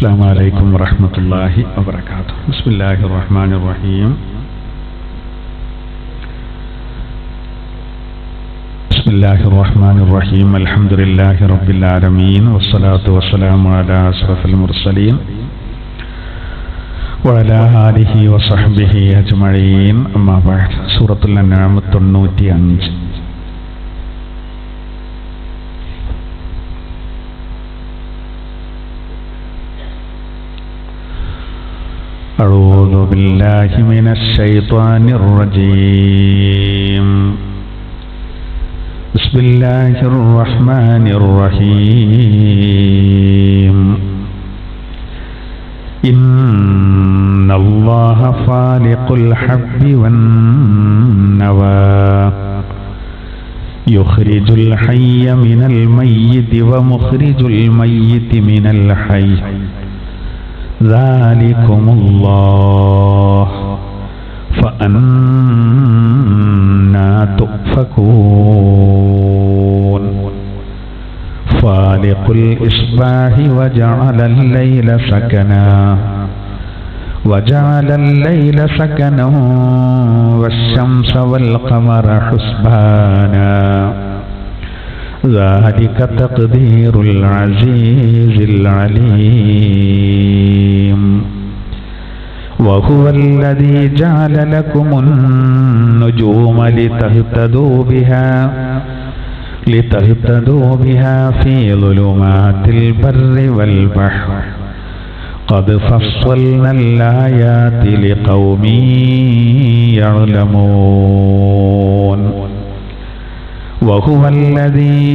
السلام عليكم ورحمة الله وبركاته. بسم الله الرحمن الرحيم. بسم الله الرحمن الرحيم. الحمد لله رب العالمين، والصلاة والسلام على أشرف المرسلين وعلى آله وصحبه أجمعين. أما بعد. سورة الأنعام 95. أعوذ بالله من الشيطان الرجيم. بسم الله الرحمن الرحيم. إن الله فالق الحب والنوى يخرج الحي من الميت ومخرج الميت من الحي ذلكم الله فأنا تؤفكون. فالق الإصباح وجعل الليل سكنا والشمس والقمر حسبانا ذلك تقدير العزيز العليم. وهو الذي جعل لكم النجوم لتهتدوا بها في ظلمات البر والبحر قد فصلنا الآيات لقوم يعلمون. وهو الذي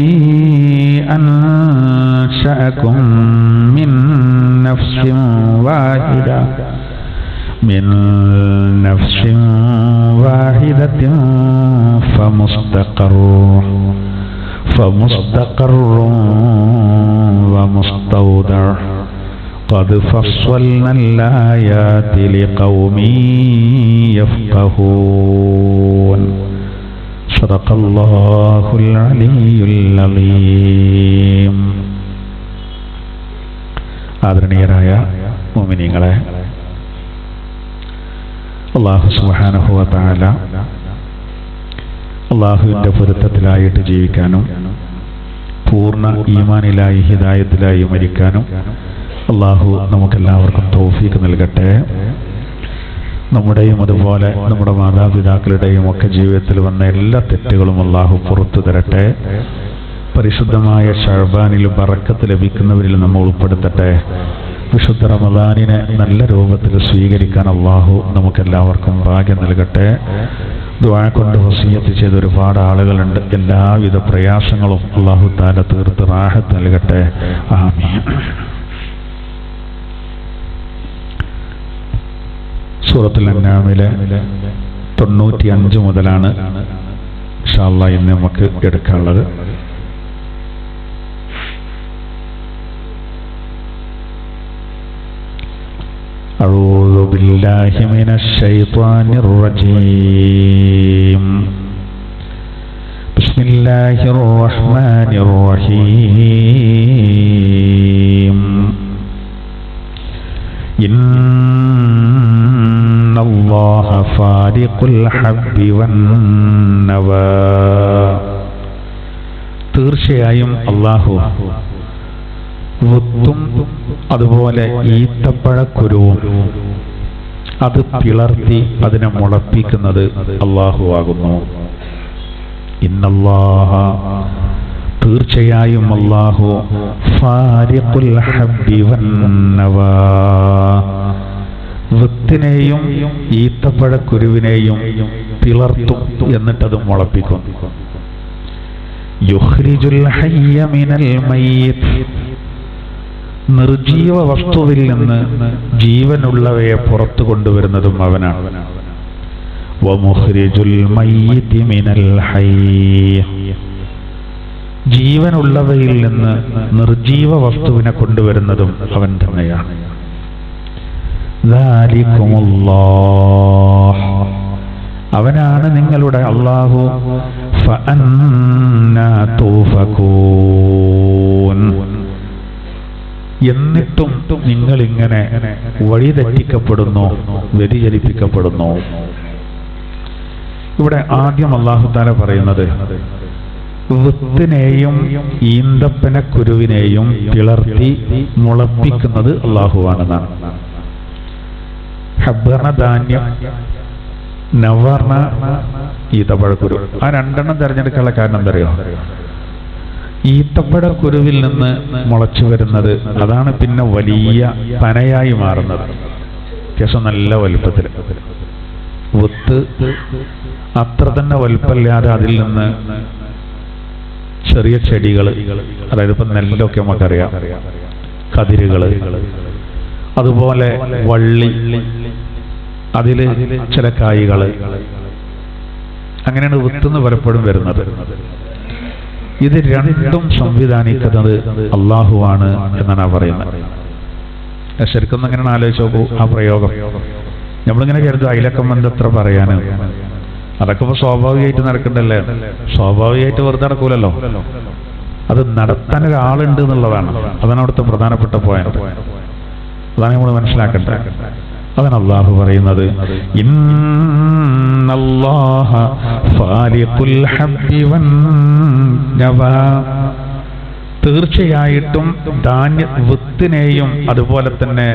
أنشأكم من نفس واحدة فمستقر ومستودع قد فصلنا الآيات لقوم يفقهون. صدق الله العلي العظيم. ആദരണീയരായ മുഅ്മിനീങ്ങളെ, അല്ലാഹു സുബ്ഹാനഹു വ തആല അല്ലാഹുവിന്റെ പൊരുത്തത്തിലായിട്ട് ജീവിക്കാനും പൂർണ്ണ ഈമാനിലായി ഹിദായത്തിലായി മരിക്കാനും അല്ലാഹു നമുക്കെല്ലാവർക്കും തൗഫീഖ് നൽകട്ടെ. നമ്മുടെയും അതുപോലെ നമ്മുടെ മാതാപിതാക്കളുടെയും ഒക്കെ ജീവിതത്തിൽ വന്ന എല്ലാ തെറ്റുകളും അല്ലാഹു പുറത്തു തരട്ടെ. പരിശുദ്ധമായ ശഅബാനിൽ ബറക്കത്ത് ലഭിക്കുന്നവരിൽ നമ്മൾ ഉൾപ്പെടുത്തട്ടെ. വിശുദ്ധ റമദാനിനെ നല്ല രൂപത്തിൽ സ്വീകരിക്കാൻ അല്ലാഹു നമുക്കെല്ലാവർക്കും ഭാഗ്യം നൽകട്ടെ. ദുആ കൊണ്ട് വസിയത്ത് ചെയ്ത ഒരുപാട് ആളുകളുണ്ട്. എല്ലാവിധ പ്രയാസങ്ങളും അല്ലാഹു തആല തീർത്ത് റാഹത്ത് നൽകട്ടെ. ആമീൻ. സൂറത്തുൽ അൻആമിലെ 95 മുതലാണ് ഇൻഷാ അല്ലാഹ് ഇന്ന് നമുക്ക് എടുക്കാനുള്ളത്. أعوذ بالله من الشيطان الرجيم. بسم الله الرحمن الرحيم. إن الله فالق الحب والنوى. തീർച്ചയായും അല്ലാഹു വിത്തും അതുപോലെ ഈത്തപ്പഴക്കുരുവും അത് പിളർത്തി അതിനെ മുളപ്പിക്കുന്നത് അല്ലാഹു ആകുന്നു. ഇന്നല്ലാഹ തീർച്ചയായും അല്ലാഹു ഫാരിഖുൽ ഹബ്ബി വന്നവാ വിത്തിനെയും ഈത്തപ്പഴക്കുരുവിനെയും പിളർത്തും എന്നിട്ടത് മുളപ്പിക്കും. യുഖ്രിജുൽ ഹയ്യ മിനൽ മയ്യിത്ത് നിർജീവ വസ്തുവിൽ നിന്ന് ജീവനുള്ളവയെ പുറത്തു കൊണ്ടുവരുന്നതും അവനാണ്. വമുഖ്രിജുൽ മയ്യിതി മിനൽ ഹയ്യ് ജീവനുള്ളവയിൽ നിന്ന് നിർജീവ വസ്തുവിനെ കൊണ്ടുവരുന്നതും അവൻ തന്നെയാണ്. ദാലികുമുല്ലാഹ് അവനാണ് നിങ്ങളുടെ അല്ലാഹു. ഫഅന്നാ തൂഫകൂൻ എന്നിട്ടും നിങ്ങളിങ്ങനെ വഴിതെറ്റിക്കപ്പെടുന്നു, വ്യതിചലിപ്പിക്കപ്പെടുന്നു. ഇവിടെ ആദ്യം അല്ലാഹു തആല പറയുന്നത് വിത്തിനെയും ഈന്തപ്പന കുരുവിനെയും പിളർത്തി മുളപ്പിക്കുന്നത് അല്ലാഹുവാണെന്നാണ്. ഹബ്ബർണ ധാന്യം, നവർണ ഈത്തപ്പഴക്കുരു. ആ രണ്ടെണ്ണം തിരഞ്ഞെടുക്കാനുള്ള കാരണം എന്താ അറിയോ? ഈത്തപ്പഴക്കുരുവിൽ നിന്ന് മുളച്ചു വരുന്നത് അതാണ് പിന്നെ വലിയ പനയായി മാറുന്നത്, അത്യാവശ്യം നല്ല വലുപ്പത്തിൽ. വിത്ത് അത്ര തന്നെ വലുപ്പമില്ലാതെ അതിൽ നിന്ന് ചെറിയ ചെടികൾ, അതായത് ഇപ്പം നെല്ലൊക്കെ നമുക്കറിയാം, കതിരുകള്, അതുപോലെ വള്ളി, അതില് ചില കായ്കള്, അങ്ങനെയാണ് വിത്തുനിന്ന് പലപ്പോഴും വരുന്നത്. ഇത് രണ്ടും സംവിധാനിക്കുന്നത് അള്ളാഹുവാണ് എന്നാണ് പറയുന്നത്. ശരിക്കും അങ്ങനെയാണ് ആലോചിച്ച് നോക്കൂ ആ പ്രയോഗം. നമ്മളിങ്ങനെ കരുതും അയിലക്കം എന്തത്ര പറയാന്, അതൊക്കെ ഇപ്പൊ സ്വാഭാവികമായിട്ട് നടക്കണ്ടല്ലേ. സ്വാഭാവികമായിട്ട് വെറുതെ നടക്കൂലല്ലോ, അത് നടത്താൻ ഒരാളുണ്ട് എന്നുള്ളതാണ്. അതാണ് അവിടുത്തെ പ്രധാനപ്പെട്ട പോയിന്റ്. അതാണ് നമ്മൾ മനസ്സിലാക്കേണ്ടത്. അതാണ് അല്ലാഹു പറയുന്നത്, ഇന്നല്ലാഹ ഫാലിഖുൽ ഹബ്ബി വന്നവാ. തീർച്ചയായിട്ടും വിത്തിനെയും അതുപോലെ തന്നെ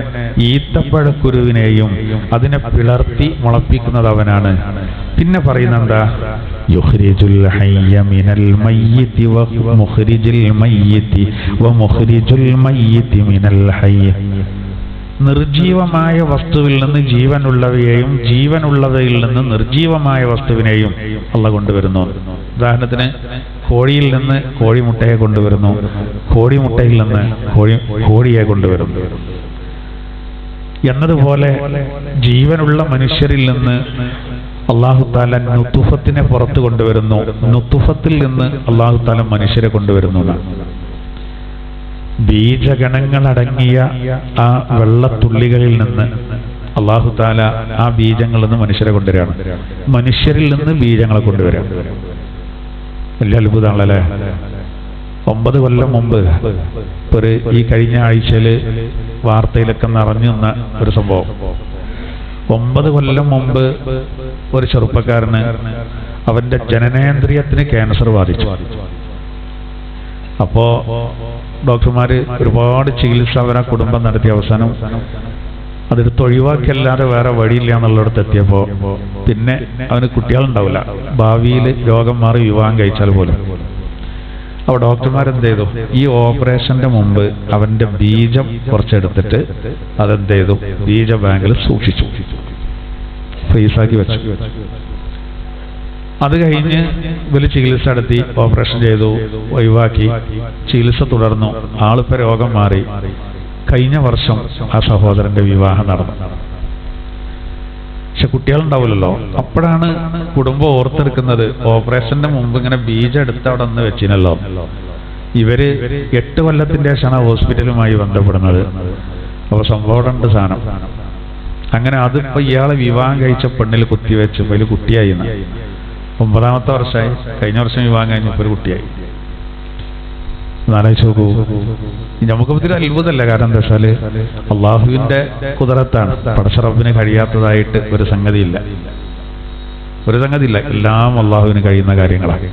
ഈത്തപ്പഴക്കുരുവിനെയും അതിനെ പിളർത്തി മുളപ്പിക്കുന്നത് അവനാണ്. പിന്നെ പറയുന്നെന്താ, യുഖ്രിജുൽ ഹയ്യ മിനൽ മയ്യിതി വ മുഖ്രിജുൽ മയ്യിതി വ മുഖ്രിജുൽ മയ്യിതി മിനൽ ഹയ്യ. നിർജീവമായ വസ്തുവിൽ നിന്ന് ജീവനുള്ളവയെയും ജീവനുള്ളവയിൽ നിന്ന് നിർജീവമായ വസ്തുവിനെയും അല്ലാഹു കൊണ്ടുവരുന്നു. ഉദാഹരണത്തിന് കോഴിയിൽ നിന്ന് കോഴിമുട്ടയെ കൊണ്ടുവരുന്നു, കോഴിമുട്ടയിൽ നിന്ന് കോഴിയെ കൊണ്ടുവരുന്നു എന്നതുപോലെ ജീവനുള്ള മനുഷ്യരിൽ നിന്ന് അല്ലാഹു തആല നുതുഫത്തിനെ പുറത്തു കൊണ്ടുവരുന്നു, നുതുഫത്തിൽ നിന്ന് അല്ലാഹു തആല മനുഷ്യരെ കൊണ്ടുവരുന്നു. ബീജഗണങ്ങളടങ്ങിയ ആ വെള്ളത്തുള്ളികളിൽ നിന്ന് അല്ലാഹു തആല ആ ബീജങ്ങളിൽ നിന്ന് മനുഷ്യരെ കൊണ്ടുവരികയാണ്, മനുഷ്യരിൽ നിന്ന് ബീജങ്ങളെ കൊണ്ടുവരാം. വലിയ അത്ഭുതമാണല്ലേ. 9 കൊല്ലം മുമ്പ് ഈ കഴിഞ്ഞ ആഴ്ചയില് വാർത്തയിലൊക്കെ നിറഞ്ഞു നിന്ന ഒരു സംഭവം. 9 കൊല്ലം മുമ്പ് ഒരു ചെറുപ്പക്കാരന് അവന്റെ ജനനേന്ദ്രിയത്തിന് ക്യാൻസർ ബാധിച്ചു. അപ്പോ ഡോക്ടർമാര് ഒരുപാട് ചികിത്സ അവരാ കുടുംബം നടത്തിയ അവസാനം അതെടുത്ത് ഒഴിവാക്കിയല്ലാതെ വേറെ വഴിയില്ല എന്നുള്ളിടത്ത് എത്തിയപ്പോ പിന്നെ അവന് കുട്ടികളുണ്ടാവില്ല, ഭാവിയിൽ രോഗം മാറി വിവാഹം കഴിച്ചാൽ പോലും. അപ്പൊ ഡോക്ടർമാരെന്ത് ചെയ്തു, ഈ ഓപ്പറേഷന്റെ മുമ്പ് അവന്റെ ബീജം കുറച്ചെടുത്തിട്ട് അതെന്ത് ചെയ്തു, ബീജ ബാങ്കിൽ സൂക്ഷിച്ചു, ഫ്രീസാക്കി വെച്ചു. അത് കഴിഞ്ഞ് വലിയ ചികിത്സ നടത്തി, ഓപ്പറേഷൻ ചെയ്തു, ഒഴിവാക്കി, ചികിത്സ തുടർന്നു. ആളിപ്പോ രോഗം മാറി. കഴിഞ്ഞ വർഷം ആ സഹോദരന്റെ വിവാഹം നടന്നു. പക്ഷെ കുട്ടികളുണ്ടാവില്ലല്ലോ. അപ്പോഴാണ് കുടുംബം ഓർത്തെടുക്കുന്നത്, ഓപ്പറേഷന്റെ മുമ്പ് ഇങ്ങനെ ബീജം എടുത്ത് അവിടെ നിന്ന് വെച്ചിനല്ലോ. ഇവര് 8 കൊല്ലത്തിന്റെ ശേഷമാണ് ഹോസ്പിറ്റലുമായി ബന്ധപ്പെടുന്നത്. അപ്പൊ സംഭവം ഉണ്ട് സാധനം. അങ്ങനെ അതിപ്പോ ഇയാളെ വിവാഹം കഴിച്ച പെണ്ണിൽ കുത്തിവെച്ച് വലിയ കുട്ടിയായി. 9ാമത്തെ വർഷമായി. കഴിഞ്ഞ വർഷം വിവാഹം കഴിഞ്ഞപ്പോൾ ഒരു കുട്ടിയായി. ആലോചിച്ച് നോക്കൂ. നമുക്ക് ഇതിൽ അത്ഭുതമല്ല. കാരണം എന്താ വെച്ചാല് അള്ളാഹുവിന്റെ കുദറത്താണ്. പടച്ച റബ്ബിന് കഴിയാത്തതായിട്ട് ഒരു സംഗതിയില്ല. എല്ലാം അള്ളാഹുവിന് കഴിയുന്ന കാര്യങ്ങളാണ്.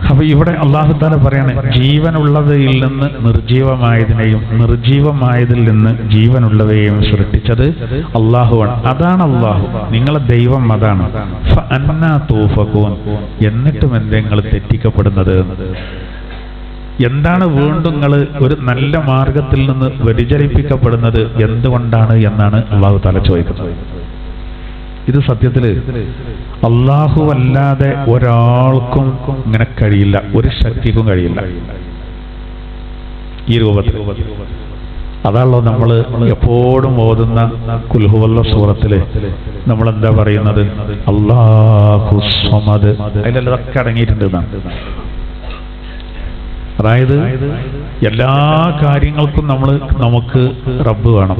അപ്പൊ ഇവിടെ അല്ലാഹു തആല പറയാണ്, ജീവനുള്ളവയിൽ നിന്ന് നിർജീവമായതിനെയും നിർജീവമായതിൽ നിന്ന് ജീവനുള്ളവയെയും സൃഷ്ടിച്ചത് അള്ളാഹുവാണ്. അതാണ് അള്ളാഹു, നിങ്ങളെ ദൈവം അതാണ്. ഫഅന്നാ തൂഫഖൂൻ. എന്നിട്ടും എന്തേ നിങ്ങൾ തെറ്റിക്കപ്പെടുന്നത്? എന്താണ് വീണ്ടും നിങ്ങൾ ഒരു നല്ല മാർഗത്തിൽ നിന്ന് വ്യതിചലിപ്പിക്കപ്പെടുന്നത് എന്തുകൊണ്ടാണ് എന്നാണ് അല്ലാഹു തആല ചോദിക്കുന്നത്. ഇത് സത്യത്തില് അല്ലാഹു അല്ലാതെ ഒരാൾക്കും ഇങ്ങനെ കഴിയില്ല, ഒരു ശക്തിക്കും കഴിയില്ല ഈ രൂപത്തിൽ. അതാണല്ലോ നമ്മൾ എപ്പോഴും ഓതുന്ന ഖുൽ ഹുവല്ലാഹ് സൂറത്തില് നമ്മൾ എന്താ പറയുന്നത്, അല്ലാഹു സ്വമദ്. അതിലതൊക്കെ അടങ്ങിയിട്ടുണ്ട്. അതായത് എല്ലാ കാര്യങ്ങൾക്കും നമുക്ക് റബ്ബ് വേണം.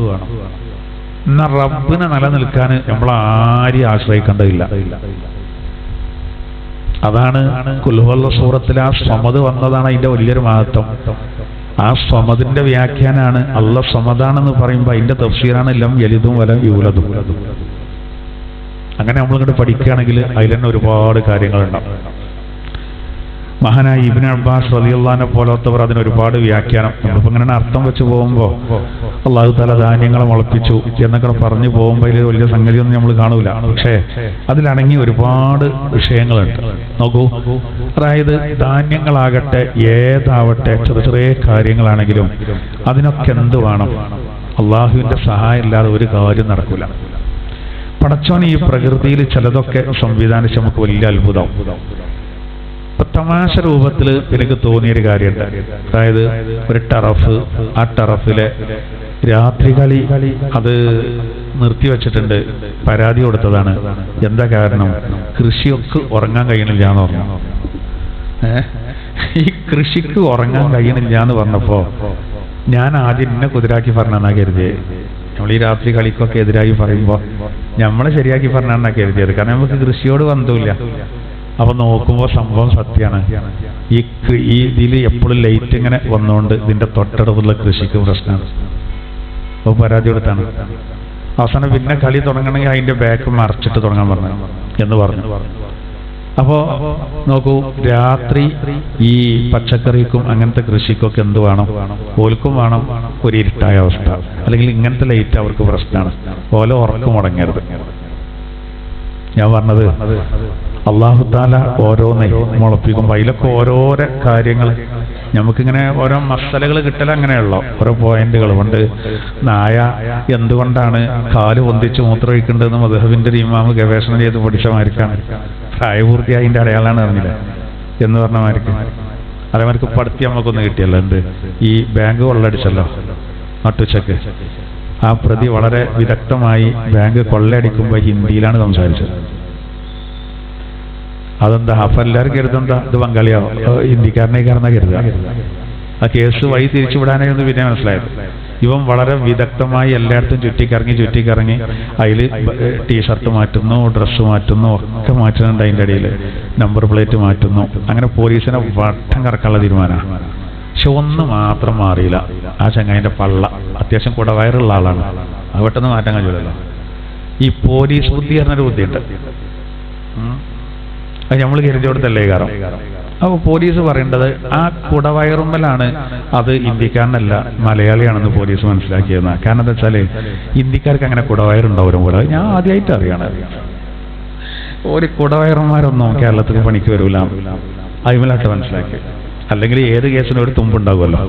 എന്നാൽ റബ്ബിനെ നിലനിൽക്കാൻ നമ്മൾ ആരെയും ആശ്രയിക്കേണ്ടതില്ല. അതാണ് ഖുൽ ഹുവല്ലാഹ് സൂറത്തിൽ ആ സ്വമദ് വന്നതാണ് അതിന്റെ വലിയൊരു മഹത്വം. ആ സ്വമദിന്റെ വ്യാഖ്യാനാണ് അല്ല സ്വമദാണെന്ന് പറയുമ്പോൾ അതിന്റെ തഫ്സീറാണ് ലം യലിദും വലം യൂലദും. അങ്ങനെ നമ്മളിങ്ങോട്ട് പഠിക്കുകയാണെങ്കിൽ അതിൽ തന്നെ ഒരുപാട് കാര്യങ്ങളുണ്ടാവും. മഹാനായ ഇബ്നു അബ്ബാസ് റളിയല്ലാഹു പോലത്തവർ അതിന് ഒരുപാട് വ്യാഖ്യാനം. നമ്മളിപ്പോൾ ഇങ്ങനെ അർത്ഥം വെച്ച് പോകുമ്പോൾ അല്ലാഹു തആല ധാന്യങ്ങളെ മുളപ്പിച്ചു എന്നൊക്കെ പറഞ്ഞു പോകുമ്പോൾ അതിൽ വലിയ സംഗതിയൊന്നും നമ്മൾ കാണൂല. പക്ഷേ അതിലടങ്ങി ഒരുപാട് വിഷയങ്ങളുണ്ട്. നോക്കൂ, അതായത് ധാന്യങ്ങളാകട്ടെ ഏതാവട്ടെ ചെറിയ ചെറിയ കാര്യങ്ങളാണെങ്കിലും അതിനൊക്കെ എന്ത് വേണം? അള്ളാഹുവിന്റെ സഹായം ഇല്ലാതെ ഒരു കാര്യം നടക്കൂല. പടച്ചോൻ ഈ പ്രകൃതിയിൽ ചിലതൊക്കെ സംവിധാനിച്ച് നമുക്ക് വലിയ അത്ഭുതം. ഇപ്പൊ തമാശ രൂപത്തിൽ എനിക്ക് തോന്നിയൊരു കാര്യമുണ്ട്. അതായത് ഒരു ടറഫ്, ആ ടറഫിലെ രാത്രി കളി അത് നിർത്തിവെച്ചിട്ടുണ്ട്. പരാതി കൊടുത്തതാണ്. എന്താ കാരണം? കൃഷിയൊക്കെ ഉറങ്ങാൻ കഴിയണില്ല എന്ന് പറഞ്ഞു. ഈ കൃഷിക്ക് ഉറങ്ങാൻ കഴിയണില്ല എന്ന് പറഞ്ഞപ്പോ ഞാൻ ആദ്യം ഇന്നെ കുതിരാക്കി പറഞ്ഞാ കരുതിയേ. നമ്മൾ ഈ രാത്രി കളിക്കൊക്കെ എതിരായി പറയുമ്പോൾ നമ്മളെ ശരിയാക്കി പറഞ്ഞാ കരുതിയത്. കാരണം നമുക്ക് കൃഷിയോട് ബന്ധമില്ല. അപ്പൊ നോക്കുമ്പോൾ സംഭവം സത്യമാണ്. ഈ ഇതിൽ എപ്പോഴും ലൈറ്റ് ഇങ്ങനെ വന്നുകൊണ്ട് ഇതിന്റെ തൊട്ടടുത്തുള്ള കൃഷിക്ക് പ്രശ്നമാണ്. അപ്പൊ പരാതി കൊടുത്താണ്. അവസാനം പിന്നെ കളി തുടങ്ങണമെങ്കിൽ അതിന്റെ ബാക്ക് മറച്ചിട്ട് തുടങ്ങാൻ പറഞ്ഞു എന്ന് പറഞ്ഞു. അപ്പോ നോക്കൂ, രാത്രി ഈ പച്ചക്കറിക്കും അങ്ങനത്തെ കൃഷിക്കൊക്കെ എന്ത് വേണം? ഓൽക്കും വേണം ഒരു ഇരുട്ടായ അവസ്ഥ. അല്ലെങ്കിൽ ഇങ്ങനത്തെ ലൈറ്റ് അവർക്ക് പ്രശ്നമാണ്. ഓല ഉറക്കം മുടങ്ങരുത്. ഞാൻ പറഞ്ഞത് അല്ലാഹു തആല ഓരോന്നേ മുളപ്പിക്കുമ്പോൾ അതിലൊക്കെ ഓരോരോ കാര്യങ്ങൾ നമുക്കിങ്ങനെ ഓരോ മസലകൾ കിട്ടൽ അങ്ങനെയുള്ളോ ഓരോ പോയിന്റുകൾ. കൊണ്ട് നായ എന്തുകൊണ്ടാണ് കാല് പൊന്തിച്ച് മൂത്രമൊഴിക്കേണ്ടതെന്ന് മദ്ഹബിന്റെ ഒരു ഇമാമ് ഗവേഷണം ചെയ്ത് പഠിച്ച മാതിരിക്കാണ്. പ്രായപൂർത്തിയായതിന്റെ അടയാളാണ് അറിഞ്ഞില്ല എന്ന് പറഞ്ഞ മാതിരിക്ക്. അതേമാതിരിക്ക് പഠിത്തി നമുക്കൊന്ന് കിട്ടിയല്ലോ. എന്ത് ഈ ബാങ്ക് കൊള്ളടിച്ചല്ലോ നട്ടുച്ചക്ക്. ആ പ്രതി വളരെ വിദഗ്ധമായി ബാങ്ക് കൊള്ളയടിക്കുമ്പോൾ ഹിന്ദിയിലാണ് സംസാരിച്ചത്. അതെന്താ? അപ്പൊ എല്ലാവരും കരുതെന്താ ഇത് ബംഗാളിയോ ഹിന്ദിക്കാരനെ കയറുന്ന കരുതുക. ആ കേസ് വഴി തിരിച്ചുവിടാനായിരുന്നു പിന്നെ മനസ്സിലായത്. ഇവൻ വളരെ വിദഗ്ധമായി എല്ലായിടത്തും ചുറ്റിക്കറങ്ങി അതിൽ ടീഷർട്ട് മാറ്റുന്നു, ഡ്രസ്സ് മാറ്റുന്നു, ഒക്കെ മാറ്റുന്നുണ്ട്. അതിൻ്റെ ഇടയിൽ നമ്പർ പ്ലേറ്റ് മാറ്റുന്നു. അങ്ങനെ പോലീസിനെ വട്ടം കറക്കാനുള്ള തീരുമാനമാണ്. പക്ഷെ ഒന്ന് മാത്രം മാറിയില്ല. ആ ചങ്ങായിന്റെ പള്ള അത്യാവശ്യം കുടവയറുള്ള ആളാണ്. അത് പെട്ടെന്ന് മാറ്റാൻ കഴിയില്ലല്ലോ. ഈ പോലീസ് ബുദ്ധി പറഞ്ഞൊരു ബുദ്ധിയുണ്ട്. അത് നമ്മൾ കരുതി കൊടുത്തല്ലേ കാരണം. അപ്പോൾ പോലീസ് പറയേണ്ടത് ആ കുടവയറുമ്മലാണ് അത് ഇന്ത്യക്കാരനല്ല മലയാളിയാണെന്ന് പോലീസ് മനസ്സിലാക്കിയെന്ന. കാരണം എന്താ വെച്ചാൽ ഇന്ത്യക്കാർക്ക് അങ്ങനെ കുടവയറുണ്ടാവും കൂടെ. ഞാൻ ആദ്യമായിട്ട് അറിയണം. ഒരു കുടവയറന്മാരൊന്നും കേരളത്തിൽ പണിക്ക് വരൂല. അയിമലായിട്ട് മനസ്സിലാക്കി. അല്ലെങ്കിൽ ഏത് കേസിനും ഒരു തുമ്പുണ്ടാവുമല്ലോ.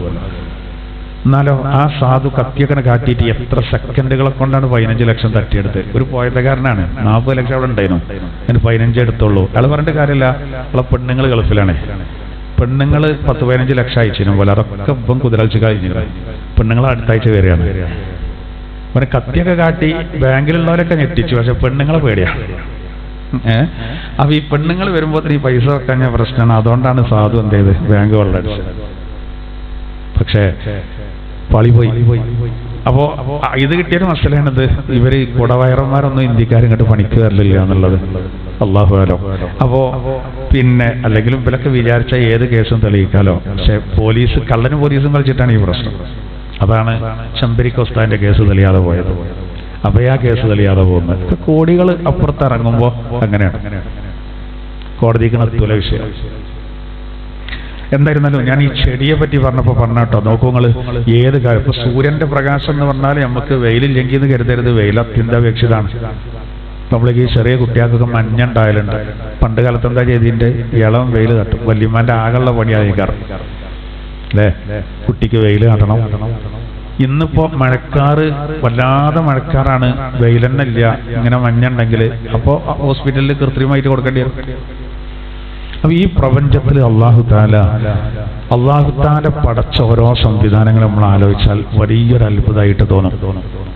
എന്നാലോ ആ സാധു കത്തിയൊക്കെ കാട്ടിയിട്ട് എത്ര സെക്കൻഡുകളെ കൊണ്ടാണ് 15 ലക്ഷം തട്ടിയെടുത്ത്. ഒരു പോയതക്കാരനാണ്. 40 ലക്ഷം അവിടെ ഉണ്ടായിരുന്നു. അതിന് 15 എടുത്തുള്ളൂ. അയാൾ പറഞ്ഞിട്ട് കാര്യമില്ല. അവളെ പെണ്ണുങ്ങൾ ഗൾഫിലാണ്. പെണ്ണുങ്ങൾ 10-15 ലക്ഷം അയച്ചിരുന്നു പോലെ. അതൊക്കെ ഇപ്പം കുതിരളിച്ച് കഴിഞ്ഞില്ല. പെണ്ണുങ്ങൾ അടുത്താഴ്ച വരികയാണ്. അവനെ കത്തിയൊക്കെ കാട്ടി ബാങ്കിലുള്ളവരൊക്കെ ഞെട്ടിച്ചു. പക്ഷെ പെണ്ണുങ്ങളെ പേടിയാണ്. അപ്പൊ ഈ പെണ്ണുങ്ങൾ വരുമ്പോൾ ഈ പൈസ വെക്കാൻ ഞാൻ പ്രശ്നമാണ്. അതുകൊണ്ടാണ് സാധു എന്ത് ചെയ്ത് ബാങ്ക് വെള്ളടിച്ചത്. പക്ഷേ പളി പോയി. അപ്പോ ഇത് കിട്ടിയൊരു മസലയാണിത്. ഇവര് കുടവയറന്മാരൊന്നും ഇന്ത്യക്കാരും ഇങ്ങോട്ട് പണിക്ക് വരലില്ല എന്നുള്ളത്. അള്ളാഹുവാലോ. അപ്പോ പിന്നെ അല്ലെങ്കിലും ഇവരൊക്കെ വിചാരിച്ച ഏത് കേസും തെളിയിക്കാലോ. പക്ഷെ പോലീസ് കള്ളനും പോലീസും കളിച്ചിട്ടാണ് ഈ പ്രശ്നം. അതാണ് ശമ്പരിക്കോസ്താന്റെ കേസ് തെളിയാതെ പോയത്. അഭയ കേസ് തെളിയാതെ പോകുന്നത്. കോടികൾ അപ്പുറത്തിറങ്ങുമ്പോ അങ്ങനെയാണ്. കോടതിക്ക് നടത്തൂല വിഷയം. എന്തായിരുന്നാലും ഞാൻ ഈ ചെടിയെ പറ്റി പറഞ്ഞാട്ടോ. നോക്കൂ നിങ്ങൾ, ഏത് കാര്യം ഇപ്പൊ സൂര്യന്റെ പ്രകാശം എന്ന് പറഞ്ഞാൽ നമുക്ക് വെയിലില്ലെങ്കിൽ എന്ന് കരുതരുത്. വെയിൽ അത്യന്താപേക്ഷിതാണ്. നമ്മൾക്ക് ഈ ചെറിയ കുട്ടികൾക്കൊക്കെ മഞ്ഞ ഉണ്ടായാലുണ്ട്. പണ്ട് കാലത്ത് എന്താ ചെയ്തിന്റെ ഇളം വെയിൽ തട്ടും. വല്യമ്മാന്റെ ആകെയുള്ള പണിയായിക്കാറ് അല്ലേ? കുട്ടിക്ക് വെയിൽ തട്ടണം. ഇന്നിപ്പോ മഴക്കാറ് വല്ലാതെ മഴക്കാറാണ്. വെയിലെന്നില്ല. ഇങ്ങനെ മഞ്ഞ ഉണ്ടെങ്കിൽ അപ്പോ ഹോസ്പിറ്റലിൽ കൃത്രിമമായിട്ട് കൊടുക്കേണ്ടി വരും. അപ്പൊ ഈ പ്രപഞ്ചത്തിൽ അല്ലാഹു തആല പടച്ച ഓരോ സംവിധാനങ്ങൾ നമ്മൾ ആലോചിച്ചാൽ വലിയൊരു അത്ഭുതമായിട്ട് തോന്നും.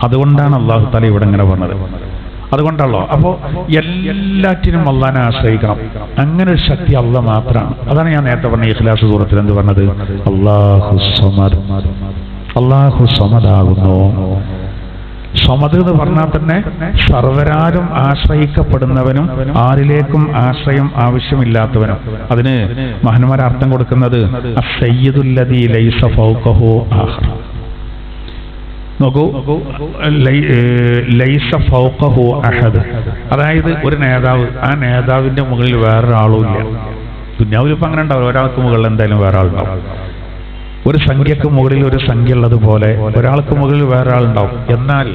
അതുകൊണ്ടാണ് അല്ലാഹു തആല ഇവിടെ ഇങ്ങനെ പറഞ്ഞത്. അതുകൊണ്ടല്ലോ അപ്പോ എല്ലാറ്റിനും അള്ളാഹിനെ ആശ്രയിക്കണം. അങ്ങനെ ഒരു ശക്തി അള്ളാഹ് മാത്രമാണ്. അതാണ് ഞാൻ നേരത്തെ പറഞ്ഞ ഇഖ്ലാസ് സൂറത്തിൽ എന്ത് പറഞ്ഞത്? അല്ലാഹു സമദ്. അല്ലാഹു സമദാകുന്നു. സമദ് എന്ന് പറഞ്ഞാൽ തന്നെ സർവരാലും ആശ്രയിക്കപ്പെടുന്നവനും ആരിലേക്കും ആശ്രയം ആവശ്യമില്ലാത്തവനും. അതിന് മഹാന്മാർ അർത്ഥം കൊടുക്കുന്നത് അസ്സയ്യിദുല്ലദീ ലൈസ ഫൗഖഹു ആഖർ. നോക്കൂ, ലൈസ ഫൗഖഹു അഹദ്, അതായത് ഒരു നേതാവ്, ആ നേതാവിന്റെ മുകളിൽ വേറൊരാളും ഇല്ല. ദുനിയാവിൽ ഇപ്പം അങ്ങനെ ഉണ്ടാവും, ഒരാൾക്ക് മുകളിൽ എന്തായാലും വേറെ ആളുണ്ടാവും. ഒരു സംഖ്യക്ക് മുകളിൽ ഒരു സംഖ്യ ഉള്ളതുപോലെ ഒരാൾക്ക് മുകളിൽ വേറെ ആളുണ്ടാവും. എന്നാൽ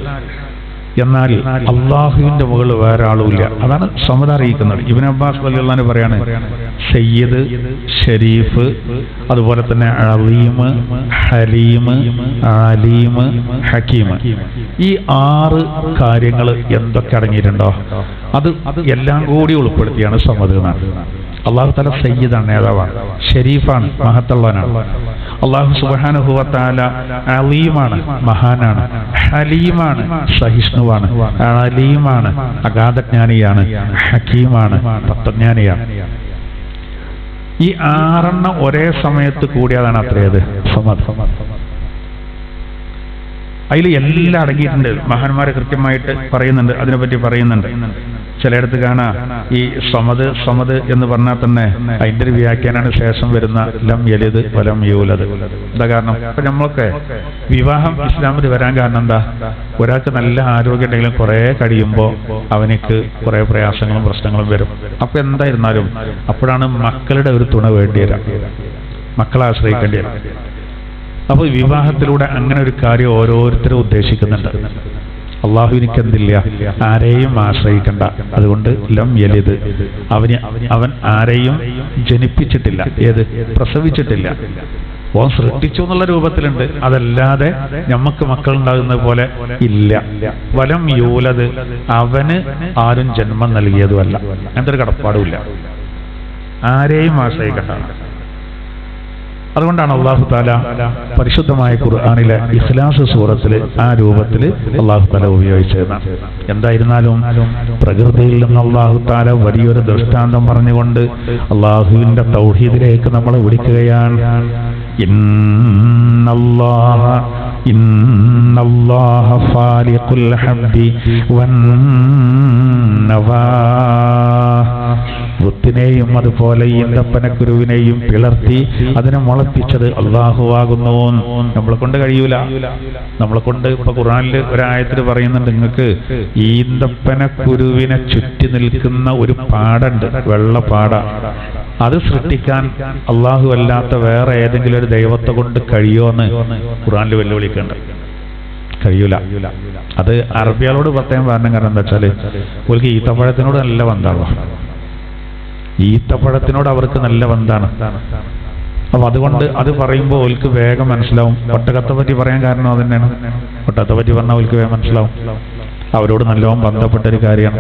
അള്ളാഹുവിന്റെ മുകളിൽ വേറെ ആളുമില്ല. അതാണ് സമദ് അറിയിക്കുന്നത്. ഇബ്നു അബ്ബാസ് റളിയല്ലാഹു അൻഹു പറയാണ്, സയ്യിദ്, ഷരീഫ്, അതുപോലെ തന്നെ അലീം, ഹലീം, അലീം, ഹക്കീം, ഈ 6 കാര്യങ്ങൾ എന്തൊക്കെ അടങ്ങിയിട്ടുണ്ടോ അത് എല്ലാം കൂടി ഉൾപ്പെടുത്തിയാണ് സമദ് എന്നാണ്. അള്ളാഹു തആല സയ്യിദാണ്, നേതാവാണ്. ഷരീഫാണ്, മഹത്തുള്ളവനാണ്. അള്ളാഹു സുബ്ഹാനഹു വ തആല അലീമാണ്, മഹാനാണ്. ഹലീമാണ്, സഹിഷ്ണുവാണ്. അലീമാണ്, അഗാധജ്ഞാനിയാണ്. ഹക്കീമാണ്, തത്വജ്ഞാനിയാണ്. ഈ 6 ഒരേ സമയത്ത് കൂടിയതാണ് അത്രയത് സമദ്. അതിൽ എല്ലാം അടങ്ങിയിട്ടുണ്ട്. മഹാന്മാരെ കൃത്യമായിട്ട് പറയുന്നുണ്ട്, അതിനെപ്പറ്റി പറയുന്നുണ്ട്. ചിലയിടത്ത് കാണാം ഈ സമദ് എന്ന് പറഞ്ഞാൽ തന്നെ അതിന്റെ ഒരു വ്യാഖ്യാനാണ് ശേഷം വരുന്ന ലം യലിദ് വലം യൂലദ്. എന്താ കാരണം? ഇപ്പൊ നമ്മളൊക്കെ വിവാഹം ഇസ്ലാമിൽ വരാൻ കാരണം എന്താ? ഒരാൾക്ക് നല്ല ആരോഗ്യം ഉണ്ടെങ്കിലും കുറെ കഴിയുമ്പോൾ അവനക്ക് കുറെ പ്രയാസങ്ങളും പ്രശ്നങ്ങളും വരും. അപ്പൊ എന്തായിരുന്നാലും അപ്പോഴാണ് മക്കളുടെ ഒരു തുണ വേണ്ടി വരാം, മക്കളെ ആശ്രയിക്കേണ്ടി വരും. അപ്പൊ വിവാഹത്തിലൂടെ അങ്ങനെ ഒരു കാര്യം ഓരോരുത്തരും ഉദ്ദേശിക്കുന്നുണ്ട്. അള്ളാഹുവിനിക്ക് എന്തില്ല, ആരെയും ആശ്രയിക്കണ്ട. അതുകൊണ്ട് ലം യലിദ്, അവൻ ആരെയും ജനിപ്പിച്ചിട്ടില്ല, പ്രസവിച്ചിട്ടില്ല. ഓൻ സൃഷ്ടിച്ചു എന്നുള്ള രൂപത്തിലുണ്ട്, അതല്ലാതെ നമുക്ക് മക്കളുണ്ടാകുന്നത് പോലെ ഇല്ല. വലം യൂലദ്, അവന് ആരും ജന്മം നൽകിയതുമല്ല. അങ്ങനത്തെ ഒരു കടപ്പാടുമില്ല, ആരെയും ആശ്രയിക്കണ്ട. അതുകൊണ്ടാണ് അല്ലാഹു തആല പരിശുദ്ധമായ ഖുർആനിലെ ഇഖ്ലാസ് സൂറത്തിൽ ആ രൂപത്തിൽ അല്ലാഹു തആല ഉപയോഗിച്ചത്. എന്തായിരുന്നാലും പ്രകൃതിയിൽ നിന്ന് അല്ലാഹു തആല വലിയൊരു ദൃഷ്ടാന്തം പറഞ്ഞുകൊണ്ട് അല്ലാഹുവിന്റെ തൗഹീദിലേക്ക് നമ്മളെ വിളിക്കുകയാണ്. ഇന്നല്ലാഹ ഫാലിഖുൽ ഹബ്ബി വന്നവാ, വൃത്തിനെയും അതുപോലെ ഈന്തപ്പനക്കുരുവിനെയും പിളർത്തി അതിനെ മുളപ്പിച്ചത് അള്ളാഹുവാകുന്നു. നമ്മളെ കൊണ്ട് കഴിയൂല. നമ്മളെ കൊണ്ട് ഇപ്പൊ ഖുർആനിൽ ഒരായത്തിൽ പറയുന്നുണ്ട്, നിങ്ങൾക്ക് ഈന്തപ്പനക്കുരുവിനെ ചുറ്റി നിൽക്കുന്ന ഒരു പാടുണ്ട്, വെള്ളപ്പാട. അത് സൃഷ്ടിക്കാൻ അള്ളാഹു അല്ലാത്ത വേറെ ഏതെങ്കിലും ഒരു ദൈവത്തെ കൊണ്ട് കഴിയുമോന്ന് ഖുർആനിൽ വെല്ലുവിളിക്കുന്നുണ്ട്. കഴിയൂല. അത് അറബികളോട് പ്രത്യേകം കാരണം കാരണം എന്താ വെച്ചാല് അവർക്ക് ഈത്തപ്പഴത്തിനോട് നല്ല ബന്ധമാണ്. ഈത്തപ്പഴത്തിനോട് അവർക്ക് നല്ല ബന്ധാണ്. അപ്പൊ അതുകൊണ്ട് അത് പറയുമ്പോൾ അവർക്ക് വേഗം മനസ്സിലാവും. ഒട്ടകത്തെ പറ്റി പറയാൻ കാരണം അത് തന്നെയാണ്. ഒട്ടകത്തെ പറ്റി പറഞ്ഞാൽ അവർക്ക് വേഗം മനസ്സിലാവും. അവരോട് നല്ലോണം ബന്ധപ്പെട്ടൊരു കാര്യമാണ്.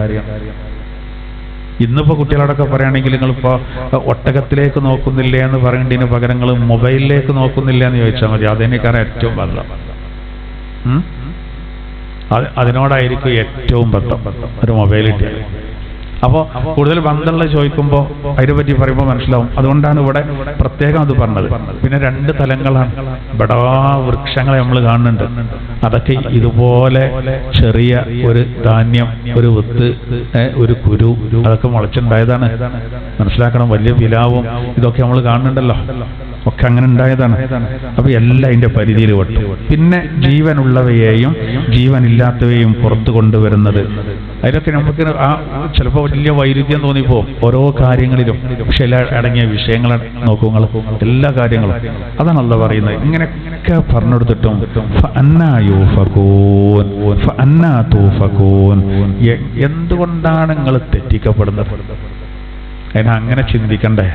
ഇന്നിപ്പോ കുട്ടികളോടൊക്കെ പറയുകയാണെങ്കിൽ നിങ്ങളിപ്പോ ഒട്ടകത്തിലേക്ക് നോക്കുന്നില്ല എന്ന് പറയേണ്ടതിന് പകരം നിങ്ങൾ മൊബൈലിലേക്ക് നോക്കുന്നില്ല എന്ന് ചോദിച്ചാൽ മതി. അതിനേക്കാളും ഏറ്റവും ബന്ധം അതിനോടായിരിക്കും ഏറ്റവും ബന്ധം ഒരു മൊബൈൽ കിട്ടിയാൽ. അപ്പോൾ കൂടുതൽ ബന്ധമുള്ള ചോദിക്കുമ്പോൾ അതിനെപ്പറ്റി പറയുമ്പോൾ മനസ്സിലാവും. അതുകൊണ്ടാണ് ഇവിടെ പ്രത്യേകം അത് പറഞ്ഞത്. പിന്നെ 2 തലങ്ങളാണ്. ബടാ വൃക്ഷങ്ങളെ നമ്മൾ കാണുന്നുണ്ട്. അതൊക്കെ ഇതുപോലെ ചെറിയ ഒരു ധാന്യം, ഒരു വിത്ത്, ഒരു കുരു, അതൊക്കെ മുളച്ചുണ്ടായതാണ്. മനസ്സിലാക്കണം. വലിയ പിലാവും ഇതൊക്കെ നമ്മൾ കാണുന്നുണ്ടല്ലോ, ഒക്കെ അങ്ങനെ ഉണ്ടായതാണ്. അപ്പൊ എല്ലാം അതിന്റെ പരിധിയിൽ പെട്ടു. പിന്നെ ജീവനുള്ളവയെയും ജീവനില്ലാത്തവയെയും പുറത്തു കൊണ്ടുവരുന്നത്, അതിലൊക്കെ നമുക്ക് ആ ചിലപ്പോൾ വലിയ വൈരുദ്ധ്യം തോന്നിപ്പോ ഓരോ കാര്യങ്ങളിലും. പക്ഷെ എല്ലാം അടങ്ങിയ വിഷയങ്ങൾ നോക്കുക, എല്ലാ കാര്യങ്ങളും. അതാണ് അല്ലാഹു പറയുന്നത്. ഇങ്ങനെയൊക്കെ പറഞ്ഞെടുത്തിട്ടും എന്തുകൊണ്ടാണ് നിങ്ങൾ തെറ്റിക്കപ്പെടുന്നത്? അങ്ങനെ ചിന്തിക്കണ്ടേ?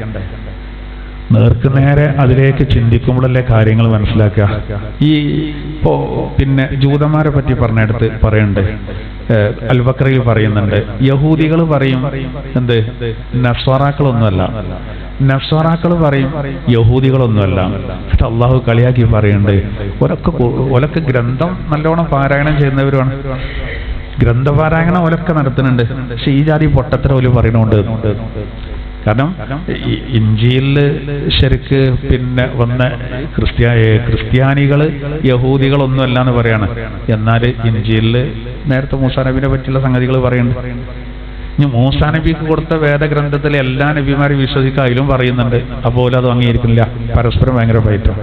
നേർക്കുനേരെ അതിലേക്ക് ചിന്തിക്കുമ്പോഴല്ലേ കാര്യങ്ങൾ മനസ്സിലാക്കുക. ഇപ്പോ പിന്നെ ജൂതന്മാരെ പറ്റി പറഞ്ഞെടുത്ത് പറയുന്നുണ്ട്, അൽ-ബഖറയിൽ പറയുന്നുണ്ട്. യഹൂദികൾ പറയും എന്ത്, നസ്വാറാക്കളൊന്നുമല്ല. നസ്വാറാക്കൾ പറയും യഹൂദികളൊന്നുമല്ല. എന്നിട്ട് അള്ളാഹു കളിയാക്കി പറയുന്നുണ്ട്, ഒലക്ക് ഗ്രന്ഥം നല്ലോണം പാരായണം ചെയ്യുന്നവരുമാണ്. ഗ്രന്ഥപാരായണം ഒലക്കെ നടത്തുന്നുണ്ട്. പക്ഷെ ഈ ജാതി പൊട്ടത്തര പോലും പറയണുണ്ട്. കാരണം ഇഞ്ചിയിൽ ശരിക്ക് പിന്നെ വന്ന ക്രിസ്ത്യാനികള് യഹൂദികളൊന്നും അല്ല എന്ന് പറയാണ്. എന്നാൽ ഇഞ്ചിയിൽ നേരത്തെ മൂസാ നബിനെ പറ്റിയുള്ള സംഗതികൾ പറയുന്നുണ്ട്. ഇനി മൂസാ നബിക്ക് കൊടുത്ത വേദഗ്രന്ഥത്തിലെ എല്ലാ നബിമാരും വിശ്വസിക്കുക അതിലും പറയുന്നുണ്ട്. അപ്പോൾ അത് അംഗീകരിക്കുന്നില്ല, പരസ്പരം ഭയങ്കര ഫൈറ്റും.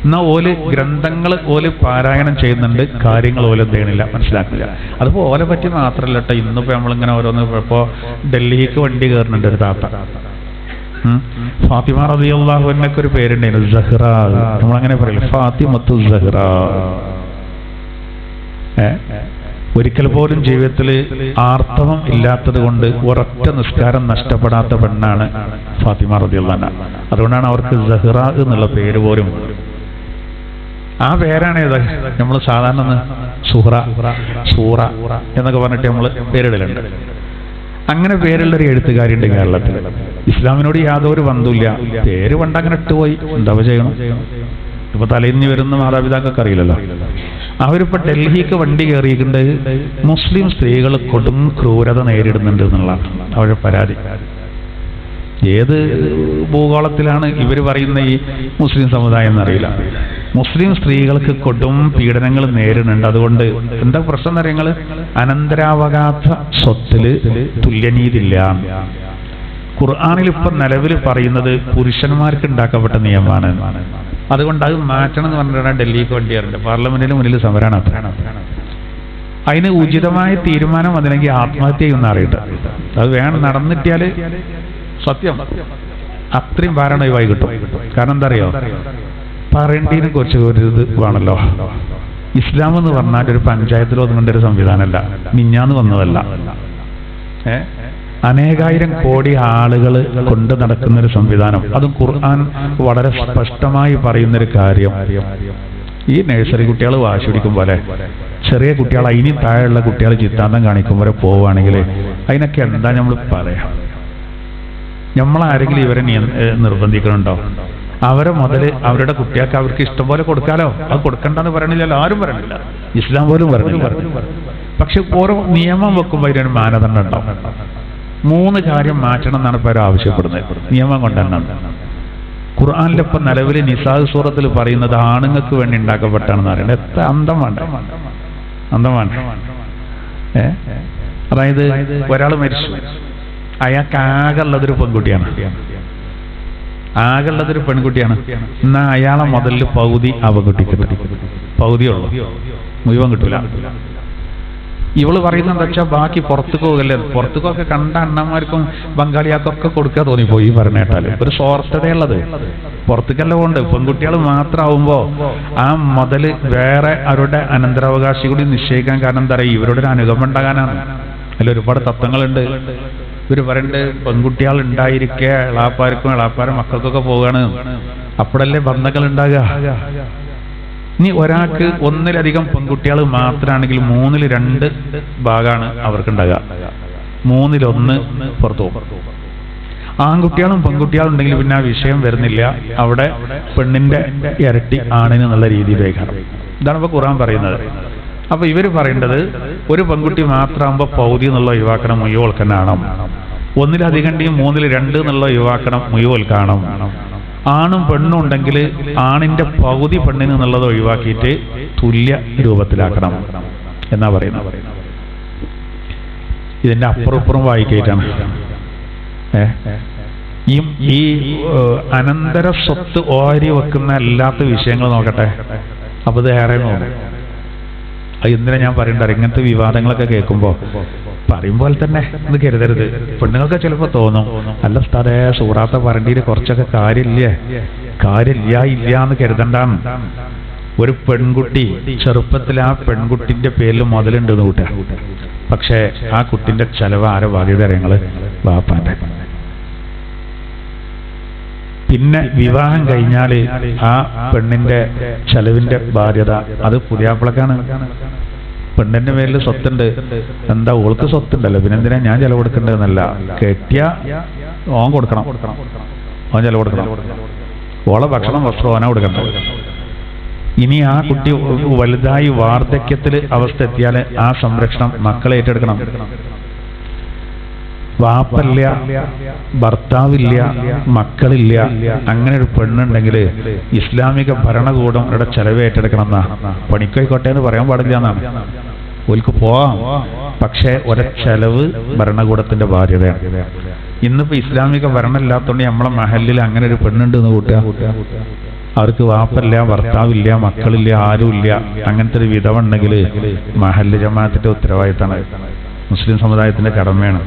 എന്നാൽ ഓല് ഗ്രന്ഥങ്ങൾ ഓല് പാരായണം ചെയ്യുന്നുണ്ട്, കാര്യങ്ങൾ ഓല് എന്ത് ചെയ്യണില്ല, മനസ്സിലാക്കില്ല. അതിപ്പോ ഓലെ പറ്റി മാത്രമല്ല കേട്ടോ. ഇന്നിപ്പോ നമ്മളിങ്ങനെ ഓരോന്ന് ഇപ്പോ ഡൽഹിക്ക് വണ്ടി കയറുന്നുണ്ട് ഒരു താത്ത, ഫാത്തിമ റളിയല്ലാഹു അൻഹയ്ക്ക് ഒരു പേരുണ്ടായിരുന്നു, സഹ്റ. നമ്മളങ്ങനെ പറയില്ല, ഫാത്തിമത്തു സഹ്റ. ഒരിക്കൽ പോലും ജീവിതത്തിൽ ആർത്തവം ഇല്ലാത്തത് കൊണ്ട് ഒരൊറ്റ നിസ്കാരം നഷ്ടപ്പെടാത്ത പെണ്ണാണ് ഫാത്തിമ റളിയല്ലാഹു അൻഹ. അതുകൊണ്ടാണ് അവർക്ക് സഹ്റ എന്നുള്ള പേര് പോലും. ആ പേരാണ് ഏത് നമ്മൾ സാധാരണ സുഹ്റ, സൂറ എന്നൊക്കെ പറഞ്ഞിട്ട് നമ്മൾ പേരിടലുണ്ട്. അങ്ങനെ പേരുള്ളൊരു എഴുത്തുകാരിയുണ്ട് കേരളത്തിൽ. ഇസ്ലാമിനോട് യാതൊരു ബന്ധമില്ല, പേര് പണ്ട് അങ്ങനെ ഇട്ടുപോയി, എന്താ ചെയ്യണം. ഇപ്പൊ തലേന്ന് വരുന്ന മാതാപിതാക്കൾക്ക് അറിയില്ലല്ലോ. അവരിപ്പോ ഡൽഹിക്ക് വണ്ടി കയറിയിട്ടുണ്ട്, മുസ്ലിം സ്ത്രീകൾ കൊടും ക്രൂരത നേരിടുന്നുണ്ട് എന്നുള്ളതാണ് അവരുടെ പരാതി. ഏത് ഭൂഗോളത്തിലാണ് ഇവർ പറയുന്ന ഈ മുസ്ലിം സമുദായം എന്നറിയില്ല. മുസ്ലിം സ്ത്രീകൾക്ക് കൊടും പീഡനങ്ങൾ നേരിടുന്നുണ്ട്. അതുകൊണ്ട് എന്താ പ്രശ്നം എന്നറിയങ്ങൾ, അനന്തരാവകാശ സ്വത്തില് തുല്യനീതില്ല. ഖുർആനിൽ ഇപ്പൊ നിലവിൽ പറയുന്നത് പുരുഷന്മാർക്ക് ഉണ്ടാക്കപ്പെട്ട നിയമമാണ്. അതുകൊണ്ട് അത് മാറ്റണം എന്ന് പറഞ്ഞിട്ടാണ് ഡൽഹിക്ക് വണ്ടി കയറുന്നത്. പാർലമെന്റിന് മുന്നിൽ സമരമാണ്. അതിന് ഉചിതമായ തീരുമാനം അതിനെങ്കിൽ ആത്മഹത്യ ചെയ്യുന്ന അറിയട്ടെ. അത് വേണം നടന്നിട്ടാല് സത്യം അത്രയും ഭാരണ ഒഴിവായി കിട്ടും. കാരണം എന്താ അറിയോ, പറയേണ്ടതിനെ കുറിച്ച് ഒരു ഇത് വേണമല്ലോ. ഇസ്ലാം എന്ന് പറഞ്ഞാൽ ഒരു പഞ്ചായത്തിൽ ഒതുങ്ങേണ്ട ഒരു സംവിധാനമല്ല, മിഞ്ഞാന്ന് വന്നതല്ല. അനേകായിരം കോടി ആളുകൾ കൊണ്ട് നടക്കുന്ന ഒരു സംവിധാനം. അതും ഖുർആൻ വളരെ സ്പഷ്ടമായി പറയുന്നൊരു കാര്യം. ഈ നഴ്സറി കുട്ടികൾ വാശി പിടിക്കും പോലെ ചെറിയ കുട്ടികൾ, അതിന് താഴെയുള്ള കുട്ടികൾ ചിത്താന്തം കാണിക്കുമ്പോൾ പോവുകയാണെങ്കിൽ അതിനൊക്കെ എന്താ നമ്മൾ പറയാം. നമ്മളാരെങ്കിലും ഇവരെ നിർബന്ധിക്കണുണ്ടോ? അവരെ മുതൽ അവരുടെ കുട്ടികൾക്ക് അവർക്ക് ഇഷ്ടം പോലെ കൊടുക്കാലോ. അത് കൊടുക്കണ്ടെന്ന് പറയണില്ലല്ലോ, ആരും പറയണില്ല, ഇസ്ലാം പോലും പറഞ്ഞില്ല. പക്ഷെ ഓരോ നിയമം വെക്കുമ്പോൾ അതിനൊരു മാനദണ്ഡം ഉണ്ടാവും. 3 കാര്യം മാറ്റണം എന്നാണ് ഇപ്പോൾ ആവശ്യപ്പെടുന്നത്, നിയമം കൊണ്ടുവരണം. ഖുർആനിലിപ്പം നിലവിൽ നിസാ സൂറത്തിൽ പറയുന്നത് ആണുങ്ങൾക്ക് വേണ്ടി ഉണ്ടാക്കപ്പെട്ടാണെന്ന് പറയുന്നത്. എത്ര അന്തം വേണ്ട, അന്തം വേണ്ട. അതായത് ഒരാൾ മരിച്ചു, അയാൾക്ക് ആകെയുള്ളതൊരു പെൺകുട്ടിയാണ്, ആകെയുള്ളതൊരു പെൺകുട്ടിയാണ്. എന്നാൽ അയാളെ മുതലിൽ പകുതി ആ പെൺകുട്ടിക്ക് കിട്ടും, പകുതിയുള്ളൂ, മുഴുവൻ കിട്ടൂല. ഇവള് പറയുന്നത് എന്താ വെച്ചാൽ ബാക്കി പുറത്തുക്ക് പോകല്ലേ, പുറത്തുക്കൊക്കെ കണ്ട അണ്ണന്മാർക്കും ബംഗാളിയാക്കൊക്കെ കൊടുക്കുക തോന്നിപ്പോയി പറഞ്ഞ കേട്ടാല്. ഒരു സ്വാർത്ഥതയുള്ളത് പുറത്തേക്കെല്ലാം ഉണ്ട്. പെൺകുട്ടികൾ മാത്രമാവുമ്പോ ആ മുതല് വേറെ അവരുടെ അനന്തരാവകാശി കൂടി നിശ്ചയിക്കാൻ കാരണം എന്താ പറയുക, ഇവരുടെ ഒരു അനുഗമനം ഉണ്ടാകാനാണ്. അതിൽ ഒരുപാട് തത്വങ്ങളുണ്ട്. ഇവർ പറയുന്നുണ്ട് പെൺകുട്ടികൾ ഉണ്ടായിരിക്കെ എളാപ്പാർക്കും എളാപ്പാരെ മക്കൾക്കൊക്കെ പോവുകയാണ്, അപ്പോഴല്ലേ ബന്ധങ്ങൾ ഉണ്ടാകുക. ഇനി ഒരാൾക്ക് ഒന്നിലധികം പെൺകുട്ടികൾ മാത്രമാണെങ്കിൽ 2 ഭാഗമാണ് അവർക്കുണ്ടാകുക, 1 പുറത്തു പോകും. ആൺകുട്ടികളും പെൺകുട്ടികളും ഉണ്ടെങ്കിൽ പിന്നെ ആ വിഷയം വരുന്നില്ല, അവിടെ പെണ്ണിന്റെ ഇരട്ടി ആണിന് എന്നുള്ള രീതിയിലേക്കാണ്. ഇതാണ് ഇപ്പൊ ഖുർആൻ പറയുന്നത്. അപ്പൊ ഇവര് പറയേണ്ടത് ഒരു പെൺകുട്ടി മാത്രമാകുമ്പോൾ പൗതി എന്നുള്ള ഒഴിവാക്കണം, മുഴുവൽക്കനാണം. 1-ലധികം 3-2 എന്നുള്ള ഒഴിവാക്കണം, മുഴുവൽക്കാണം. ആണും പെണ്ണും ഉണ്ടെങ്കിൽ ആണിന്റെ പകുതി പെണ്ണിന് എന്നുള്ളത് ഒഴിവാക്കിയിട്ട് തുല്യ രൂപത്തിലാക്കണം എന്നാ പറയുന്നത്. ഇതിന്റെ അപ്പുറപ്പുറം വായിക്കായിട്ടാണ്. ഈ അനന്തര സ്വത്ത് ഓരി വെക്കുന്ന അല്ലാത്ത വിഷയങ്ങൾ നോക്കട്ടെ. അപ്പൊ ഇത് ഏറെ നോക്കും. അത് എന്തിനാ ഞാൻ പറയണ്ട, ഇങ്ങനത്തെ വിവാദങ്ങളൊക്കെ കേൾക്കുമ്പോ പറയുമ്പോൾ തന്നെ ഇത് കരുതരുത്. പെണ്ണുങ്ങൾക്ക് ചിലപ്പോൾ തോന്നും, അല്ല ഉസ്താദേ സൂറാത്ത പറണ്ടിയിൽ കുറച്ചൊക്കെ കാര്യമില്ല എന്ന് കരുതണ്ടാന്ന്. ഒരു പെൺകുട്ടി ചെറുപ്പത്തിൽ ആ പെൺകുട്ടിന്റെ പേരിൽ മുതലുണ്ടെന്ന് കൂട്ടുക. പക്ഷെ ആ കുട്ടിന്റെ ചെലവ് ആരെ ബാധ്യത അറിയങ്ങള്, വാപ്പാന്റെ. പിന്നെ വിവാഹം കഴിഞ്ഞാല് ആ പെണ്ണിന്റെ ചെലവിന്റെ ബാധ്യത അത് പുതിയാപ്പിളക്കാണ്. പെണ്ണിന്റെ പേരിൽ സ്വത്തുണ്ട്, എന്താ ഓൾക്ക് സ്വത്തുണ്ടല്ലോ, പിന്നെ എന്തിനാ ഞാൻ ചെലവ് കൊടുക്കേണ്ടതെന്നല്ല. കെട്ടിയ ഓൻ കൊടുക്കണം, ഓൻ ചെലവ് കൊടുക്കണം. ഓളെ ഭക്ഷണം വസ്ത്രം ഓന കൊടുക്കണം. ഇനി ആ കുട്ടി വലുതായി വാർദ്ധക്യത്തിൽ അവസ്ഥ എത്തിയാൽ ആ സംരക്ഷണം മക്കളെ ഏറ്റെടുക്കണം. വാപ്പല്ല, ഭർത്താവില്ല, മക്കളില്ല, അങ്ങനെ ഒരു പെണ്ണുണ്ടെങ്കിൽ ഇസ്ലാമിക ഭരണകൂടം ഇവിടെ ചെലവ് ഏറ്റെടുക്കണം എന്നാ. പണിക്കോയിക്കോട്ടെ എന്ന് പറയാൻ പാടില്ല എന്നാണ്. ഓൽക്ക് പോവാം, പക്ഷേ ഒരേ ചെലവ് ഭരണകൂടത്തിന്റെ ബാധ്യതയാണ്. ഇന്നിപ്പോ ഇസ്ലാമിക ഭരണം ഇല്ലാത്തതുകൊണ്ട് നമ്മളെ മഹലിൽ അങ്ങനെ ഒരു പെണ്ണുണ്ട് എന്ന് കൂട്ടുക. അവർക്ക് വാപ്പല്ല, ഭർത്താവില്ല, മക്കളില്ല, ആരുമില്ല, അങ്ങനത്തെ ഒരു വിധവ ഉണ്ടെങ്കിൽ മഹല്ല് ജമാഅത്തിന്റെ ഉത്തരവാദിത്തമാണ്, മുസ്ലിം സമുദായത്തിന്റെ കടമയാണ്.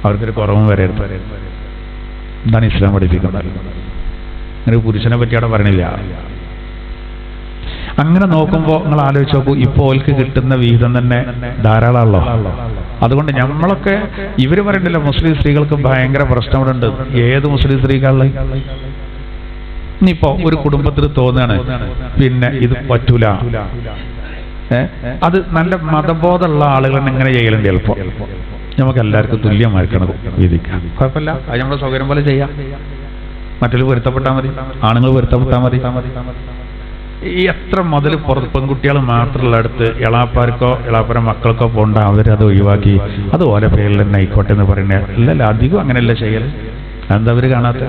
അവർക്കൊരു കുറവും വരരുത്. എന്താണ് ഇസ്ലാം പഠിപ്പിക്കുന്നത്? അങ്ങനെ പുരുഷനെ പറ്റി അവിടെ പറയണില്ല. അങ്ങനെ നോക്കുമ്പോൾ നിങ്ങൾ ആലോചിച്ച് നോക്കൂ, ഇപ്പോൾ ഓൽക്ക് കിട്ടുന്ന വിഹിതം തന്നെ ധാരാളമാണല്ലോ. അതുകൊണ്ട് നമ്മളൊക്കെ ഇവര് പറയണ്ടല്ലോ മുസ്ലിം സ്ത്രീകൾക്ക് ഭയങ്കര പ്രശ്നം ഇവിടെ ഉണ്ട്. ഏത് മുസ്ലിം സ്ത്രീകളിലെ ഇനിയിപ്പോ ഒരു കുടുംബത്തിൽ തോന്നുകയാണ് പിന്നെ ഇത് പറ്റൂല, അത് നല്ല മതബോധമുള്ള ആളുകൾ എങ്ങനെ ചെയ്യലുണ്ട്. ചിലപ്പോ നമുക്ക് എല്ലാവർക്കും തുല്യമായിരിക്കണം വിധിക്കാം, കുഴപ്പമില്ല, അത് നമ്മുടെ സൗകര്യം പോലെ ചെയ്യാം. മറ്റൊരു പൊരുത്തപ്പെട്ടാൽ മതി, ആണുങ്ങൾ പൊരുത്തപ്പെട്ടാൽ മതി. ഈ എത്ര മുതൽ പെൺകുട്ടികൾ മാത്രമുള്ള അടുത്ത് എളാപ്പാർക്കോ എളാപ്പര മക്കൾക്കോ പോണ്ട, അവരത് ഒഴിവാക്കി അത് ഓരോ പേരിൽ തന്നെ ആയിക്കോട്ടെ എന്ന് പറയുന്നത്. അല്ലല്ല, അധികം അങ്ങനെയല്ല ചെയ്യൽ. എന്താ അവര് കാണാത്ത?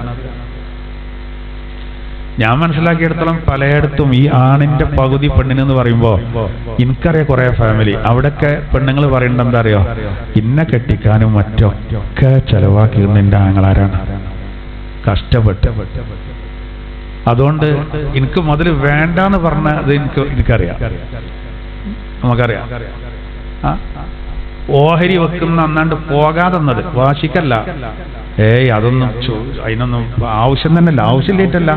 ഞാൻ മനസ്സിലാക്കിയെടുത്തോളം പലയിടത്തും ഈ ആണിന്റെ പകുതി പെണ്ണിനെന്ന് പറയുമ്പോ എനിക്കറിയാം കുറെ ഫാമിലി, അവിടെയൊക്കെ പെണ്ണുങ്ങൾ പറയേണ്ട എന്താ അറിയോ, ഇന്നെ കെട്ടിക്കാനും മറ്റൊക്കെ ചെലവാക്കിയിരുന്ന എന്റെ ആങ്ങളാരാണ്, കഷ്ടപ്പെട്ട്. അതുകൊണ്ട് എനിക്ക് മുതൽ വേണ്ടാന്ന് പറഞ്ഞത് എനിക്കറിയാം, നമുക്കറിയാം. ഓഹരി വെക്കുന്ന അന്നാണ്ട് പോകാതെന്നത് വാശിക്കല്ല, അതൊന്നും അതിനൊന്നും ആവശ്യം തന്നെയല്ല, ആവശ്യമില്ലേറ്റല്ല,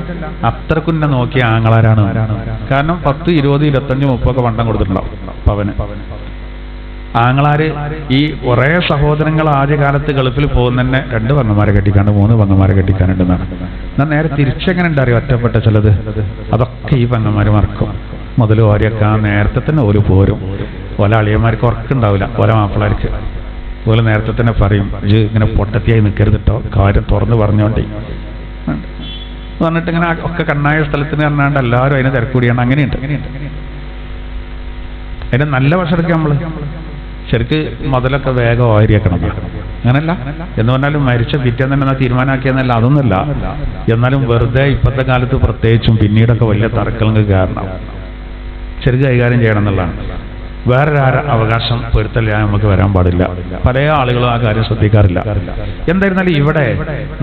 അത്രക്കുന്നെ നോക്കിയ ആങ്ങളാരാണ്. കാരണം 10, 20, 25, 30 പണ്ടം കൊടുത്തിട്ടുണ്ടാവും പവന്. ആങ്ങളാര് ഈ കുറെ സഹോദരങ്ങൾ ആദ്യകാലത്ത് ഗൾഫിൽ പോകുന്നതന്നെ 2 പെങ്ങന്മാരെ കെട്ടിക്കാണ്ട് 3 പെങ്ങന്മാരെ കെട്ടിക്കാനുണ്ടെന്നാണ്. എന്നാൽ നേരെ തിരിച്ചെങ്ങനെ ഉണ്ടാറിയോ ഒറ്റപ്പെട്ട ചിലത്, അതൊക്കെ ഈ പെങ്ങന്മാര് മറക്കും. മുതൽ ഓരൊക്കെ ആ നേരത്തെ തന്നെ ഓല് പോരും. ഓല അളിയന്മാർക്ക് ഉറക്കുണ്ടാവില്ല, ഓല മാപ്പിളാർക്ക് ഓല് നേരത്തെ തന്നെ പറയും, ഇത് ഇങ്ങനെ പൊട്ടത്തിയായി നിൽക്കരുതിട്ടോ, കാര്യം തുറന്ന് പറഞ്ഞോണ്ടേ പറഞ്ഞിട്ട് ഇങ്ങനെ ഒക്കെ കണ്ണായ സ്ഥലത്തിന് പറഞ്ഞാണ്ട് എല്ലാവരും അതിനെ തിരക്കൂടിയാണ്. അങ്ങനെയുണ്ട്. അതിന്റെ നല്ല വശമൊക്കെ നമ്മള് ശരിക്ക് മുതലൊക്കെ വേഗം ഓരിയാക്കണം. അങ്ങനല്ല എന്ന് പറഞ്ഞാലും മരിച്ച പിറ്റേന്ന് തന്നെ തീരുമാനമാക്കിയെന്നല്ല, അതൊന്നുമല്ല. എന്നാലും വെറുതെ ഇപ്പോഴത്തെ കാലത്ത് പ്രത്യേകിച്ചും പിന്നീടൊക്കെ വലിയ തർക്കങ്ങൾക്ക് കാരണം ശരിക്കും കൈകാര്യം ചെയ്യണം എന്നുള്ളതാണ്. വേറൊരു അവകാശം പെടുത്തല്ല നമുക്ക് വരാൻ പാടില്ല. പല ആളുകളും ആ കാര്യം ശ്രദ്ധിക്കാറില്ല. എന്തായിരുന്നാലും ഇവിടെ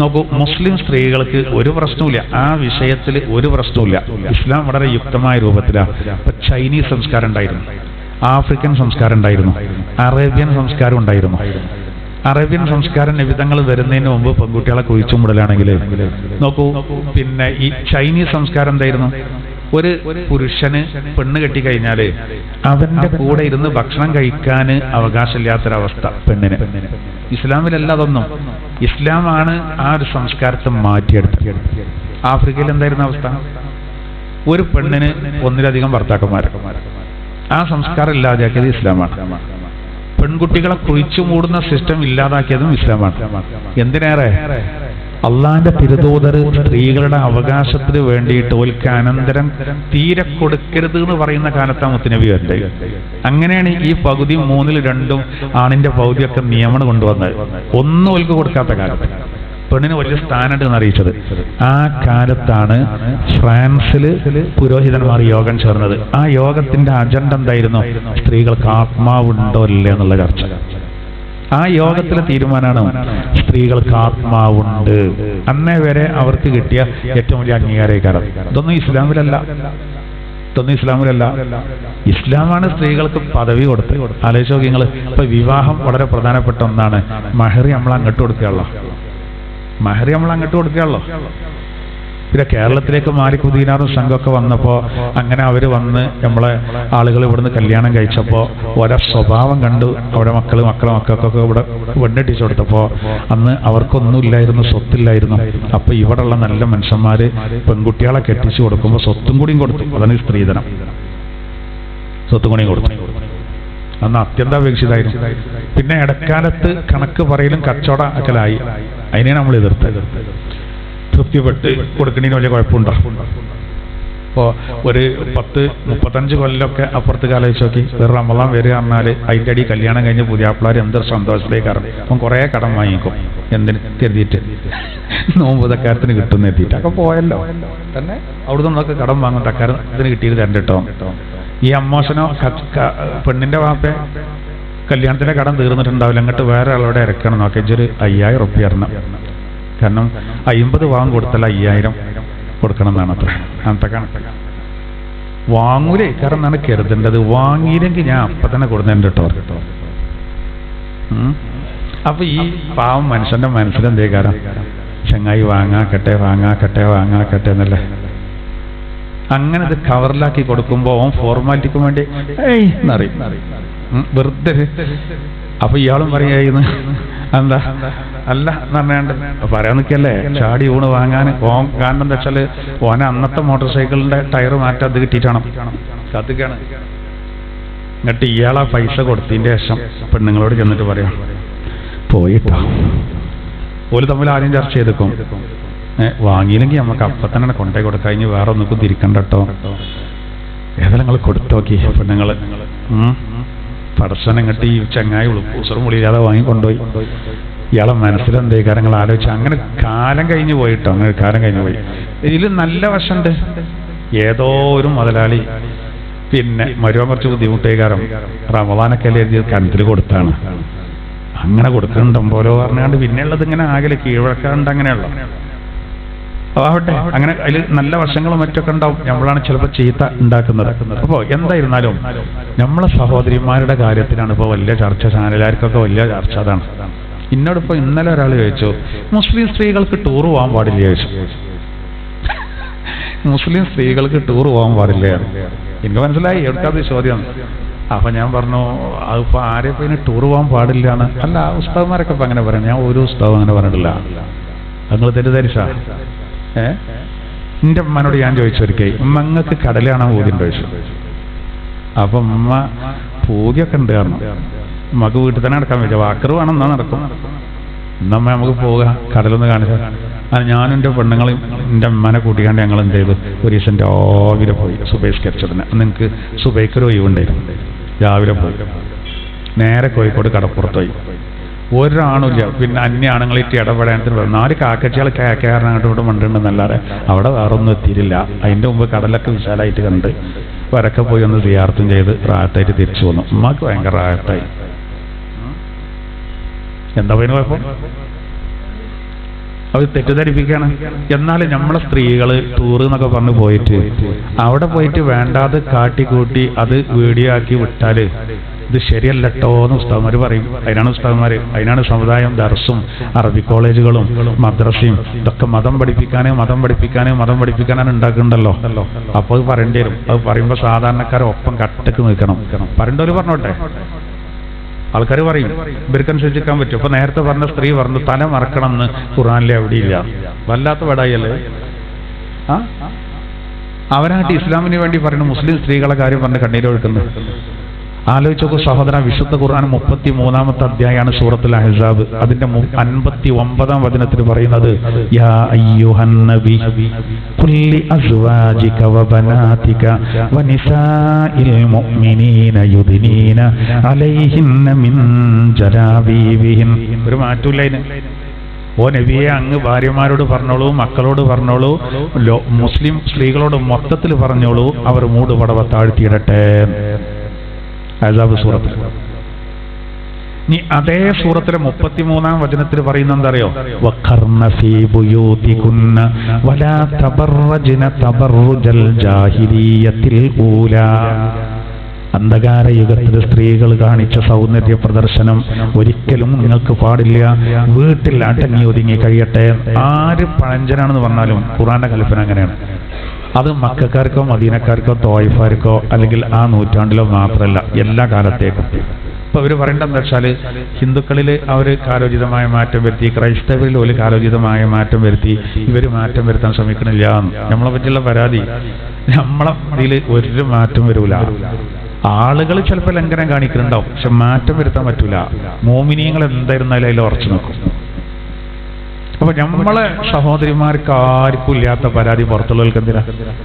നോക്കൂ, മുസ്ലിം സ്ത്രീകൾക്ക് ഒരു പ്രശ്നവുമില്ല, ആ വിഷയത്തിൽ ഒരു പ്രശ്നവുമില്ല. ഇസ്ലാം വളരെ യുക്തമായ രൂപത്തിലാണ്. ഇപ്പൊ ചൈനീസ് സംസ്കാരം ഉണ്ടായിരുന്നു, ആഫ്രിക്കൻ സംസ്കാരം ഉണ്ടായിരുന്നു, അറേബ്യൻ സംസ്കാരം ഉണ്ടായിരുന്നു. അറേബ്യൻ സംസ്കാരം നിബിധങ്ങൾ വരുന്നതിന് മുമ്പ് പെൺകുട്ടികളെ കുഴിച്ചും വിടലാണെങ്കിൽ നോക്കൂ, പിന്നെ ഈ ചൈനീസ് സംസ്കാരം എന്തായിരുന്നു, ഒരു പുരുഷന് പെണ്ണ് കെട്ടിക്കഴിഞ്ഞാല് അവന്റെ കൂടെ ഇരുന്ന് ഭക്ഷണം കഴിക്കാൻ അവകാശമില്ലാത്തൊരവസ്ഥ പെണ്ണിന്. ഇസ്ലാമിലല്ല അതൊന്നും. ഇസ്ലാമാണ് ആ ഒരു സംസ്കാരത്തെ മാറ്റിയെടുത്തത്. ആഫ്രിക്കയിൽ എന്തായിരുന്നു അവസ്ഥ? ഒരു പെണ്ണിന് ഒന്നിലധികം ഭർത്താക്കന്മാർ. ആ സംസ്കാരം ഇല്ലാതാക്കിയത് ഇസ്ലാമാണ്. പെൺകുട്ടികളെ കുഴിച്ചു മൂടുന്ന സിസ്റ്റം ഇല്ലാതാക്കിയതും ഇസ്ലാമാണ്. എന്തിനേറെ, അള്ളാന്റെ തിരുദൂതർ സ്ത്രീകളുടെ അവകാശത്തിന് വേണ്ടിയിട്ട് ഓൽക്ക് അനന്തരം തീരെ കൊടുക്കരുത് എന്ന് പറയുന്ന കാലത്താണ് മുത്തുനബി വരേണ്ടത്. അങ്ങനെയാണ് ഈ പകുതി 3-ൽ 2 ആണിന്റെ പകുതിയൊക്കെ നിയമനം കൊണ്ടുവന്നത്. ഒന്നും ഓൽക്ക് കൊടുക്കാത്ത കാലത്ത് പെണ്ണിന് വലിയ സ്ഥാനമുണ്ട് എന്ന് അറിയിച്ചത്. ആ കാലത്താണ് ഫ്രാൻസിൽ പുരോഹിതന്മാർ യോഗം ചേർന്നത്. ആ യോഗത്തിന്റെ അജണ്ട എന്തായിരുന്നു? സ്ത്രീകൾക്ക് ആത്മാവുണ്ടോ ഇല്ലേ എന്നുള്ള ചർച്ച. ആ യോഗത്തിലെ തീരുമാനമാണ് സ്ത്രീകൾക്ക് ആത്മാവുണ്ട്. അന്നേ വരെ അവർക്ക് കിട്ടിയ ഏറ്റവും വലിയ അംഗീകാരം. ഇതൊന്നും ഇസ്ലാമിലല്ല. ഇസ്ലാമാണ് സ്ത്രീകൾക്ക് പദവി കൊടുത്ത്. ആലോചിച്ച് നോക്കി നിങ്ങൾ. ഇപ്പൊ വിവാഹം വളരെ പ്രധാനപ്പെട്ട ഒന്നാണ്. മഹർ നമ്മൾ അങ്ങോട്ട് കൊടുക്കുകയുള്ളൂ. പിന്നെ കേരളത്തിലേക്ക് മാലിക് ദീനാറും സംഘമൊക്കെ വന്നപ്പോ അങ്ങനെ അവര് വന്ന് നമ്മളെ ആളുകൾ ഇവിടുന്ന് കല്യാണം കഴിച്ചപ്പോ ഓരോ സ്വഭാവം കണ്ടു. അവിടെ മക്കൾക്കൊക്കെ ഇവിടെ വെണ്ണെട്ടിച്ചു കൊടുത്തപ്പോ അന്ന് അവർക്കൊന്നും ഇല്ലായിരുന്നു, സ്വത്തില്ലായിരുന്നു. അപ്പൊ ഇവിടെയുള്ള നല്ല മനുഷ്യന്മാര് പെൺകുട്ടികളെ കെട്ടിച്ചു കൊടുക്കുമ്പോൾ സ്വത്തും കൂടിയും കൊടുത്തു. അതാണ് സ്ത്രീധനം. സ്വത്തും കൂടിയും കൊടുത്തു. അന്ന് അത്യന്താപേക്ഷിതായിരുന്നു. പിന്നെ ഇടക്കാലത്ത് കണക്ക് പറയലും കച്ചവട ആക്കലായി. അതിനെ നമ്മൾ എതിർത്തത്. തൃപ്തിപ്പെട്ട് കൊടുക്കണതിന് വലിയ കുഴപ്പമുണ്ടോ? ഇപ്പോൾ ഒരു 10-35 കൊല്ലമൊക്കെ അപ്പുറത്ത് ആലോചിച്ച് നോക്കി, ഒരു റമദാൻ വരിക പറഞ്ഞാൽ അതിൻ്റെ അടി കല്യാണം കഴിഞ്ഞ് പുതിയാപ്പിള്ളാർ എന്തൊരു സന്തോഷത്തിലേക്ക് ഇറങ്ങും. അപ്പം കുറേ കടം വാങ്ങിക്കും, എന്തിന് കരുതിയിട്ട് നോമ്പ് തക്കാരത്തിന് കിട്ടുന്ന എത്തിയിട്ട് ഒക്കെ പോയല്ലോ തന്നെ അവിടെ നിന്നൊക്കെ കടം വാങ്ങും, തക്കാരത്തിന് കിട്ടിയത് തരണ്ട കേട്ടോ. ഈ അമ്മോശനോ പെണ്ണിൻ്റെ വാപ്പ കല്യാണത്തിൻ്റെ കടം തീർന്നിട്ടുണ്ടാവില്ല, അങ്ങോട്ട് വേറെ ആളോടെ ഇറക്കണം നോക്കി ഒരു 5000 റുപ്യ ഇറങ്ങണം. കാരണം 50 വാങ്ങും കൊടുത്തല്ല 5000 കൊടുക്കണം എന്നാണ് അത്ര അങ്ങനത്തെ കണക്ക്. വാങ്ങൂലേ കാരണം എന്നാണ് കരുതേണ്ടത്, വാങ്ങിയില്ലെങ്കിൽ ഞാൻ അപ്പം തന്നെ കൊടുക്കുന്നുണ്ട് കേട്ടോ. അപ്പൊ ഈ പാവം മനുഷ്യന്റെ മനസ്സിലെന്തേ കാരണം ചങ്ങായി വാങ്ങാക്കട്ടെ വാങ്ങാക്കട്ടെ വാങ്ങാക്കട്ടെ എന്നല്ലേ. അങ്ങനെ ഇത് കവറിലാക്കി കൊടുക്കുമ്പോൾ ഓൻ ഫോർമാലിറ്റിക്ക് വേണ്ടി എന്നറിയും വെറുതെ. അപ്പൊ ഇയാളും പറയുന്നു എന്താ അല്ല എന്ന് പറഞ്ഞാണ്ട് പറയാൻ നിൽക്കല്ലേ, ചാടി ഊണ് വാങ്ങാൻ ഓൻ. കാരണം എന്താ വെച്ചാൽ ഓനെ അന്നത്തെ മോട്ടോർ സൈക്കിളിന്റെ ടയർ മാറ്റാൻ അത് കിട്ടിയിട്ടാണ് കത്തിക്കാണ്. എന്നിട്ട് ഇയാളാ പൈസ കൊടുത്തതിന്റെ ശേഷം പെണ്ണുങ്ങളോട് ചെന്നിട്ട് പറയാം പോയിട്ടോ. ഓല് തമ്മിൽ ആദ്യം ചർച്ച ചെയ്തേക്കും, വാങ്ങിയില്ലെങ്കിൽ നമുക്ക് അപ്പം തന്നെ കൊണ്ടേ കൊടുക്കാം, കഴിഞ്ഞ് വേറെ ഒന്നിക്കും തിരിക്കണ്ട കേട്ടോ. ഏതായാലും നിങ്ങൾ കൊടുത്തോക്കി പെണ്ണുങ്ങൾ. പടച്ചവൻ ഇങ്ങോട്ട് ഈ ചങ്ങായി ഉസറും മുളിയില്ലാതെ വാങ്ങിക്കൊണ്ടുപോയി. ഇയാളെ മനസ്സിലെന്തേ കാര്യങ്ങൾ ആലോചിച്ച് അങ്ങനെ കാലം കഴിഞ്ഞു പോയിട്ടോ. അങ്ങനെ കാലം കഴിഞ്ഞു പോയി. ഇതിൽ നല്ല വശമുണ്ട്. ഏതോ ഒരു മുതലാളി പിന്നെ മരുവാൻ കുറച്ച് ബുദ്ധിമുട്ടായി കാരണം റമദാനൊക്കെ എഴുതി കണത്തിൽ കൊടുത്താണ്. അങ്ങനെ കൊടുക്കുന്നുണ്ടോലോ പറഞ്ഞാണ്ട് പിന്നെയുള്ളത് ഇങ്ങനെ ആകെ കീഴ്വഴക്കാണ്ട് അങ്ങനെയുള്ള ആവട്ടെ. അങ്ങനെ അതിൽ നല്ല വശങ്ങളും മറ്റൊക്കെ ഉണ്ടാവും. നമ്മളാണ് ചിലപ്പോൾ ചീത്ത ഉണ്ടാക്കുന്നത്. അപ്പോൾ എന്തായിരുന്നാലും നമ്മളെ സഹോദരിമാരുടെ കാര്യത്തിലാണ് ഇപ്പോൾ വലിയ ചർച്ച, ചാനലുകാർക്കൊക്കെ വലിയ ചർച്ച. അതാണ് എന്നോടിപ്പോൾ ഇന്നലെ ഒരാൾ ചോദിച്ചു, മുസ്ലിം സ്ത്രീകൾക്ക് ടൂർ പോകാൻ പാടില്ല ചോദിച്ചു. മുസ്ലിം സ്ത്രീകൾക്ക് ടൂർ പോകാൻ പാടില്ല. എനിക്ക് മനസ്സിലായി എവിടുക്കാത്ത ചോദ്യം. അപ്പൊ ഞാൻ പറഞ്ഞു അതിപ്പോ ആരെപ്പോ ഇതിന് ടൂർ പോകാൻ പാടില്ല എന്ന്. അല്ല ഉസ്താദ്മാരൊക്കെ ഇപ്പൊ അങ്ങനെ പറയണം. ഞാൻ ഒരു ഉസ്താദ് അങ്ങനെ പറഞ്ഞിട്ടില്ല. നിങ്ങൾ തെറ്റിദ്ധരിച്ച. എൻ്റെ ഉമ്മനോട് ഞാൻ ചോദിച്ചൊരിക്കേ, ഉമ്മങ്ങൾക്ക് കടൽ കാണാൻ പൂതിയുണ്ടോ ചോദിച്ചു. അപ്പൊ ഉമ്മ പൂതിയൊക്കെ ഉണ്ട് കാരണം ഉമ്മക്ക് വീട്ടിൽ തന്നെ നടക്കാൻ പറ്റുക, വാക്കറ് വേണം എന്നാ നടക്കും. എന്നമ്മ നമുക്ക് പോകാം കടലൊന്ന് കാണിച്ചാൽ. ഞാനും എൻ്റെ പെണ്ണുങ്ങളും എൻ്റെ ഉമ്മനെ കൂട്ടിക്കാണ്ട് ഞങ്ങൾ എന്ത് ചെയ്തു, ഒരു ദിവസം രാവിലെ പോയി സുബൈസ്കരിച്ചതിന്. നിങ്ങൾക്ക് സുബൈക്കൊരു ഒഴിവുണ്ടായിരുന്നു. രാവിലെ പോയി നേരെ കോഴിക്കോട് കടപ്പുറത്ത് പോയി. ഒരാണില്ല. പിന്നെ അന്യ ആണുങ്ങളിട്ട് ഇടപെടാനത്തിന് 4 കാക്കച്ചികൾ കേക്കാരനങ്ങോട്ട് ഇവിടെ മണ്ടുണ്ടെന്നല്ലാതെ അവിടെ വേറൊന്നും എത്തിയിട്ടില്ല. അതിൻ്റെ മുമ്പ് കടലൊക്കെ വിശാലമായിട്ട് കണ്ട് വരക്കെ പോയി ഒന്ന് സിയാർത്തും ചെയ്ത് റാഹത്തായിട്ട് തിരിച്ചു വന്നു. ഉമ്മാക്ക് ഭയങ്കര റാഹത്തായി. എന്താ പറയുന്ന കുഴപ്പം? അവർ തെറ്റിദ്ധരിപ്പിക്കുകയാണ്. എന്നാലും നമ്മളെ സ്ത്രീകൾ ടൂർ എന്നൊക്കെ പറഞ്ഞ് പോയിട്ട് അവിടെ പോയിട്ട് വേണ്ടാതെ കാട്ടിക്കൂട്ടി അത് വീഡിയോ ആക്കി വിട്ടാൽ ഇത് ശരിയല്ലട്ടോ എന്ന് ഉസ്താദ്മാർ പറയും. അതിനാണ് ഉസ്താദ്മാർ, അതിനാണ് സമുദായം, ദർസും അറബി കോളേജുകളും മദ്രസയും ഇതൊക്കെ മതം പഠിപ്പിക്കാനാണ് ഉണ്ടാക്കുന്നുണ്ടല്ലോ. അപ്പോൾ അത് പറയേണ്ടി വരും. അത് പറയുമ്പോൾ സാധാരണക്കാരെ ഒപ്പം കട്ടക്ക് നിൽക്കണം. പറയേണ്ടവർ പറഞ്ഞോട്ടെ. ആൾക്കാർ പറയും ഇവർക്കനുസരിച്ചിരിക്കാൻ പറ്റും. അപ്പൊ നേരത്തെ പറഞ്ഞ സ്ത്രീ പറഞ്ഞു തല മറക്കണം എന്ന് ഖുർആനിലെ എവിടെയില്ല. വല്ലാത്ത വടായല്ലേ. അവരായിട്ട് ഇസ്ലാമിന് വേണ്ടി പറയുന്നു, മുസ്ലിം സ്ത്രീകളെ കാര്യം പറഞ്ഞ് കണ്ണീരൊഴുക്കുന്നു. ആലോചിച്ചോക്കൂ സഹോദര, വിശുദ്ധ ഖുർആൻ 33-ാമത്തെ അധ്യായമാണ് സൂറത്തുൽ അഹ്സാബ്. അതിന്റെ 59-ാം വചനത്തിൽ പറയുന്നത് യാ അയ്യുഹൻ നബി ഖുല്ലി അസ്വാജിക വബനാതിക വനിസാഇൽ മുഅ്മിനീന യുദ്നീന അലൈഹിന്ന മിൻ ജലാബീബിഹിൻ. ഒരു മാറ്റമില്ല ഇതിന്. ഓ നബിയെ, അങ്ങ് ഭാര്യമാരോട് പറഞ്ഞോളൂ, മക്കളോട് പറഞ്ഞോളൂ, മുസ്ലിം സ്ത്രീകളോട് മൊത്തത്തിൽ പറഞ്ഞോളൂ, അവർ മൂടുപടവ താഴ്ത്തിയിടട്ടെ. അഹ്സാബ് സൂറത്തിൽ. ഇനി അതേ സൂറത്തിലെ 33-ാം വചനത്തിൽ പറയുന്നത് എന്താ അറിയോ? വഖർന ഫീ ബുയൂതികുന്ന വലാ തബറജ്ന തബറുജൽ ജാഹിലിയ്യത്തിൽ ഊലാ. അന്ധകാര യുഗത്തിൽ സ്ത്രീകൾ കാണിച്ച സൗന്ദര്യ പ്രദർശനം ഒരിക്കലും നിങ്ങൾക്ക് പാടില്ല. വീട്ടിൽ അടങ്ങി ഒതുങ്ങി കഴിയട്ടെ. ആര് പഴഞ്ചനാണെന്ന് പറഞ്ഞാലും ഖുർആന്റെ കൽപ്പന അങ്ങനെയാണ്. അത് മക്കക്കാർക്കോ മദീനക്കാർക്കോ തോയിഫാർക്കോ അല്ലെങ്കിൽ ആ നൂറ്റാണ്ടിലോ മാത്രമല്ല, എല്ലാ കാലത്തേക്കും. ഇപ്പൊ അവർ പറയേണ്ടതെന്ന് വെച്ചാൽ ഹിന്ദുക്കളിൽ അവർ കാലോചിതമായ മാറ്റം വരുത്തി, ക്രൈസ്തവരിൽ ഒരു കാലോചിതമായ മാറ്റം വരുത്തി, ഇവർ മാറ്റം വരുത്താൻ ശ്രമിക്കണില്ല. നമ്മളെ പറ്റിയുള്ള പരാതി. നമ്മളെ ഇതിൽ ഒരു മാറ്റം വരൂല. ആളുകൾ ചിലപ്പോൾ ലംഘനം കാണിക്കുന്നുണ്ടാവും, പക്ഷെ മാറ്റം വരുത്താൻ പറ്റൂല. മോമിനിയങ്ങൾ എന്തായിരുന്നാലും അതിൽ ഉറച്ചു നിൽക്കും. അപ്പൊ നമ്മളെ സഹോദരിമാർക്ക് ആർക്കും ഇല്ലാത്ത പരാതി പുറത്തുള്ളവർക്ക് എന്തിനാ?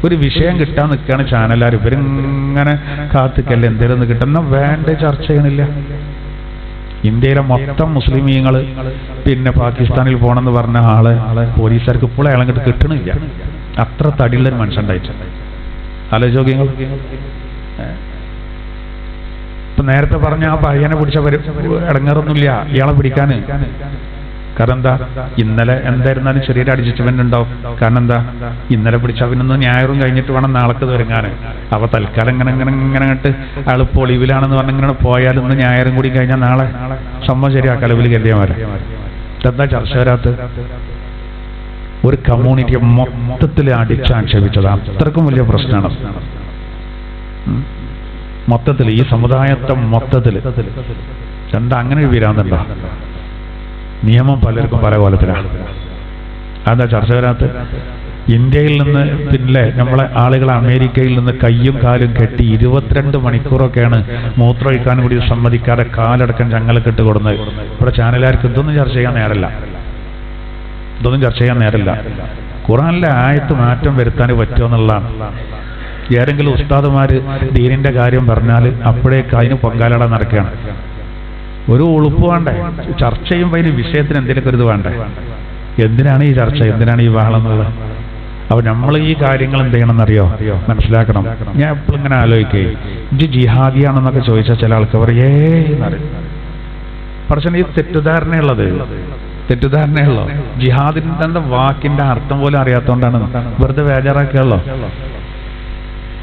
ഒരു വിഷയം കിട്ടാൻ നിൽക്കുകയാണ് ചാനലുകാർ, ഇവരിങ്ങനെ കാത്തിക്കല്ലേ എന്തെങ്കിലും കിട്ടുന്ന വേണ്ട ചർച്ച ചെയ്യണില്ല. ഇന്ത്യയിലെ മൊത്തം മുസ്ലിമീങ്ങൾ പിന്നെ പാകിസ്ഥാനിൽ പോകണമെന്ന് പറഞ്ഞ ആള് പോലീസുകാർക്ക് ഇപ്പോഴും അയാളെ കിട്ടണില്ല. അത്ര തടിയുള്ളൊരു മനുഷ്യണ്ടായിട്ട് ആലോചോഗ്യങ്ങൾ. ഇപ്പൊ നേരത്തെ പറഞ്ഞ ആ പയ്യനെ പിടിച്ച ഇടങ്ങാറൊന്നുമില്ല ഇയാളെ പിടിക്കാന്. കാരണം എന്താ? ഇന്നലെ എന്തായിരുന്നാലും ചെറിയൊരു അഡ്ജസ്റ്റ്മെന്റ് ഉണ്ടാവും. കാരണം എന്താ? ഇന്നലെ പിടിച്ചവനൊന്ന് ഞായറും കഴിഞ്ഞിട്ട് വേണം നാളേക്ക് തുടങ്ങാൻ. അപ്പൊ തൽക്കാലം ഇങ്ങനെ അയാൾ ഇപ്പോൾ ഒളിവിലാണെന്ന് പറഞ്ഞിങ്ങനെ പോയാലും ഇന്ന് ഞായറും കൂടി കഴിഞ്ഞാൽ നാളെ സംഭവം ശരിയാ കലവിൽ കല്യാമാരെ. ഇതെന്താ ചർച്ച വരാത്ത? ഒരു കമ്മ്യൂണിറ്റിയെ മൊത്തത്തിൽ അടിച്ചാക്ഷേപിച്ചത് അത്രക്കും വലിയ പ്രശ്നമാണ്. മൊത്തത്തിൽ ഈ സമുദായത്തെ മൊത്തത്തിൽ എന്താ അങ്ങനെ ഒരു വിരാന്തുണ്ടോ? നിയമം പലർക്കും പല കോലത്തിലാണ്. അതാ ചർച്ച വരാത്ത? ഇന്ത്യയിൽ നിന്ന് പിന്നെ നമ്മളെ ആളുകൾ അമേരിക്കയിൽ നിന്ന് കയ്യും കാലും കെട്ടി 22 മണിക്കൂറൊക്കെയാണ് മൂത്രമൊഴിക്കാൻ കൂടി സമ്മതിക്കാതെ കാലടക്കം ചങ്ങലക്കെട്ട് കൊടുന്നത്. ഇവിടെ ചാനലുകാർക്ക് ഇതൊന്നും ചർച്ച ചെയ്യാൻ നേരല്ല. ഖുർആനിലെ ആയത്ത് മാറ്റം വരുത്താൻ പറ്റുമെന്നുള്ളതാണ്. ഏതെങ്കിലും ഉസ്താദുമാര് ദീനിന്റെ കാര്യം പറഞ്ഞാൽ അപ്പോഴേക്ക് അതിന് പൊങ്കാലട നടക്കുകയാണ്. ഒരു ഉളുപ്പ് വേണ്ടേ? ചർച്ച ചെയ്യുമ്പോൾ അതിന് വിഷയത്തിന് എന്തെങ്കിലും ഒരു ഇത് വേണ്ടേ? എന്തിനാണ് ഈ ചർച്ച? എന്തിനാണ് ഈ ബഹളം എന്നുള്ളത്? അപ്പൊ നമ്മൾ ഈ കാര്യങ്ങൾ എന്ത് ചെയ്യണമെന്നറിയോ? മനസ്സിലാക്കണം. ഞാൻ എപ്പോഴും ഇങ്ങനെ ആലോചിക്കേ, ഇത് ജിഹാദിയാണെന്നൊക്കെ ചോദിച്ചാൽ ചില ആൾക്ക് പറയേ പക്ഷേ ഈ തെറ്റിദ്ധാരണയുള്ളോ? ജിഹാദിന്റെ വാക്കിന്റെ അർത്ഥം പോലും അറിയാത്തതുകൊണ്ടാണ് വെറുതെ ബേജാറാക്കിയുള്ളോ.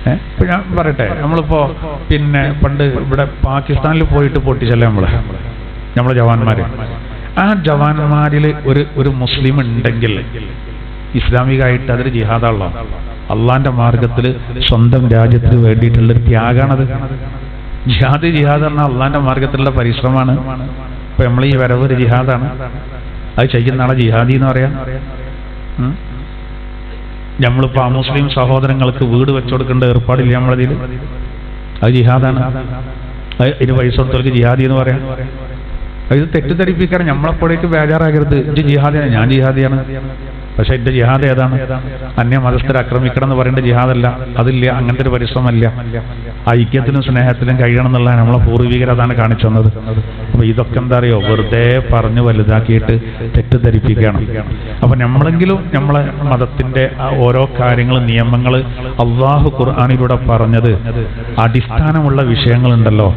ഇപ്പൊ ഞാൻ പറയട്ടെ, നമ്മളിപ്പോ പിന്നെ പണ്ട് ഇവിടെ പാകിസ്ഥാനിൽ പോയിട്ട് പൊട്ടിച്ചല്ലേ നമ്മളെ ജവാന്മാര്. ആ ജവാന്മാരിൽ ഒരു മുസ്ലിം ഉണ്ടെങ്കിൽ ഇസ്ലാമികമായിട്ട് അതൊരു ജിഹാദാണല്ലോ. അള്ളാന്റെ മാർഗത്തിൽ സ്വന്തം രാജ്യത്തിന് വേണ്ടിയിട്ടുള്ളൊരു ത്യാഗാണത്. ജിഹാദ് പറഞ്ഞാൽ അള്ളാന്റെ മാർഗത്തിലുള്ള പരിശ്രമമാണ്. ഇപ്പൊ നമ്മൾ ഈ വരവ് ഒരു ജിഹാദാണ്. അത് ചെയ്യുന്ന ആളെ ജിഹാദി എന്ന് പറയാം. നമ്മളിപ്പോ ആ മുസ്ലിം സഹോദരങ്ങൾക്ക് വീട് വെച്ചുകൊടുക്കേണ്ട ഏർപ്പാടില്ല നമ്മളതിൽ. അത് ജിഹാദാണ്. ഇതിന് പൈസ കൊടുത്തവർക്ക് ജിഹാദി എന്ന് പറയാം. ഇത് തെറ്റിദ്ധരിപ്പിക്കാൻ നമ്മളെപ്പോഴേക്ക് ബേജാറാകരുത്. ഇത് ജിഹാദിയാണ്, ഞാൻ ജിഹാദിയാണ്. പക്ഷെ എന്റെ ജിഹാദ് ഏതാണ്? അന്യ മതസ്ഥരെ ആക്രമിക്കണം എന്ന് പറയേണ്ട ജിഹാദല്ല. അതില്ല, അങ്ങനത്തെ ഒരു പരിശ്രമമല്ല. ഐക്യത്തിലും സ്നേഹത്തിലും കഴിയണം എന്നുള്ള നമ്മളെ പൂർവികർ അതാണ് കാണിച്ചു തന്നത്. അപ്പൊ ഇതൊക്കെ എന്താ അറിയോ? വെറുതെ പറഞ്ഞു വലുതാക്കിയിട്ട് തെറ്റിദ്ധരിപ്പിക്കണം. അപ്പൊ നമ്മളെങ്കിലും നമ്മളെ മതത്തിന്റെ ഓരോ കാര്യങ്ങളും നിയമങ്ങൾ അള്ളാഹു ഖുർആനിലൂടെ പറഞ്ഞത് അടിസ്ഥാനമുള്ള വിഷയങ്ങളുണ്ടല്ലോ,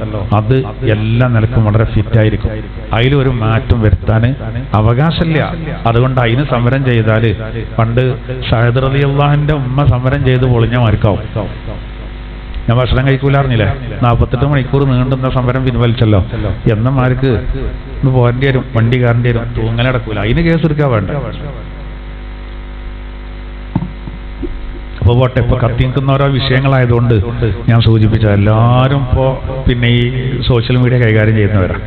അത് എല്ലാ നിലക്കും വളരെ ഫിറ്റായിരിക്കും. അതിലൊരു മാറ്റം വരുത്താൻ അവകാശമില്ല. അതുകൊണ്ട് അതിന് സമരം ചെയ്താൽ പണ്ട് സഅദ് റളിയല്ലാഹുവിന്റെ ഉമ്മ സമരം ചെയ്ത് പൊളിഞ്ഞ മാർക്കാവും. ഞാൻ ഭക്ഷണം കഴിക്കൂലാറിഞ്ഞില്ലേ? 48 മണിക്കൂർ നീണ്ടുന്ന സമരം പിൻവലിച്ചല്ലോ. എന്നമാർക്ക് ഇന്ന് പോരേണ്ടി വരും, വണ്ടി കയറേണ്ടി വരും, തൂങ്ങലടക്കൂല. അതിന് കേസെടുക്കാൻ വേണ്ട. അപ്പൊ പോട്ടെ, ഇപ്പൊ കത്തിക്കുന്ന ഓരോ വിഷയങ്ങളായതുകൊണ്ട് ഞാൻ സൂചിപ്പിച്ച എല്ലാവരും ഇപ്പോ പിന്നെ ഈ സോഷ്യൽ മീഡിയ കൈകാര്യം ചെയ്യുന്നവരാണ്.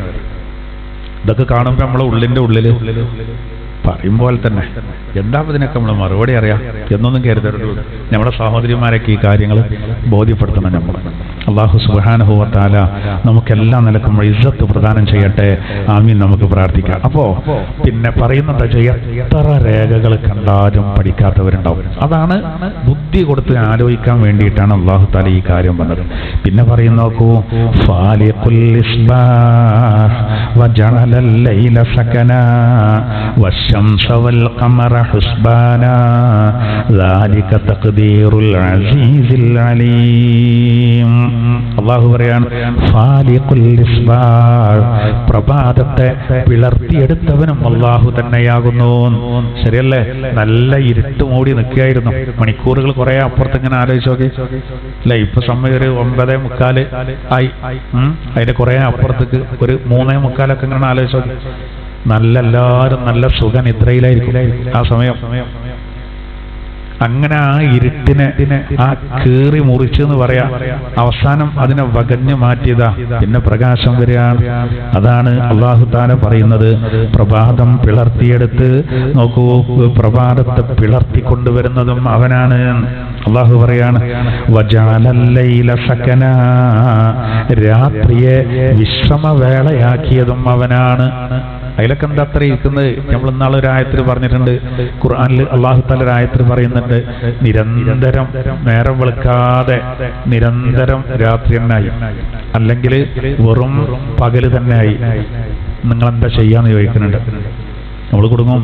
ഇതൊക്കെ കാണുമ്പോൾ നമ്മളെ ഉള്ളിന്റെ ഉള്ളിൽ പറയും പോലെ തന്നെ എന്താ ഇതിനൊക്കെ നമ്മൾ മറുപടി അറിയാം എന്നൊന്നും കരുതരുത്. നമ്മുടെ സഹോദരിമാരൊക്കെ ഈ കാര്യങ്ങൾ ബോധ്യപ്പെടുത്തണം. നമ്മൾ അല്ലാഹു സുബ്ഹാനഹു വ തആല നമുക്കെല്ലാം നിലക്കും ഇസ്സത്ത് പ്രദാനം ചെയ്യട്ടെ. ആമീൻ. നമുക്ക് പ്രാർത്ഥിക്കാം. അപ്പോ പിന്നെ പറയുന്നത് എത്ര രേഖകൾ കണ്ടാലും പഠിക്കാത്തവരുണ്ടാവും. അതാണ് ബുദ്ധി കൊടുത്ത് ആലോചിക്കാൻ വേണ്ടിയിട്ടാണ് അല്ലാഹു തആല ഈ കാര്യം പറഞ്ഞത്. പിന്നെ പറയുന്ന നോക്കൂ, ഫാലിഖുൽ ഇസ്ബാഹ് വജഅലൽ ലൈല സകനാ والشمس والقمر حسبانا ذلك تقدير العزيز العليم. അല്ലാഹു പറയാണ് ഫാലിഖുൽ ഇസ്ബാഹ്, പ്രഭാതത്തെ പിളർത്തിയെടുത്തവനും അല്ലാഹു തന്നെയാകുന്നു. ശരിയല്ലേ? നല്ല ഇരുട്ട് മൂടി നിൽക്കുകയായിരുന്നു. മണിക്കൂറുകൾ കുറെ അപ്പുറത്ത് ഇങ്ങനെ ആലോചിച്ച് നോക്കി അല്ലെ? ഇപ്പൊ സമയം ഒരു 9:45 ആയി. അതിന്റെ കുറെ അപ്പുറത്തേക്ക് ഒരു 3:45 ഇങ്ങനെ ആലോചിച്ച് നോക്കി. എല്ലാവരും നല്ല സുഖ നിദ്രയിലായിരിക്കും ആ സമയം. അങ്ങനെ ആ ഇരുട്ടിനെ ആ കീറി മുറിച്ചെന്ന് പറയാം. അവസാനം അതിനെ വകഞ്ഞു മാറ്റിയതാ, പിന്നെ പ്രകാശം വരികയാണ്. അതാണ് അല്ലാഹു തആല പറയുന്നത്, പ്രഭാതം പിളർത്തിയെടുത്ത് നോക്കൂ, പ്രഭാതത്തെ പിളർത്തിക്കൊണ്ടുവരുന്നതും അവനാണ്. അല്ലാഹു പറയാണ് വജഅലൽ ലൈല സകനാ, രാത്രിയെ വിശ്രമവേളയാക്കിയതും അവനാണ്. അതിലൊക്കെ എന്താ അത്ര ഇരിക്കുന്നത്? നമ്മൾ ഇന്നാളെ ഒരു ആയത്തിൽ പറഞ്ഞിട്ടുണ്ട്, ഖുർആനിൽ അല്ലാഹു തആല ഒരു ആയത്തിൽ പറയുന്നുണ്ട്, നിരന്തരം നേരം വെളുക്കാതെ നിരന്തരം രാത്രി തന്നെയായി, അല്ലെങ്കിൽ വെറും പകല് തന്നെയായി, നിങ്ങളെന്താ ചെയ്യാന്ന് ചോദിക്കുന്നുണ്ട്. നമ്മൾ കുടുങ്ങും.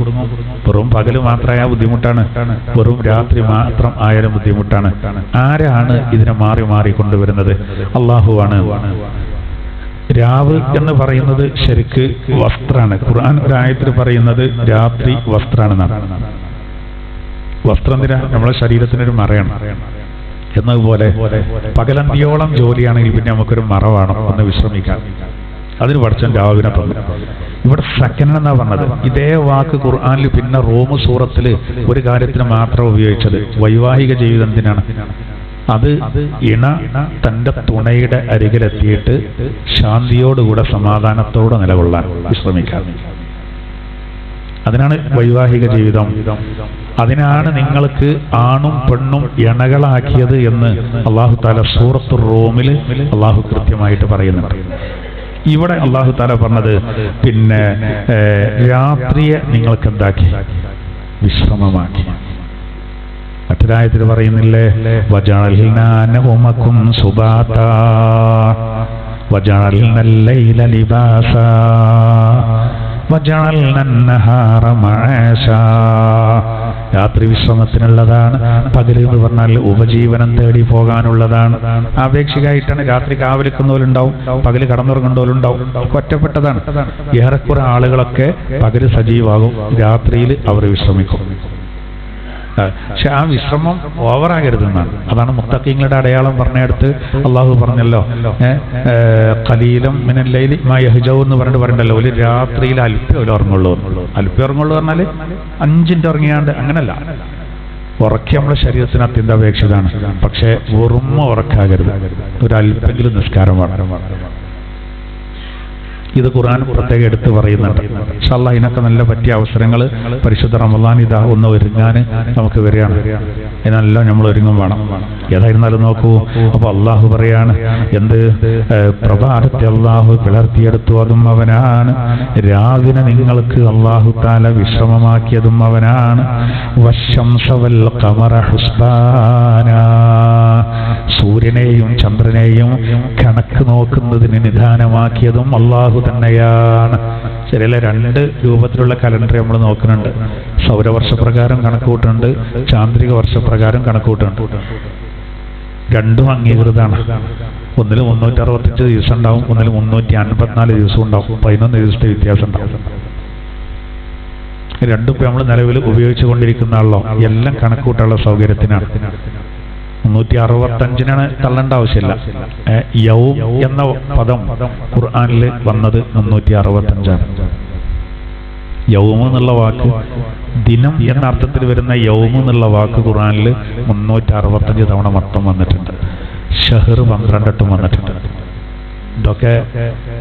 വെറും പകല് മാത്രമായ ബുദ്ധിമുട്ടാണ്, വെറും രാത്രി മാത്രം ആയാലും ബുദ്ധിമുട്ടാണ്. ആരാണ് ഇതിനെ മാറി മാറി കൊണ്ടുവരുന്നത്? അള്ളാഹുവാണ്. രാവ് എന്ന് പറയുന്നത് ശരിക്ക് വസ്ത്രാണ്. ഖുർആൻ ഒരായത്തിൽ പറയുന്നത് രാത്രി വസ്ത്രാണെന്നാണ്. വസ്ത്രം എന്തിനാ? നമ്മളെ ശരീരത്തിനൊരു മറയാണ്. എന്നതുപോലെ പകലന്തിയോളം ജോലിയാണെങ്കിൽ പിന്നെ നമുക്കൊരു മറ വേണം, ഒന്ന് വിശ്രമിക്കാൻ. അതിന് പഠിച്ചൻ രാവിനെ തന്നു. ഇവിടെ സെക്കൻഡ് എന്നാ പറഞ്ഞത്. ഇതേ വാക്ക് ഖുർആനിൽ പിന്നെ റൂം സൂറത്തിൽ ഒരു കാര്യത്തിന് മാത്രം ഉപയോഗിച്ചത്. വൈവാഹിക ജീവിതം എന്തിനാണ്? അത് ഇണ തന്റെ തുണയുടെ അരികിലെത്തിയിട്ട് ശാന്തിയോടുകൂടെ സമാധാനത്തോടെ നിലകൊള്ളാൻ വിശ്രമിക്കാൻ. അതിനാണ് വൈവാഹിക ജീവിതം. അതിനാണ് നിങ്ങൾക്ക് ആണും പെണ്ണും ഇണകളാക്കിയത് എന്ന് അല്ലാഹു തആല സൂറത്തുർ റൂമിൽ അല്ലാഹു കൃത്യമായിട്ട് പറയുന്നുണ്ട്. ഇവിടെ അല്ലാഹു തആല പറഞ്ഞത് പിന്നെ രാത്രിയെ നിങ്ങൾക്ക് എന്താക്കി? വിശ്രമമാക്കി. മറ്റൊരായത്തിൽ പറയുന്നില്ലേ, വജഅൽനാ നൗമകും സുബാതാ വജഅൽനൽ ലൈല ലിബാസാ വജഅൽനൻ നഹാറ മആശാ. രാത്രി വിശ്രമത്തിനുള്ളതാണ്, പകല് എന്ന് പറഞ്ഞാൽ ഉപജീവനം തേടി പോകാനുള്ളതാണ്. ആപേക്ഷികമായിട്ടാണ് രാത്രി കാവലിക്കുന്നവരുണ്ടാവും, പകല് കടന്നുറങ്ങേണ്ടവരുണ്ടാവും. ഒറ്റപ്പെട്ടതാണ്. ഏറെക്കുറെ ആളുകളൊക്കെ പകല് സജീവാകും, രാത്രിയിൽ അവർ വിശ്രമിക്കും. പക്ഷെ ആ വിശ്രമം ഓവറാകരുതെന്നാണ്. അതാണ് മുത്തഖീങ്ങളുടെ അടയാളം പറഞ്ഞെടുത്ത് അള്ളാഹു പറഞ്ഞല്ലോ, ഖലീലം മിനൽ ലൈലി മാ യഹ്ജഊൻ എന്ന് പറഞ്ഞിട്ടുണ്ടല്ലോ. ഒരു രാത്രിയിൽ അല്പേ ഉറങ്ങുള്ളൂ. അല്പേ ഉറങ്ങുള്ളൂ പറഞ്ഞാൽ 5 മിനിറ്റ് ഉറങ്ങിയാണ്ട് അങ്ങനല്ല. ഉറക്കി നമ്മുടെ ശരീരത്തിന് അത്യന്താപേക്ഷിതമാണ്. പക്ഷെ വെറും ഉറക്കാകരുത്, ഒരു അല്പെങ്കിലും നിസ്കാരം വേണം. ഇത് ഖുർആൻ പ്രത്യേകം എടുത്ത് പറയുന്നുണ്ട്. ഇൻഷാ അല്ലാഹ് ഇതിനൊക്കെ നല്ല പറ്റിയ അവസരങ്ങൾ പരിശുദ്ധ റമദാൻ ഇതാ ഒന്ന് ഒരുങ്ങാൻ നമുക്ക് വരികയാണ്. ഇതിനെല്ലാം നമ്മൾ ഒരുങ്ങും വേണം. ഏതായിരുന്നാലും നോക്കൂ, അപ്പൊ അള്ളാഹു പറയാണ് എന്ത്? പ്രഭാതത്തെ അള്ളാഹു പിളർത്തിയെടുത്തു, അതും അവനാണ്. രാവിനെ നിങ്ങൾക്ക് അള്ളാഹു തആല വിശ്രമമാക്കിയതും അവനാണ്. വശംസ വൽ ഖമറ ഹുസ്ബാനാ. സൂര്യനെയും ചന്ദ്രനെയും കണക്ക് നോക്കുന്നതിന് നിദാനമാക്കിയതും അള്ളാഹു തന്നെയാണ്. ചില 2 രൂപത്തിലുള്ള കലണ്ടർ നമ്മൾ നോക്കുന്നുണ്ട്. സൗരവർഷപ്രകാരം കണക്കൂട്ടുണ്ട്, ചാന്ദ്രിക വർഷപ്രകാരം കണക്കൂട്ടുണ്ട്. രണ്ടും അംഗീകൃതമാണ്. ഒന്നിൽ 365 ദിവസം ഉണ്ടാവും, ഒന്നിൽ 354 ദിവസം ഉണ്ടാവും. 11 ദിവസത്തെ വ്യത്യാസം ഉണ്ടാവും. രണ്ടും ഇപ്പം നമ്മൾ നിലവിൽ ഉപയോഗിച്ചു കൊണ്ടിരിക്കുന്നതാണല്ലോ. എല്ലാം കണക്കൂട്ടുള്ള സൗകര്യത്തിനാണ്. 365 തള്ളേണ്ട ആവശ്യമില്ല. യൗം എന്ന പദം ഖുർആനിൽ വന്നത് 365. യൗം എന്നുള്ള വാക്ക്, ദിനം എന്ന അർത്ഥത്തിൽ വരുന്ന യൗം എന്നുള്ള വാക്ക് ഖുർആനിൽ 365 തവണ മൊത്തം വന്നിട്ടുണ്ട്. ഷഹർ 12 വന്നിട്ടുണ്ട്. ഇതൊക്കെ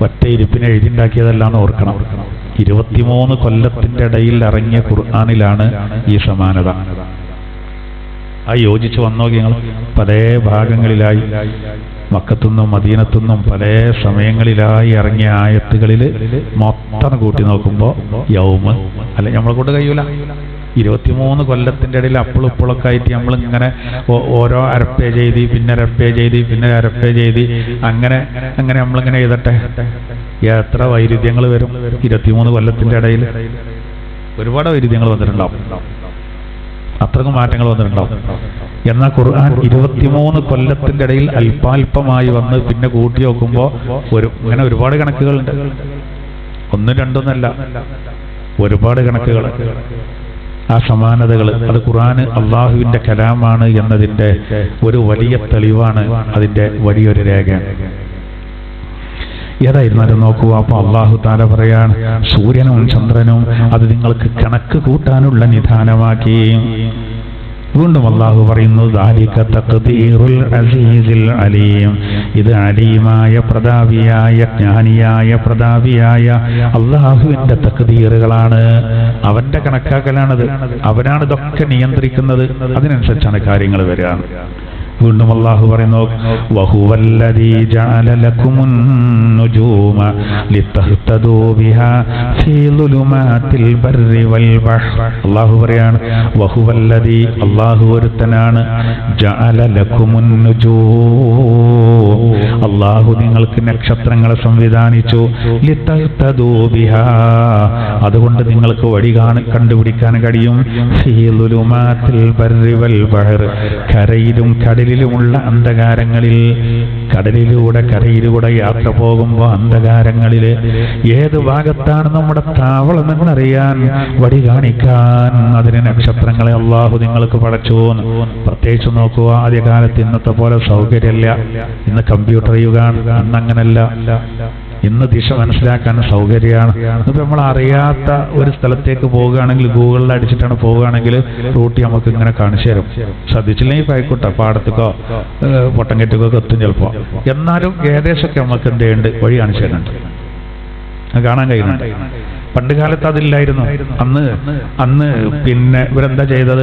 ഒറ്റ ഇരിപ്പിനെ എഴുതിണ്ടാക്കിയതല്ലാന്ന് ഓർക്കണം. 23 കൊല്ലത്തിന്റെ ഇടയിൽ ഇറങ്ങിയ ഖുർആനിലാണ് ഈ സമാനത. ആ യോജിച്ച് വന്നോ നിങ്ങൾ? പല ഭാഗങ്ങളിലായി, മക്കത്തുനിന്നും മദീനത്തുനിന്നും പല സമയങ്ങളിലായി ഇറങ്ങിയ ആയത്തുകളിൽ മൊത്തം കൂട്ടി നോക്കുമ്പോൾ യൗമ് അല്ല, നമ്മളെ കൊണ്ട് കഴിയൂല. 23 കൊല്ലത്തിന്റെ ഇടയിൽ അപ്പോഴൊക്കെ ആയിട്ട് നമ്മളിങ്ങനെ ഓരോ അരപ്പേജ് എഴുതി, പിന്നെ അരപ്പേജ് എഴുതി, പിന്നെ അരപ്പേജ് എഴുതി, അങ്ങനെ നമ്മളിങ്ങനെ എഴുതട്ടെ. എത്ര വൈരുദ്ധ്യങ്ങൾ വരും 23 കൊല്ലത്തിന്റെ ഇടയിൽ. ഒരുപാട് വൈരുദ്ധ്യങ്ങൾ വന്നിട്ടുണ്ടാവും, അത്രക്കും മാറ്റങ്ങൾ വന്നിട്ടുണ്ടാവും. എന്നാൽ ഖുർആൻ 23 കൊല്ലത്തിന്റെ ഇടയിൽ അല്പാൽപമായി വന്ന് പിന്നെ കൂട്ടി നോക്കുമ്പോൾ ഇങ്ങനെ ഒരുപാട് കണക്കുകളുണ്ട്. 1, 2 ഒരുപാട് കണക്കുകൾ. ആ സമാനതകൾ അത് ഖുർആന് അള്ളാഹുവിന്റെ കലാമാണ് എന്നതിന്റെ ഒരു വലിയ തെളിവാണ്, അതിന്റെ വലിയൊരു രേഖയാണ്. ഏതായിരുന്നാലും നോക്കൂ, അപ്പൊ അള്ളാഹു തആല പറയാണ് സൂര്യനും ചന്ദ്രനും അത് നിങ്ങൾക്ക് കണക്ക് കൂട്ടാനുള്ള നിധാനമാക്കി. വീണ്ടും അള്ളാഹു പറയുന്നു ദാലിക തഖ്ദീറുൽ അസീസിൽ അലീം. ഇത് അലീമായ പ്രതാപിയായ ജ്ഞാനിയായ പ്രതാപിയായ അള്ളാഹുവിന്റെ തഖ്ദീറുകളാണ്, അവന്റെ കണക്കാക്കലാണത്. അവനാണ് ഇതൊക്കെ നിയന്ത്രിക്കുന്നത്. അതിനനുസരിച്ചാണ് കാര്യങ്ങൾ വരിക. വീണ്ടും അല്ലാഹു പറയുന്നു വഹുവല്ലദീ ജഅല ലക്കുമുൻ നുജൂമ ലിതഹ്തദൂ ബിഹാ ഫീ ളുലുമാതിൽ ബർരി വൽ ബഹ്ർ. അല്ലാഹു പറയാണ് വഹുവല്ലദീ, അല്ലാഹു ഒരുത്തനാണ്, ജഅല ലക്കുമുൻ നുജൂം, അല്ലാഹു നിങ്ങൾക്ക് നക്ഷത്രങ്ങളെ സംവിധാനിച്ചു, ലിതഹ്തദൂ ബിഹാ, അതുകൊണ്ട് നിങ്ങൾക്ക് വഴി കണ്ടുപിടിക്കാൻ കഴിയും, ഫീ ളുലുമാതിൽ ബർരി വൽ ബഹ്ർ, കരയിലും കടലിലുമുള്ള അന്ധകാരങ്ങളിൽ. കരയിലൂടെ യാത്ര പോകുമ്പോൾ അന്ധകാരങ്ങളിൽ ഏത് ഭാഗത്താണ് നമ്മുടെ താവളം എന്നറിയാൻ, വഴി കാണിക്കാൻ അതിന് നക്ഷത്രങ്ങളെ അല്ലാഹു നിങ്ങൾക്ക് പടച്ചു. പ്രത്യേകിച്ച് നോക്കുക, ആദ്യകാലത്ത് ഇന്നത്തെ പോലെ സൗകര്യമില്ല. ഇന്ന് കമ്പ്യൂട്ടർ യുഗമാണ്, അന്ന് അങ്ങനല്ല. ഇന്ന് ദിശ മനസ്സിലാക്കാൻ സൗകര്യമാണ്. ഇപ്പം നമ്മൾ അറിയാത്ത ഒരു സ്ഥലത്തേക്ക് പോവുകയാണെങ്കിൽ ഗൂഗിളിൽ അടിച്ചിട്ടാണ് പോവുകയാണെങ്കിൽ റൂട്ട് നമുക്ക് ഇങ്ങനെ കാണിച്ചു തരും. ശ്രദ്ധിച്ചില്ലെങ്കിൽ പായിക്കോട്ടെ, പാടത്തേക്കോ പൊട്ടൻകെറ്റക്കോ എത്തും ചിലപ്പോൾ. എന്നാലും ഏകദേശമൊക്കെ നമുക്ക് എന്ത് ചെയ്യുന്നുണ്ട്, വഴി കാണിച്ചു തരുന്നുണ്ട്, കാണാൻ കഴിയുന്നുണ്ട്. പണ്ട് കാലത്ത് അതില്ലായിരുന്നു. അന്ന് പിന്നെ ഇവരെന്താ ചെയ്തത്,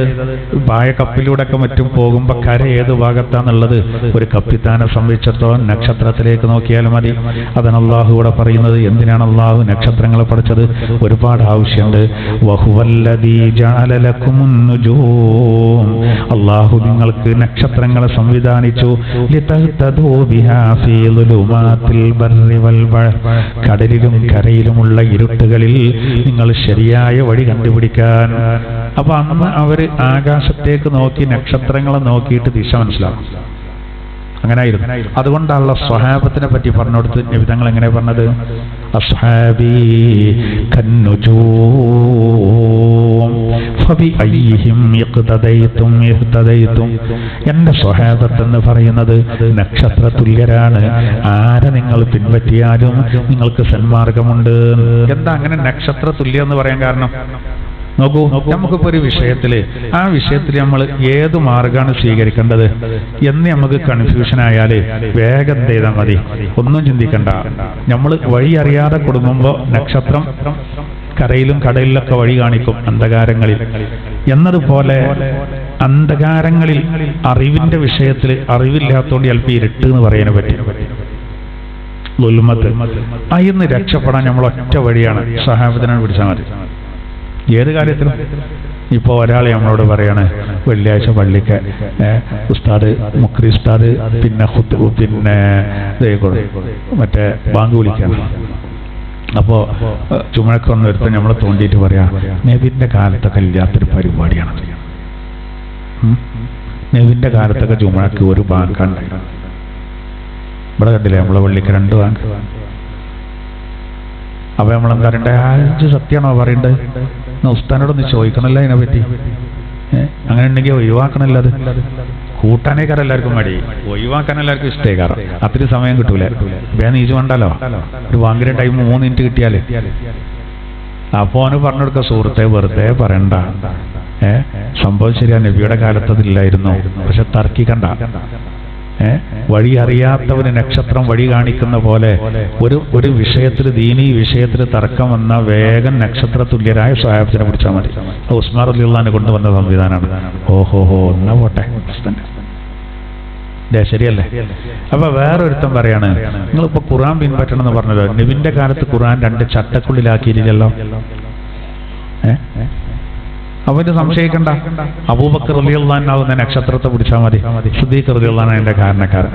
പായ കപ്പിലൂടെ ഒക്കെ മറ്റും പോകുമ്പോൾ കര ഏത് ഭാഗത്താന്നുള്ളത് ഒരു കപ്പിത്താനെ സംബന്ധിച്ചിടത്തോളം നക്ഷത്രത്തിലേക്ക് നോക്കിയാൽ മതി. അതാണ് അല്ലാഹു ഇവിടെ പറയുന്നത്. എന്തിനാണ് അല്ലാഹു നക്ഷത്രങ്ങളെ പഠിച്ചത്? ഒരുപാട് ആവശ്യമുണ്ട്. വഹുവല്ലദീ ജഅല ലക്കുമുൻ നുജൂം, അല്ലാഹു നിങ്ങൾക്ക് നക്ഷത്രങ്ങളെ സംവിധാനിച്ചു, ലിതഹ്തദൂ ബിഹാ ഫീ ളുലുമാതിൽ ബർരി വൽ ബഹ്ർ, കടലിലും കരയിലുമുള്ള ഇരുട്ടുകളിൽ നിങ്ങൾ ശരിയായ വഴി കണ്ടുപിടിക്കാൻ. അപ്പൊ അന്ന് അവര് ആകാശത്തേക്ക് നോക്കി നക്ഷത്രങ്ങളെ നോക്കിയിട്ട് ദിശ മനസ്സിലാവും. അങ്ങനായിരുന്നു. അതുകൊണ്ടുള്ള സ്വഹാബത്തിനെ പറ്റി പറഞ്ഞുകൊടുത്ത് നബി തങ്ങൾ എങ്ങനെ പറഞ്ഞത്, അസ്ഹാബീ കന്നുജൂം ഫബിഅയ്യിഹിം ഇഖ്തദൈതും ഇഹ്തദൈതും, എന്റെ സ്വഹാബത്ത് എന്ന് പറയുന്നത് നക്ഷത്ര തുല്യരാണ്, ആരെ നിങ്ങൾ പിൻപറ്റിയാലും നിങ്ങൾക്ക് സന്മാർഗമുണ്ട്. എന്താ അങ്ങനെ നക്ഷത്ര തുല്യം എന്ന് പറയാൻ കാരണം? നോക്കൂ, നമുക്കിപ്പോ ഒരു വിഷയത്തില് ആ വിഷയത്തിൽ നമ്മൾ ഏത് മാർഗമാണ് സ്വീകരിക്കേണ്ടത് എന്ന് നമുക്ക് കൺഫ്യൂഷൻ ആയാല് വേഗം എന്ത് ചെയ്താൽ മതി, ഒന്നും ചിന്തിക്കണ്ട. നമ്മൾ വഴി അറിയാതെ കൊടുക്കുമ്പോ നക്ഷത്രം കരയിലും കടലിലൊക്കെ വഴി കാണിക്കും അന്ധകാരങ്ങളിൽ. എന്നതുപോലെ അന്ധകാരങ്ങളിൽ അറിവിന്റെ വിഷയത്തിൽ അറിവില്ലാത്തോണ്ട് ചിലപ്പോൾ ഇരുട്ട് എന്ന് പറയാൻ പറ്റും. ളുൽമത്ത് അയിന്ന് രക്ഷപ്പെടാൻ നമ്മൾ ഒറ്റ വഴിയാണ്, സഹാബത്തിനാണ് പിടിച്ചാൽ മതി. ഏത് കാര്യത്തിലും. ഇപ്പോൾ ഒരാൾ നമ്മളോട് പറയാണ്, വെള്ളിയാഴ്ച പള്ളിക്ക് ഉസ്താദ് മുക്രി ഉസ്താദ് പിന്നെ മറ്റേ ബാങ്ക് വിളിക്കാൻ. അപ്പോൾ ചുമഴക്ക് വന്ന് ഒരുത്തൻ നമ്മളെ തോണ്ടിയിട്ട് പറയാ, നബിന്റെ കാലത്തൊക്കെ ഇല്ലാത്തൊരു പരിപാടിയാണ്. നബിന്റെ കാലത്തൊക്കെ ചുമഴക്ക് ഒരു ബാങ്കാണ്. ഇവിടെ കണ്ടില്ലേ നമ്മളെ പള്ളിക്ക് 2 ബാങ്ക്. അപ്പൊ നമ്മളെന്താ പറയണ്ടേ, സത്യമാണോ പറയണ്ടത്? ഉസ്താനോടൊന്ന് ചോദിക്കണല്ലോ അതിനെപ്പറ്റി. അങ്ങനെ ഉണ്ടെങ്കിൽ ഒഴിവാക്കണല്ലോ. അത് കൂട്ടാനേക്കാരം എല്ലാവർക്കും മടി, ഒഴിവാക്കാൻ എല്ലാവർക്കും ഇഷ്ടേക്കാരം. അത്തിരി സമയം കിട്ടൂല. വേഗം നീച്ചു വേണ്ടല്ലോ. ഒരു ബാങ്കിന്റെ ടൈം 3 മിനിറ്റ് കിട്ടിയാല് അപ്പോ അവന് പറഞ്ഞു കൊടുക്ക, സുഹൃത്തെ വെറുതെ പറയണ്ട, സംഭവം ശരിയാ, നബിയുടെ കാലത്ത് അതില്ലായിരുന്നു, പക്ഷെ തർക്കിക്കണ്ട. വഴി അറിയാത്തവന് നക്ഷത്രം വഴി കാണിക്കുന്ന പോലെ ഒരു വിഷയത്തിൽ, ദീനീ വിഷയത്തിൽ തർക്കം വന്ന വേഗം നക്ഷത്ര തുല്യരായ സ്വഹാബത്തിനെ പിടിച്ചാൽ മതി. ഉസ്മാൻ റളിയല്ലാഹു കൊണ്ടുവന്ന സംവിധാനമാണ്. ഓഹോഹോ, എന്നാ പോട്ടെ, ശരിയല്ലേ? അപ്പൊ വേറൊരുത്തം പറയാണ്, നിങ്ങളിപ്പോ ഖുർആൻ പിൻപറ്റണം എന്ന് പറഞ്ഞല്ലോ, നബിന്റെ കാലത്ത് ഖുർആൻ 2 ചട്ടക്കുള്ളിലാക്കിയില്ലല്ലോ. അവന് സംശയിക്കണ്ട, അബൂബക്കർ റളിയല്ലാഹു അൻഹു നക്ഷത്രത്തെ പിടിച്ചാൽ മതി, സിദ്ദീഖ് റളിയല്ലാഹു അൻഹു അതിന്റെ കാരണക്കാരൻ,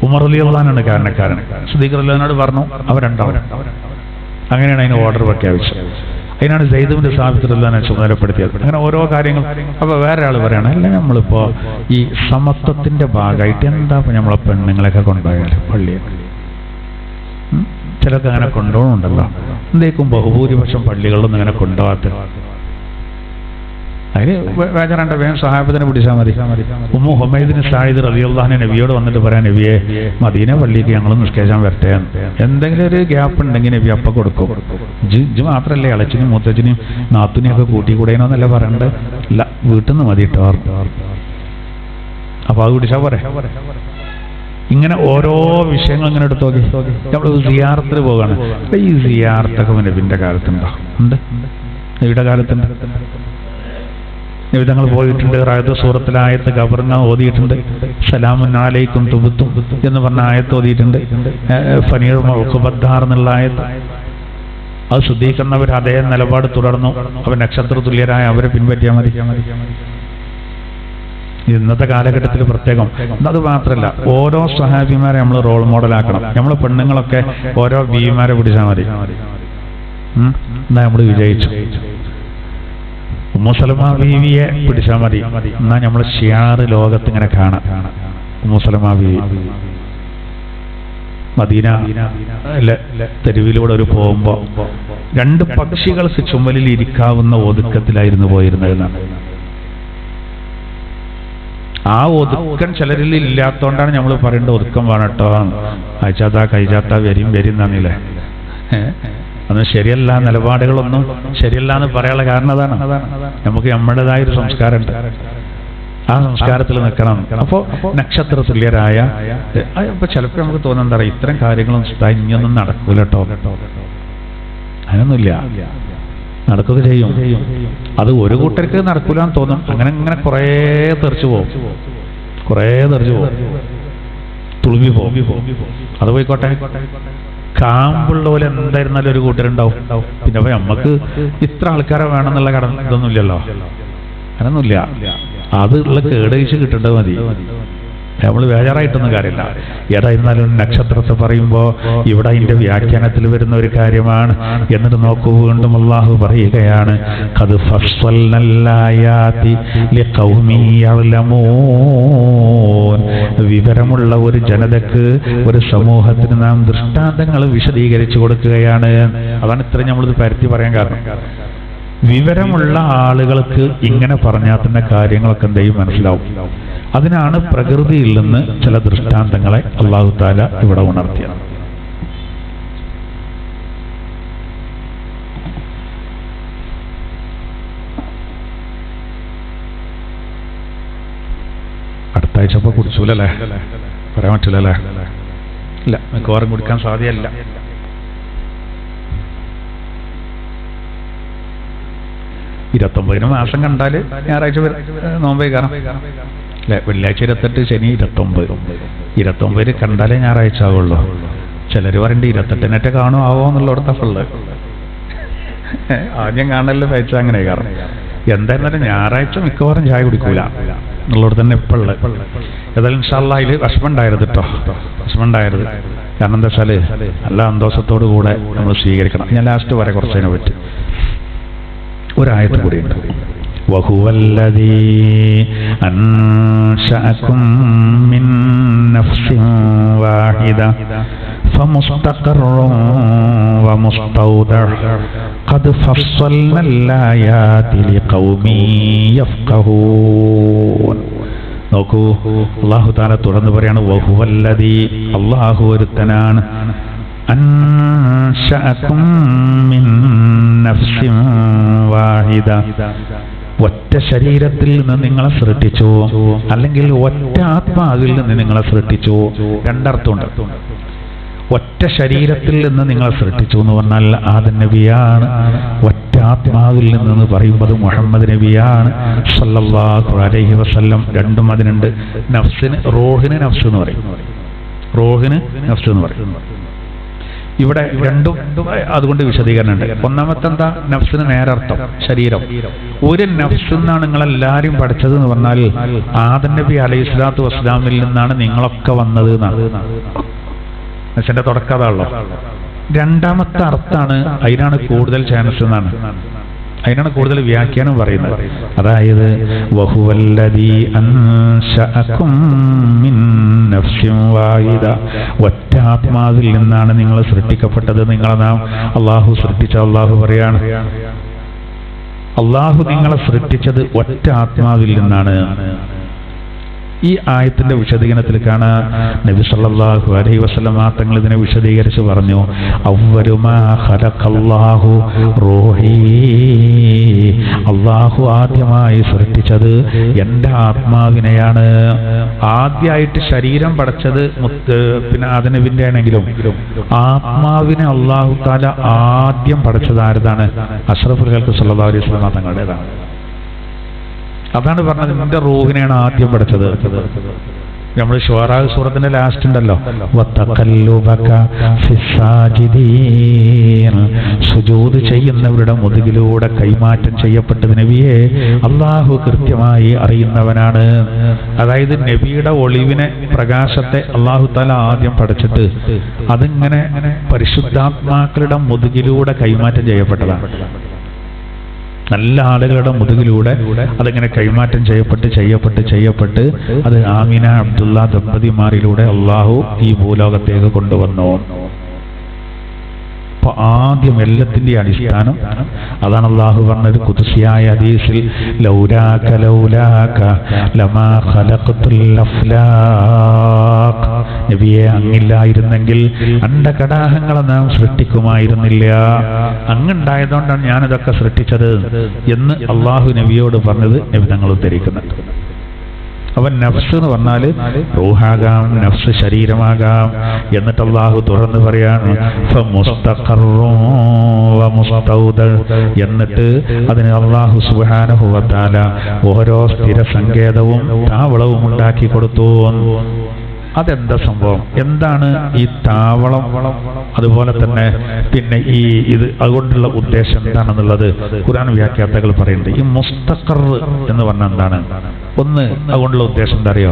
ഉമർ റളിയല്ലാഹു അൻഹു കാരണക്കാരൻ. സിദ്ദീഖ് റളിയല്ലാഹു അൻഹു പറഞ്ഞു, അവർ രണ്ടാവും. അങ്ങനെയാണ് അതിന് ഓർഡർ പ്രഖ്യാപിച്ചത്. അതിനാണ് സെയ്ദ് ഇബ്നു സാബിത്ത് റളിയല്ലാഹു അൻഹു ചുമതലപ്പെടുത്തിയത്. അങ്ങനെ ഓരോ കാര്യങ്ങൾ. അപ്പൊ വേറെ ആൾ പറയണം, അല്ല നമ്മളിപ്പോ ഈ സമത്വത്തിന്റെ ഭാഗമായിട്ട് എന്താ നമ്മളെ പെണ്ണുങ്ങളെയൊക്കെ കൊണ്ടുപോയാൽ പള്ളിയിൽ ചിലർക്ക് അങ്ങനെ കൊണ്ടുപോകണുണ്ടല്ലോ, എന്തേക്കും ബഹുഭൂരിപക്ഷം പള്ളികളിലൊന്നും അങ്ങനെ കൊണ്ടുപോകാത്ത? അതിന് വേജാറണ്ട, വേഗം സഹാബത്തിനെ പിടിച്ചാൽ മതി. ഉമ്മു ഹുമൈദിന് സായിദ് റളിയല്ലാഹു അൻഹു നബിയോട് വന്നിട്ട് പറയാൻ, നബിയെ മദീന പള്ളിക്ക് ഞങ്ങൾ നിസ്കരിക്കാൻ വരട്ടെ, എന്തെങ്കിലും ഒരു ഗ്യാപ്പ് ഉണ്ടെങ്കിൽ നബി അപ്പം കൊടുക്കും. ജ് മാത്രല്ലേ ഇളച്ചിനും മൂത്തച്ഛനും നാത്തുനെയും ഒക്കെ കൂട്ടിക്കൂടേനോന്നല്ല പറയണ്ട്. ഇല്ല, വീട്ടിൽ നിന്ന് മതി കേട്ടോ. അപ്പൊ അത് പിടിച്ചാൽ പോരെ. ഇങ്ങനെ ഓരോ വിഷയങ്ങൾ ഇങ്ങനെ എടുത്ത് നോക്കി. നമ്മൾ സിയാറത്തിന് പോകാണ്. ഈ സിയാറത്തൊക്കെ നബിന്റെ കാലത്തുണ്ടോ? ഉണ്ട്, നബിയുടെ കാലത്തുണ്ട്. നിമിതങ്ങൾ പോയിട്ടുണ്ട്. റായത്ത് സൂറത്തിലായത്ത് ഗവർണ ഓതിയിട്ടുണ്ട്. സലാമുൻ അലൈക്കും തുബുത്തും എന്ന് പറഞ്ഞ ആയത്ത് ഓതിയിട്ടുണ്ട്. ഫനീർ മൗഖുബദ്ദാർ എന്നുള്ള ആയത്ത്. അത് ശ്രദ്ധിക്കുന്നവർ അതേ നിലപാട് തുടർന്നു. അവർ നക്ഷത്ര തുല്യരായ അവരെ പിൻപറ്റിയാൽ മതി. ഇന്നത്തെ കാലഘട്ടത്തിൽ പ്രത്യേകം. അത് മാത്രമല്ല, ഓരോ സ്വഹാബിമാരെ നമ്മൾ റോൾ മോഡലാക്കണം. നമ്മൾ പെണ്ണുങ്ങളൊക്കെ ഓരോ ബീവിമാരെ പിടിച്ചാൽ മതി. എന്നാ നമ്മൾ വിജയിച്ചു. ഉമ്മു സലമ ബീവിയെ പിടിച്ചാൽ മതി. എന്നാ നമ്മൾ ഷിയാർ ലോകത്ത് ഇങ്ങനെ കാണാം. ഉമ്മു സലമ ബീവി മദീന തെരുവിലൂടെ ഒരു പോകുമ്പോ 2 പക്ഷികൾക്ക് ചുമലിൽ ഇരിക്കാവുന്ന ഒതുക്കത്തിലായിരുന്നു പോയിരുന്നതെന്നാണ്. ആ ഒതുക്കം ചിലരിൽ ഇല്ലാത്തോണ്ടാണ് നമ്മൾ പറയേണ്ടത് ഒതുക്കം വേണട്ടോ, അയച്ചാത്ത കൈചാത്ത വരും എന്നാണില്ലേ. അതൊന്നും ശരിയല്ല, നിലപാടുകളൊന്നും ശരിയല്ല എന്ന് പറയാനുള്ള കാരണം അതാണ്. നമുക്ക് നമ്മുടേതായൊരു സംസ്കാരമുണ്ട്, ആ സംസ്കാരത്തിൽ നിൽക്കണം. അപ്പോൾ നക്ഷത്ര തുല്യരായ ഇപ്പൊ ചിലപ്പോൾ നമുക്ക് തോന്നുന്ന എന്താ പറയുക, ഇത്തരം കാര്യങ്ങളും ഇനിയൊന്നും നടക്കൂല കേട്ടോ. അതിനൊന്നുമില്ല, നടക്കുക ചെയ്യും. അത് ഒരു കൂട്ടർക്ക് നടക്കൂലെന്ന് തോന്നും. അങ്ങനെ കുറേ തെറിച്ചു പോകും, തുളുമ്പി പോകും. അത് പോയിക്കോട്ടെ. കാമ്പുള്ള പോലെ എന്തായിരുന്നാലും ഒരു കൂട്ടരുണ്ടാവും. പിന്നെ അപ്പൊ നമുക്ക് ഇത്ര ആൾക്കാരെ വേണമെന്നുള്ള ഇതൊന്നും ഇല്ലല്ലോ, അങ്ങനൊന്നുമില്ല. അതുള്ള കേടയിച്ച് കിട്ടേണ്ടത് മതി. നമ്മൾ ബേജാറായിട്ടൊന്നും കാര്യമില്ല. ഏതായിരുന്നാലും നക്ഷത്രത്തെ പറയുമ്പോൾ ഇവിടെ അതിന്റെ വ്യാഖ്യാനത്തിൽ വരുന്ന ഒരു കാര്യമാണ്. എന്നിട്ട് നോക്കൂ, വീണ്ടും അല്ലാഹു പറയുകയാണ്, ഖദ് ഫസ്സൽനല്ലായാതി ലിഖൗമി യഅലമൂൻ. വിവരമുള്ള ഒരു ജനതക്ക്, ഒരു സമൂഹത്തിന് നാം ദൃഷ്ടാന്തങ്ങൾ വിശദീകരിച്ചു കൊടുക്കുകയാണ്. അതാണ് ഇത്രയും നമ്മളിത് പരത്തി പറയാൻ കാരണം. വിവരമുള്ള ആളുകൾക്ക് ഇങ്ങനെ പറഞ്ഞാൽ തന്നെ കാര്യങ്ങളൊക്കെ എന്തെയും മനസ്സിലാവും. അതിനാണ് പ്രകൃതിയിൽ നിന്ന് ചില ദൃഷ്ടാന്തങ്ങളെ അല്ലാഹു തആല ഇവിടെ ഉണർത്തിയത്. അടുത്ത ആഴ്ച ഇപ്പൊ കുടിച്ചൂലല്ലേ, പറയാൻ പറ്റില്ലല്ലേ? ഇല്ല, മിക്കവാറും കുടിക്കാൻ സാധ്യതയല്ല. മാസം കണ്ടാല് ഞായറാഴ്ച നോമ്പേ കാരണം അല്ലെ. വെള്ളിയാഴ്ച 28, ശനി 29 കണ്ടാലേ ഞായറാഴ്ച ആവുള്ളൂ. ചിലർ പറയണ്ട് 28 കാണും ആവോ എന്നുള്ളടത്ത ഫുള്ള്. ആദ്യം കാണല് കഴിച്ച അങ്ങനെ കാരണം. എന്തായിരുന്നാലും ഞായറാഴ്ച മിക്കവാറും ചായ കുടിക്കൂല എന്നുള്ളത് തന്നെ ഇപ്പോഴുള്ളത്. ഏതായാലും ഇൻഷാ അല്ലാഹ് അതിൽ വിഷമമുണ്ടായിരുന്നു കേട്ടോ, വിഷമമുണ്ടായിരുന്നു. കാരണം എന്താ വെച്ചാല് നല്ല സന്തോഷത്തോടു കൂടെ നമ്മൾ സ്വീകരിക്കണം. ഞാൻ ലാസ്റ്റ് വരെ കുറച്ചതിനെ പറ്റി ഒരായത്ത് കൂടിയുണ്ട്. വഹുവല്ലദീ അൻശഅകും മിൻ നഫ്സിൻ വാഹിദ ഫമുസ്തഖറുൻ വമുസ്തൗദഅ ഖദ് ഫസ്സൽനല്ലായാതി ലിഖൗമി യഫ്ഖഹൂൻ. നോക്കൂ, അല്ലാഹു തആല തുറന്നു പറയാണ്, വഹുവല്ലദീ, അല്ലാഹു ഒരുത്തനാണ്, അൻശഅകും മിൻ നഫ്സിൻ വാഹിദ, ഒറ്റ ശരീരത്തിൽ നിന്ന് നിങ്ങളെ സൃഷ്ടിച്ചു, അല്ലെങ്കിൽ ഒറ്റ ആത്മാവിൽ നിന്ന് നിങ്ങളെ സൃഷ്ടിച്ചു. രണ്ടർത്ഥമുണ്ട്. ഒറ്റ ശരീരത്തിൽ നിന്ന് നിങ്ങളെ സൃഷ്ടിച്ചു എന്ന് പറഞ്ഞാൽ ആദം നബിയാണ്. ഒറ്റ ആത്മാവിൽ നിന്ന് പറയുമ്പോൾ മുഹമ്മദ് നബിയാണ് സല്ലല്ലാഹു അലൈഹി വസല്ലം. രണ്ടും അതിനുണ്ട്. നഫ്സിന്, റൂഹിന് നഫ്സ് എന്ന് പറയും, റൂഹിന് നഫ്സ് എന്ന് പറയും. ഇവിടെ രണ്ടും അതുകൊണ്ട് വിശദീകരണം ഉണ്ട്. ഒന്നാമത്തെ എന്താ, നഫ്സിന് നേരർത്ഥം ശരീരം. ഒരു നഫ്സ് എന്നാണ് നിങ്ങളെല്ലാവരും പഠിച്ചത് എന്ന് പറഞ്ഞാൽ ആദം നബി അലൈഹി സ്വലാത്തു വസ്സലാമിൽ നിന്നാണ് നിങ്ങളൊക്കെ വന്നത് എന്നാണ്. നഫ്സിന്റെ തുടക്കം അതാണല്ലോ. രണ്ടാമത്തെ അർത്ഥമാണ്, അതിനാണ് കൂടുതൽ ചാൻസ് എന്നാണ്, അതിനാണ് കൂടുതൽ വ്യാഖ്യാനം പറയുന്നത്. അതായത് വഹുവല്ലദീ അൻശഅകും മിൻ നഫ്സിൻ വാഹിദ, ഒറ്റ ആത്മാവിൽ നിന്നാണ് നിങ്ങൾ സൃഷ്ടിക്കപ്പെട്ടത്. നിങ്ങളെ നാം അല്ലാഹു സൃഷ്ടിച്ച, അല്ലാഹു പറയാണ്, അല്ലാഹു നിങ്ങളെ സൃഷ്ടിച്ചത് ഒറ്റ ആത്മാവിൽ നിന്നാണ്. ഈ ആയത്തിന്റെ വിശദീകരണത്തിൽ കാണാൻ നബി സല്ലല്ലാഹു അലൈഹി വസല്ലം തങ്ങൾ ഇതിനെ വിശദീകരിച്ച് പറഞ്ഞു, അവ്വലു മാ ഖലഖല്ലാഹു റൂഹി, അല്ലാഹു ആദ്യമായി സൃഷ്ടിച്ചത് എൻ്റെ ആത്മാവിനെയാണ്. ആദ്യമായിട്ട് ശരീരം പടച്ചത് പിന്നെ ആദം നബിന്റെ ആണെങ്കിലും ആത്മാവിനെ അല്ലാഹു തആല ആദ്യം പടച്ചത് ആരതാണ്? അഷ്റഫുൽ ഖൽഖ് സല്ലല്ലാഹു അലൈഹി വസല്ലം തങ്ങളുടേതാണ്. അതാണ് പറഞ്ഞത്, നിന്റെ റൂഹിനെയാണ് ആദ്യം പഠിച്ചത്. നമ്മൾ ശുആറാ സൂറത്തിന്റെ ലാസ്റ്റ് ഉണ്ടല്ലോ, സുജൂദ് ചെയ്യുന്നവരുടെ മുതുകിലൂടെ കൈമാറ്റം ചെയ്യപ്പെട്ടത് നബിയെ അള്ളാഹു കൃത്യമായി അറിയുന്നവനാണ്. അതായത് നബിയുടെ ഒളിവിനെ, പ്രകാശത്തെ അള്ളാഹു തആല ആദ്യം പഠിച്ചിട്ട് അതിങ്ങനെ പരിശുദ്ധാത്മാക്കളുടെ മുതുകിലൂടെ കൈമാറ്റം ചെയ്യപ്പെട്ടതാണ്. നല്ല ആളുകളുടെ മുതുകിലൂടെ അതിങ്ങനെ കൈമാറ്റം ചെയ്യപ്പെട്ട് അത് ആമിന അബ്ദുള്ള ദമ്പതിമാരിലൂടെ അള്ളാഹു ഈ ഭൂലോകത്തേക്ക് കൊണ്ടുവന്നു. അപ്പൊ ആദ്യം എല്ലാത്തിന്റെ അടിസ്ഥാനം അതാണ്. അള്ളാഹു പറഞ്ഞത് ഖുദ്സിയായ ഹദീസിൽ, ലൗലാക ലൗലാക ലമാ ഖലഖതുൽ അഫ്ലാഖ്, നബിയെ അങ്ങില്ലായിരുന്നെങ്കിൽ അണ്ഡകടാഹങ്ങളെ നാം സൃഷ്ടിക്കുമായിരുന്നില്ല, അങ്ങുണ്ടായതുകൊണ്ടാണ് ഞാനിതൊക്കെ സൃഷ്ടിച്ചത് എന്ന് അള്ളാഹു നബിയോട് പറഞ്ഞത് നബി തങ്ങൾ ഉദ്ധരിക്കുന്നുണ്ട്. അവൻ നഫ്സ് എന്ന് പറഞ്ഞാൽ റൂഹാകാം, നഫ്സ് ശരീരമാകാം. എന്നിട്ട് അള്ളാഹു തുറന്ന് പറയാണ് എന്നിട്ട് അതിന് അള്ളാഹു സുബ്ഹാനഹു വ തആല ഓരോ സ്ഥിര സങ്കേതവും താവളവും ഉണ്ടാക്കി കൊടുത്തു. അതെന്താ സംഭവം, എന്താണ് ഈ താവളം, അതുപോലെ തന്നെ പിന്നെ ഇത് അതുകൊണ്ടുള്ള ഉദ്ദേശം എന്താണെന്നുള്ളത് ഖുർആൻ വ്യാഖ്യാതാക്കൾ പറയുന്നുണ്ട്. ഈ മുസ്തഖർ എന്ന് പറഞ്ഞാൽ എന്താണ്? ഒന്ന്, അതുകൊണ്ടുള്ള ഉദ്ദേശം എന്താ അറിയോ?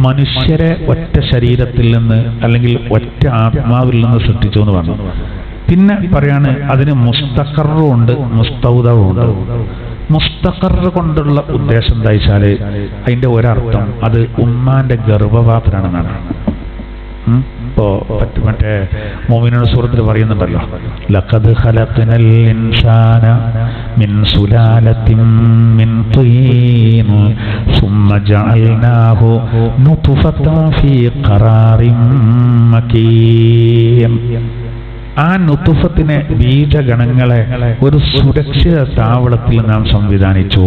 മനുഷ്യരെ ഒറ്റ ശരീരത്തിൽ നിന്ന് അല്ലെങ്കിൽ ഒറ്റ ആത്മാവിൽ നിന്ന് സൃഷ്ടിച്ചു എന്ന് പറഞ്ഞു. പിന്നെ പറയാണ് അതിന് മുസ്തഖറും ഉണ്ട്, മുസ്തൗദവും ഉണ്ട്. മുസ്തഖർ കൊണ്ടുള്ള ഉദ്ദേശം എന്താ വെച്ചാല് അതിന്റെ ഒരർത്ഥം അത് ഉമ്മാന്റെ ഗർഭപാത്രമാണെന്നാണ്. ഇപ്പോ മറ്റേ മുഅ്മിനൂൻ സൂറത്തിൽ പറയുന്നുണ്ടല്ലോ, ലഖദ് ഖലഖ്നൽ ഇൻസാന മിൻ സുലാലത്തിൻ മിൻ തീൻ സുമ്മ ജഅൽനാഹു നുത്ഫതൻ ഫീ ഖറാറിൻ മകീൻ. ആ നുത്ഫത്തിനെ, ബീജഗണങ്ങളെ ഒരു സുരക്ഷിത താവളത്തിൽ നാം സംവിധാനിച്ചു.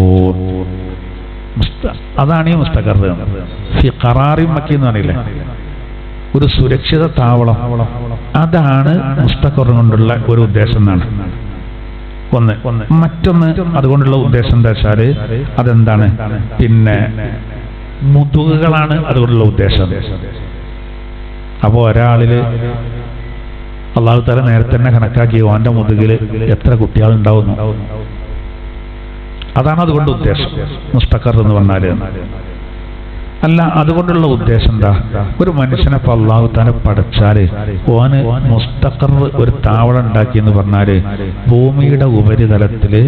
അതാണ് ഈ മുസ്തഖർ. ഫി ഖറാറിൻ മക്കീൻ എന്ന് പറയില്ലേ, ഒരു സുരക്ഷിത താവളം. അതാണ് മുസ്തഖർ കൊണ്ടുള്ള ഒരു ഉദ്ദേശം എന്നാണ് ഒന്ന്. മറ്റൊന്ന് അതുകൊണ്ടുള്ള ഉദ്ദേശം എന്താ വെച്ചാല് അതെന്താണ്, പിന്നെ മുതുകുകളാണ് അതുകൊണ്ടുള്ള ഉദ്ദേശം. അപ്പോ ഒരാളില് അള്ളാഹു തആല നേരത്തെ തന്നെ കണക്കാക്കി ഓന്റെ മുതുകിൽ എത്ര കുട്ടികളുണ്ടാവുന്നു. അതാണ് അതുകൊണ്ട് ഉദ്ദേശം മുസ്തഖർ എന്ന് പറഞ്ഞാല്. അല്ല, അതുകൊണ്ടുള്ള ഉദ്ദേശം എന്താ? ഒരു മനുഷ്യനെ ഇപ്പൊ അള്ളാഹു തആല പഠിച്ചാല് ഓന് മുസ്തഖർ ഒരു താവളം ഉണ്ടാക്കി എന്ന് പറഞ്ഞാല് ഭൂമിയുടെ ഉപരിതലത്തില്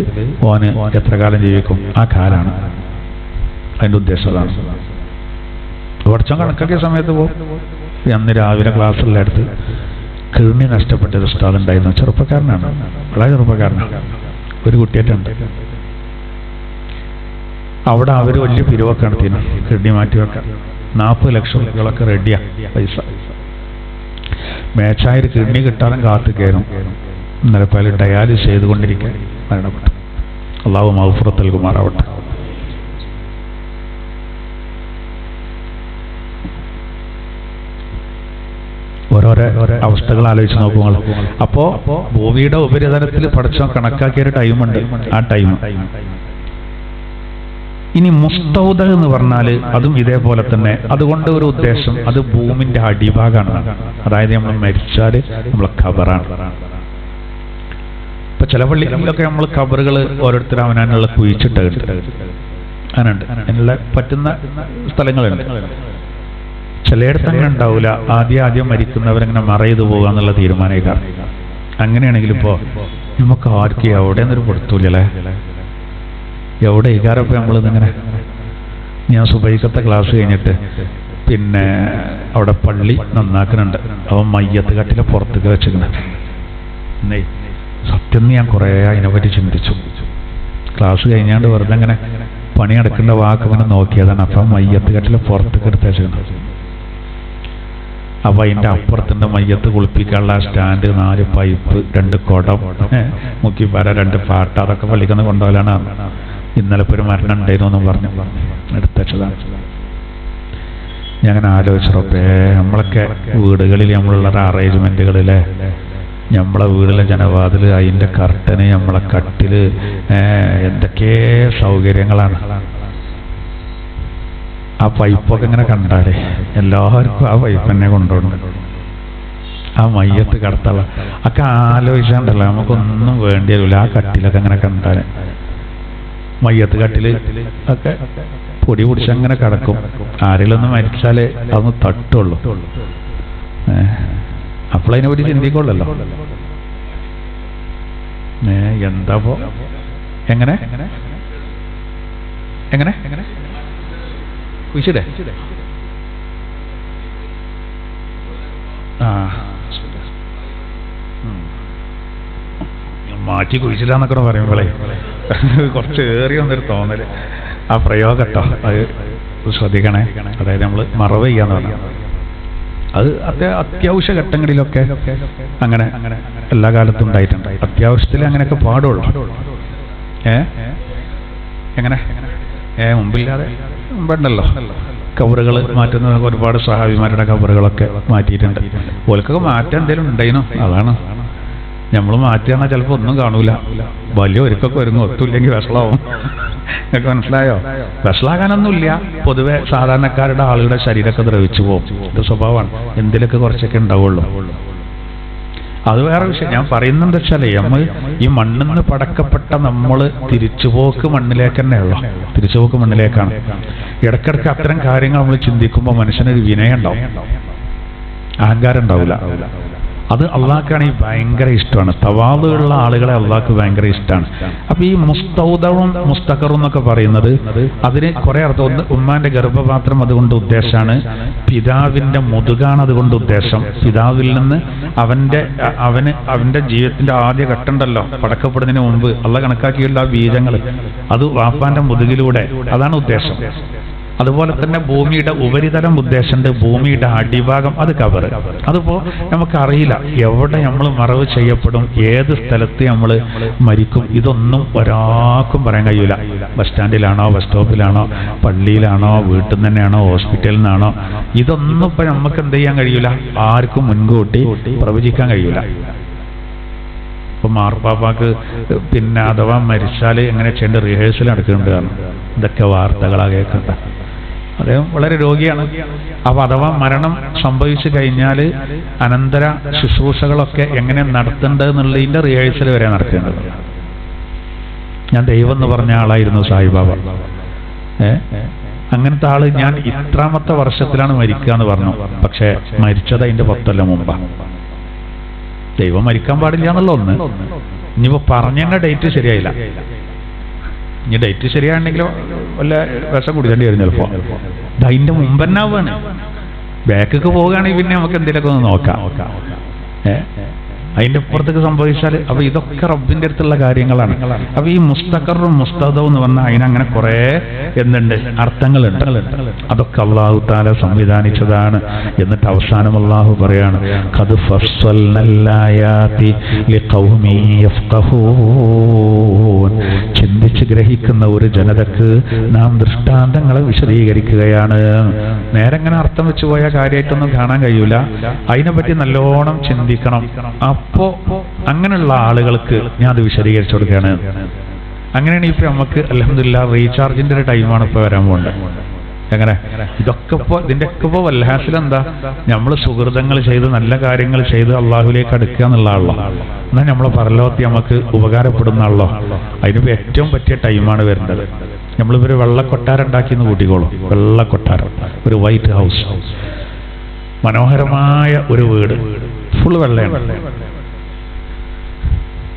ഓന് എത്ര കാലം ജീവിക്കും? ആ കാലാണ് അതിന്റെ ഉദ്ദേശം. അതാണ് പഠിച്ചോ കണക്കാക്കിയ സമയത്ത് പോകും. അന്ന് രാവിലെ ക്ലാസ്സിലെടുത്ത് കിഡ്നി നഷ്ടപ്പെട്ട ഒരു ഉസ്താദ് ഉണ്ടായിരുന്നു. ചെറുപ്പക്കാരനാണ്, വളരെ ചെറുപ്പക്കാരനാണ്, ഒരു കുട്ടിയായിട്ടുണ്ട്. അവിടെ അവർ വലിയ പിരിവൊക്കെ നടത്തിയിരുന്നു, കിഡ്നി മാറ്റിവെക്കാൻ 40 ലക്ഷം രൂപകളൊക്കെ റെഡിയാ പൈസ. മേച്ചായൊരു കിഡ്നി കിട്ടാനും കാത്തു കയറും. ഇന്നലെ പല ഡയാലിസ് ചെയ്തുകൊണ്ടിരിക്കാൻ മരണപ്പെട്ടു. അള്ളാഹു മഗ്ഫിറത്ത് നൽകുമാറാവട്ടെ. ഓരോരോ അവസ്ഥകൾ ആലോചിച്ച് നോക്കുമ്പോൾ അപ്പോ ഭൂമിയുടെ ഉപരിതലത്തിൽ പഠിച്ചോ കണക്കാക്കിയൊരു ടൈമുണ്ട്, ആ ടൈം. ഇനി മുസ്തൗദ എന്ന് പറഞ്ഞാല് അതും ഇതേപോലെ തന്നെ. അതുകൊണ്ട് ഒരു ഉദ്ദേശം അത് ഭൂമിന്റെ അടിഭാഗമാണ്. അതായത് നമ്മൾ മരിച്ചാല് നമ്മളെ ഖബറാണ്. ഇപ്പൊ ചില പള്ളികളിലൊക്കെ നമ്മൾ ഖബറുകൾ ഓരോരുത്തരും അവനുള്ള കുഴിച്ചിട്ട് അങ്ങനുണ്ട്, അതിനുള്ള പറ്റുന്ന സ്ഥലങ്ങളുണ്ട്. ചിലയിടത്ത് അങ്ങനെ ഉണ്ടാവില്ല. ആദ്യം മരിക്കുന്നവരങ്ങനെ മറയത് പോകുക എന്നുള്ള തീരുമാനക്കാർ. അങ്ങനെയാണെങ്കിൽ ഇപ്പോ നമുക്ക് ആർക്കും എവിടെ നിന്നൊരു കൊടുത്തൂല്ലേ, എവിടെ ഇക്കാരൊക്കെ നമ്മളിതിങ്ങനെ. ഞാൻ സുബൈക്കത്തെ ക്ലാസ് കഴിഞ്ഞിട്ട് പിന്നെ അവിടെ പള്ളി നന്നാക്കുന്നുണ്ട്. അവൻ മയ്യത്ത് കട്ടിലെ പുറത്തേക്ക് വെച്ചിരുന്നത്. സത്യം ഞാൻ കുറേ അതിനെപ്പറ്റി ചിന്തിച്ചു. ക്ലാസ് കഴിഞ്ഞാണ്ട് വെറുതെ അങ്ങനെ പണി നടക്കേണ്ട വാക്കിങ്ങനെ നോക്കിയതാണ്. അപ്പം മയ്യത്ത് കട്ടിലെ പുറത്തേക്ക് എടുത്ത് വെച്ചിരുന്നത്. അപ്പൊ അതിന്റെ അപ്പുറത്തിന്റെ മയ്യത്ത് കുളിപ്പിക്കാനുള്ള സ്റ്റാൻഡ്, 4 പൈപ്പ്, 2 കുടം, മുക്കിപ്പാര, 2 പാട്ട, അതൊക്കെ പള്ളിക്കുന്ന കൊണ്ടുപോകലാണ്. ഇന്നലെ ഒരു മരണം ഉണ്ടായിരുന്നു എന്നും പറഞ്ഞു എടുത്തതാണ്. ഞാൻ അങ്ങനെ ആലോചിച്ചപ്പേ നമ്മളൊക്കെ വീടുകളിൽ നമ്മളുള്ള അറേഞ്ച്മെന്റുകളിലെ നമ്മളെ വീട്ടിലെ ജനവാതില്, അതിന്റെ കർട്ടന്, നമ്മളെ കട്ടില്, എന്തൊക്കെ സൗകര്യങ്ങളാണ്. ആ പൈപ്പൊക്കെ ഇങ്ങനെ കണ്ടാലേ എല്ലാവർക്കും ആ പൈപ്പ് തന്നെ കൊണ്ടുപോകണം. ആ മയ്യത്ത് കടത്തള ഒക്കെ ആലോചിച്ചാണ്ടല്ലോ നമുക്കൊന്നും വേണ്ടി വരില്ല. ആ കട്ടിലൊക്കെ അങ്ങനെ കണ്ടാല് മയ്യത്ത് കട്ടില് ഒക്കെ പൊടി പിടിച്ചങ്ങനെ കിടക്കും. ആരെങ്കിലൊന്ന് മരിച്ചാലേ അതൊന്ന് തട്ടുള്ളൂ. അപ്പോഴതിനെ പറ്റി ചിന്തിക്കുള്ളല്ലോ. എന്താപ്പോ എങ്ങനെ എങ്ങനെ കുഴിച്ചിടേ? മാറ്റി കുഴിച്ചില്ലാന്നൊക്കെ പറയുമ്പോളേ കുറച്ച് ഏറി വന്നൊരു തോന്നല്. ആ പ്രയോഗം കേട്ടോ, അത് ശ്രദ്ധിക്കണേ. അതായത് നമ്മൾ മറവ് ചെയ്യാന്ന് പറഞ്ഞു, അത് അത്യാവശ്യ ഘട്ടങ്ങളിലൊക്കെ അങ്ങനെ എല്ലാ കാലത്തും ഉണ്ടായിട്ടുണ്ട്. അത്യാവശ്യത്തിൽ അങ്ങനെയൊക്കെ പാടുള്ളൂ. എങ്ങനെ മുമ്പില്ലാതെ മുമ്പുണ്ടല്ലോ കബറുകൾ മാറ്റുന്ന ഒരുപാട് സഹാബിമാരുടെ കബറുകളൊക്കെ മാറ്റിയിട്ടുണ്ട്. ഓൽക്കൊക്കെ മാറ്റം എന്തെങ്കിലും ഉണ്ടായിരുന്നു. അതാണ് നമ്മൾ മാറ്റിയാൽ ചിലപ്പോൾ ഒന്നും കാണൂല. വലിയ ഒരുക്കൊക്കെ ഒരുങ്ങും, ഒത്തുമില്ലെങ്കിൽ വഷളാവും. നിങ്ങൾക്ക് മനസ്സിലായോ? വഷളാകാനൊന്നുമില്ല. പൊതുവെ സാധാരണക്കാരുടെ ആളുകളുടെ ശരീരമൊക്കെ ദ്രവിച്ചു പോകും. ഇത് സ്വഭാവമാണ്. എന്തിലൊക്കെ കുറച്ചൊക്കെ ഉണ്ടാവുള്ളൂ. അത് വേറെ വിഷയം. ഞാൻ പറയുന്നത് വെച്ചാലേ, നമ്മൾ ഈ മണ്ണിൽ നിന്ന് പടക്കപ്പെട്ട നമ്മൾ തിരിച്ചുപോക്ക് മണ്ണിലേക്ക് തന്നെയുള്ളൂ. തിരിച്ചുപോക്ക് മണ്ണിലേക്കാണ്. ഇടയ്ക്കിടയ്ക്ക് അത്തരം കാര്യങ്ങൾ നമ്മൾ ചിന്തിക്കുമ്പോൾ മനുഷ്യനൊരു വിനയം ഉണ്ടാവും, അഹങ്കാരം ഉണ്ടാവില്ല. അത് അള്ളാഹ്ക്കാണെങ്കിൽ ഭയങ്കര ഇഷ്ടമാണ്. തവാളുള്ള ആളുകളെ അള്ളാഹ്ക്ക് ഭയങ്കര ഇഷ്ടമാണ്. അപ്പൊ ഈ മുസ്തൗദവും മുസ്തഖറും എന്നൊക്കെ പറയുന്നത് അതിന് കുറെ അർത്ഥം. ഒന്ന്, ഉമ്മാന്റെ ഗർഭപാത്രം അതുകൊണ്ട് ഉദ്ദേശമാണ്. പിതാവിന്റെ മുതുകാണ് അതുകൊണ്ട് ഉദ്ദേശം. പിതാവിൽ നിന്ന് അവന്റെ ജീവിതത്തിന്റെ ആദ്യ ഘട്ടമുണ്ടല്ലോ, പടക്കപ്പെടുന്നതിന് മുമ്പ് അള്ളാഹ് കണക്കാക്കിയുള്ള ആ ബീജങ്ങൾ, അത് വാപ്പാന്റെ മുതുകിലൂടെ, അതാണ് ഉദ്ദേശം. അതുപോലെ തന്നെ ഭൂമിയുടെ ഉപരിതലം ഉദ്ദേശമുണ്ട്, ഭൂമിയുടെ അടിഭാഗം അത് കവർ. അതിപ്പോ നമുക്കറിയില്ല എവിടെ നമ്മൾ മറവ് ചെയ്യപ്പെടും, ഏത് സ്ഥലത്ത് നമ്മൾ മരിക്കും, ഇതൊന്നും ഒരാൾക്കും പറയാൻ കഴിയില്ല. ബസ് സ്റ്റാൻഡിലാണോ, ബസ് സ്റ്റോപ്പിലാണോ, പള്ളിയിലാണോ, വീട്ടിൽ നിന്ന് തന്നെയാണോ, ഹോസ്പിറ്റലിൽ നിന്നാണോ, ഇതൊന്നും ഇപ്പൊ നമുക്ക് എന്ത് ചെയ്യാൻ കഴിയില്ല, ആർക്കും മുൻകൂട്ടി പ്രവചിക്കാൻ കഴിയില്ല. ഇപ്പൊ മാർപ്പാപ്പാക്ക് പിന്നെ അഥവാ മരിച്ചാൽ എങ്ങനെ ചെയ്യേണ്ട റിഹേഴ്സൽ നടക്കുന്നുണ്ട്. കാരണം ഇതൊക്കെ വാർത്തകളാ കേൾക്കണ്ട. അദ്ദേഹം വളരെ രോഗിയാണ്. അപ്പൊ അഥവാ മരണം സംഭവിച്ചു കഴിഞ്ഞാൽ അനന്തര ശുശ്രൂഷകളൊക്കെ എങ്ങനെ നടത്തേണ്ടതെന്നുള്ളതിന്റെ റിഹേഴ്സൽ വരെ നടക്കേണ്ടത്. ഞാൻ ദൈവം എന്ന് പറഞ്ഞ ആളായിരുന്നു സായിബാബ. അങ്ങനത്തെ ആള് ഞാൻ ഇത്രാമത്തെ വർഷത്തിലാണ് മരിക്കുക എന്ന് പറഞ്ഞു. പക്ഷെ മരിച്ചത് അതിന്റെ 10 കൊല്ലം മുമ്പാണ്. ദൈവം മരിക്കാൻ പാടില്ല എന്നുള്ള ഒന്ന്. ഇനിയിപ്പോ പറഞ്ഞതിന്റെ ഡേറ്റ് ശരിയായില്ല. ഇനി ഡേറ്റ് ശരിയാണെങ്കിലോ വല്ല വിഷം കുടിക്കേണ്ടി വരും ചിലപ്പോ. അതിന്റെ മുമ്പന്നാവാണ്. ബാക്കൊക്കെ പോവുകയാണെങ്കിൽ പിന്നെ നമുക്ക് എന്തെങ്കിലുമൊക്കെ ഒന്ന് നോക്കാം. അതിന്റെ അപ്പുറത്തേക്ക് സംഭവിച്ചാൽ അപ്പൊ ഇതൊക്കെ റബ്ബിന്റെ അടുത്തുള്ള കാര്യങ്ങളാണ്. അപ്പൊ ഈ മുസ്തഖറും മുസ്തദവും എന്ന് പറഞ്ഞാൽ അതിനങ്ങനെ കുറെ എന്തുണ്ട് അർത്ഥങ്ങളുണ്ട്. അതൊക്കെ അല്ലാഹു തആല സംവിധാനിച്ചതാണ്. എന്നിട്ട് അവസാനം അല്ലാഹു പറയാണ്, ഖദ് ഫസ്സൽനൽ ആയാതി ലിഖൗമി യഫ്ഖഹൂൻ. ചിന്തിച്ച് ഗ്രഹിക്കുന്ന ഒരു ജനതക്ക് നാം ദൃഷ്ടാന്തങ്ങളെ വിശദീകരിക്കുകയാണ്. നേരെ ഇങ്ങനെ അർത്ഥം വെച്ച് പോയ കാര്യമായിട്ടൊന്നും കാണാൻ കഴിയൂല. അതിനെപ്പറ്റി നല്ലോണം ചിന്തിക്കണം. അപ്പോ അങ്ങനെയുള്ള ആളുകൾക്ക് ഞാൻ അത് വിശദീകരിച്ചു കൊടുക്കുകയാണ്. അങ്ങനെയാണ് ഇപ്പൊ നമുക്ക് അൽഹംദുലില്ലാഹ് റീചാർജിന്റെ ഒരു ടൈമാണ് ഇപ്പൊ വരാൻ പോകേണ്ടത്. എങ്ങനെ ഇതൊക്കെ ഇതിന്റെയൊക്കെ ഇപ്പോ വല്ലാഹിലെന്താ, നമ്മൾ സുഹൃതങ്ങൾ ചെയ്ത് നല്ല കാര്യങ്ങൾ ചെയ്ത് അള്ളാഹുലേക്ക് അടുക്കുക എന്നുള്ള ആളോ, എന്നാൽ നമ്മളെ പരലോകത്ത് നമുക്ക് ഉപകാരപ്പെടുന്ന ആളോ, അതിനിപ്പോ ഏറ്റവും പറ്റിയ ടൈമാണ് വരുന്നത്. നമ്മളിവര് വെള്ളക്കൊട്ടാരം ഉണ്ടാക്കിയെന്ന് കൂട്ടിക്കോളും. വെള്ളക്കൊട്ടാരം, ഒരു വൈറ്റ് ഹൗസ്, മനോഹരമായ ഒരു വീട്, ഫുൾ വെള്ളയാണ്.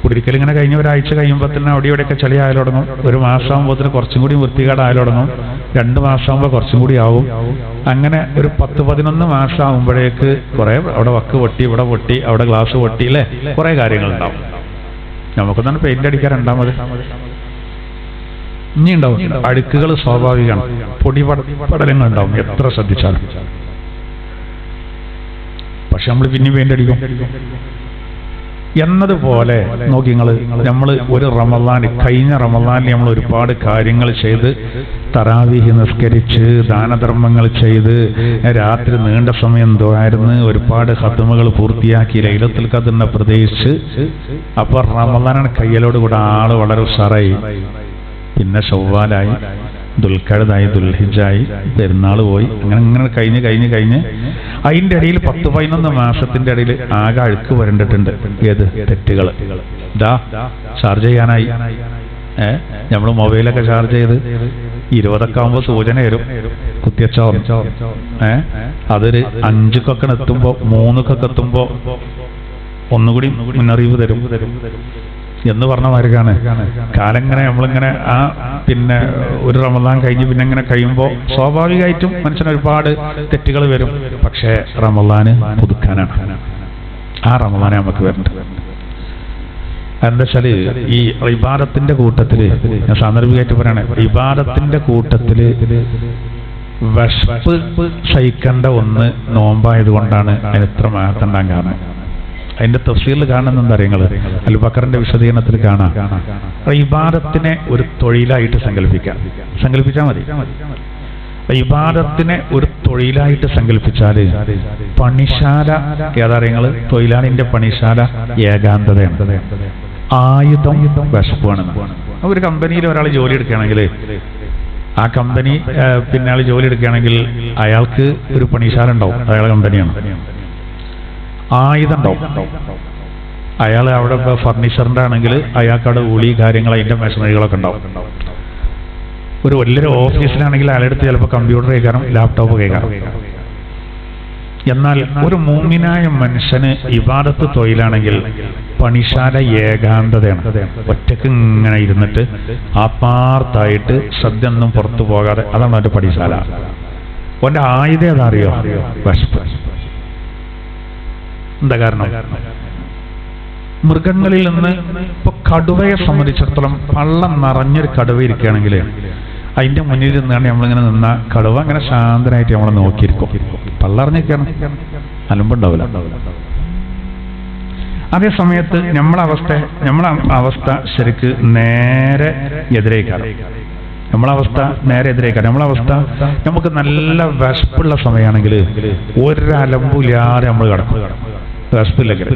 കുടിരിക്കൽ ഇങ്ങനെ കഴിഞ്ഞ ഒരാഴ്ച കഴിയുമ്പോൾ തന്നെ അവിടെ ഇവിടെയൊക്കെ ചെളി ആയാൽ തുടങ്ങും. ഒരു മാസമാകുമ്പോൾ കുറച്ചും കൂടി വൃത്തികേട് ആയാൽ തുടങ്ങും. 2 മാസമാകുമ്പോൾ കുറച്ചും കൂടി ആവും. അങ്ങനെ ഒരു 10-11 മാസം ആകുമ്പോഴേക്ക് കുറെ അവിടെ വക്ക് പൊട്ടി, ഇവിടെ പൊട്ടി, അവിടെ ഗ്ലാസ് പൊട്ടി, അല്ലേ, കുറെ കാര്യങ്ങളുണ്ടാവും. നമുക്കൊന്നാണ് പെയിന്റ് അടിക്കാൻ രണ്ടാമത്. ഇനി ഉണ്ടാവും അഴുക്കുകൾ, സ്വാഭാവികമാണ്. പൊടി പടലങ്ങൾ ഉണ്ടാവും എത്ര ശ്രദ്ധിച്ചാലും. പക്ഷെ നമ്മൾ പിന്നെ പെയിന്റ് അടിക്കും എന്നതുപോലെ നോക്കി നമ്മൾ ഒരു റമളാൻ, കഴിഞ്ഞ റമളാനിൽ നമ്മൾ ഒരുപാട് കാര്യങ്ങൾ ചെയ്ത്, തറാവീഹ് നിസ്കരിച്ച്, ദാനധർമ്മങ്ങൾ ചെയ്ത്, രാത്രി നീണ്ട സമയം ദുആയിരുന്നു, ഒരുപാട് ഖത്മുകൾ പൂർത്തിയാക്കി, ലൈലത്തുൽ ഖദ്റിനെ പ്രതീക്ഷിച്ച്. അപ്പൊ റമളാനാണ് കയ്യിലോട് കൂടെ ആള് വളരെ ഉഷാറായി. പിന്നെ ശവ്വാലായി, ദുൽഖഅദായി ദുൽഹിജ്ജായി പെരുന്നാൾ പോയി അങ്ങനെ കഴിഞ്ഞ് അതിൻ്റെ ഇടയിൽ 10-11 മാസത്തിന്റെ ഇടയിൽ ആകെ അഴുക്ക് വരണ്ടിട്ടുണ്ട്. ഏത് തെറ്റുകൾ ഇതാ ചാർജ് ചെയ്യാനായി. നമ്മൾ മൊബൈലൊക്കെ ചാർജ് ചെയ്ത് 20 ആകുമ്പോൾ സൂചന വരും കുത്തിയച്ചോ. അതൊരു 5 എത്തുമ്പോ 3 എത്തുമ്പോ ഒന്നുകൂടി മുന്നറിയിപ്പ് തരും എന്ന് പറഞ്ഞ മാർഗാണ് കാലം. ഇങ്ങനെ നമ്മളിങ്ങനെ പിന്നെ ഒരു റമദാൻ കഴിഞ്ഞ് പിന്നെ ഇങ്ങനെ കഴിയുമ്പോൾ സ്വാഭാവികമായിട്ടും മനുഷ്യന് ഒരുപാട് തെറ്റുകൾ വരും. പക്ഷേ റമദാന് പുതുക്കാനാണ്. ആ റമദാനെ നമുക്ക് വരേണ്ടത്. എന്താ വെച്ചാല് ഈ ഇബാദത്തിന്റെ കൂട്ടത്തില് ഞാൻ സാന്ദർഭികമായിട്ട് പറയണേ, ഇബാദത്തിന്റെ കൂട്ടത്തില് വിശപ്പ് സഹിക്കേണ്ട ഒന്ന് നോമ്പായത് കൊണ്ടാണ് അതിന് ഇത്ര മഹത്തുണ്ടാകാൻ കാരണം. അതിന്റെ തഫ്സീറിൽ കാണുന്ന എന്താ അറിയങ്ങള്, അൽബക്കറിന്റെ വിശദീകരണത്തിൽ കാണാം. ഇബാദത്തിനെ ഒരു തൊഴിലായിട്ട് സങ്കല്പിച്ചാൽ മതി. ഇബാദത്തിനെ ഒരു തൊഴിലായിട്ട് സങ്കല്പിച്ചാല് പണിശാല ഏതാറിയങ്ങള്, തൊഴിലാളിന്റെ പണിശാല ഏകാന്തതയാണ്, ആയുധം വിശപ്പാണ്. ഒരു കമ്പനിയിൽ ഒരാൾ ജോലി എടുക്കുകയാണെങ്കിൽ ആ കമ്പനി പിന്നെ ആൾ ജോലി എടുക്കുകയാണെങ്കിൽ അയാൾക്ക് ഒരു പണിശാല ഉണ്ടാവും, അയാളെ കമ്പനിയാണ്. ആയുധം ഉണ്ടാവും. അയാൾ അവിടെ ഫർണിച്ചറിന്റെ ആണെങ്കിൽ അയാൾക്കവിടെ ഉളി കാര്യങ്ങൾ അതിന്റെ മെഷീനറികളൊക്കെ ഉണ്ടാവും. ഒരു വലിയൊരു ഓഫീസിലാണെങ്കിൽ അയാളെടുത്ത് ചിലപ്പോൾ കമ്പ്യൂട്ടർ കേൾക്കാനും ലാപ്ടോപ്പ് കേൾക്കാനും. എന്നാൽ ഒരു മൂമിനായ മനുഷ്യന് ഇബാദത്ത് തൊഴിലാണെങ്കിൽ പണിശാല ഏകാന്തതയാണ്. ഒറ്റക്ക് ഇങ്ങനെ ഇരുന്നിട്ട് ആത്മാർത്ഥമായിട്ട് ശ്രദ്ധ ഒന്നും പുറത്തു പോകാതെ, അതാണ് അവന്റെ പണിശാല. അവന്റെ ആയുധം ഏതാറിയോ? വിശപ്പ്. എന്താ കാരണം? മൃഗങ്ങളിൽ നിന്ന് ഇപ്പൊ കടുവയെ സംബന്ധിച്ചിടത്തോളം പള്ളം നിറഞ്ഞൊരു കടുവ ഇരിക്കുകയാണെങ്കിൽ അതിന്റെ മുന്നിൽ നിന്നാണ് നമ്മളിങ്ങനെ നിന്ന കടുവ അങ്ങനെ ശാന്തനായിട്ട് നമ്മളെ നോക്കിയിരിക്കും. പള്ളറിഞ്ഞിരിക്കണം, അലമ്പുണ്ടാവില്ല. അതേ സമയത്ത് നമ്മളെ അവസ്ഥ ശരിക്ക് നേരെ എതിരേക്കാണ്. നമ്മളെ അവസ്ഥ നമുക്ക് നല്ല വിശപ്പുള്ള സമയമാണെങ്കിൽ ഒരലമ്പുമില്ലാതെ നമ്മൾ കിടക്കും. വിശപ്പില്ലെങ്കിൽ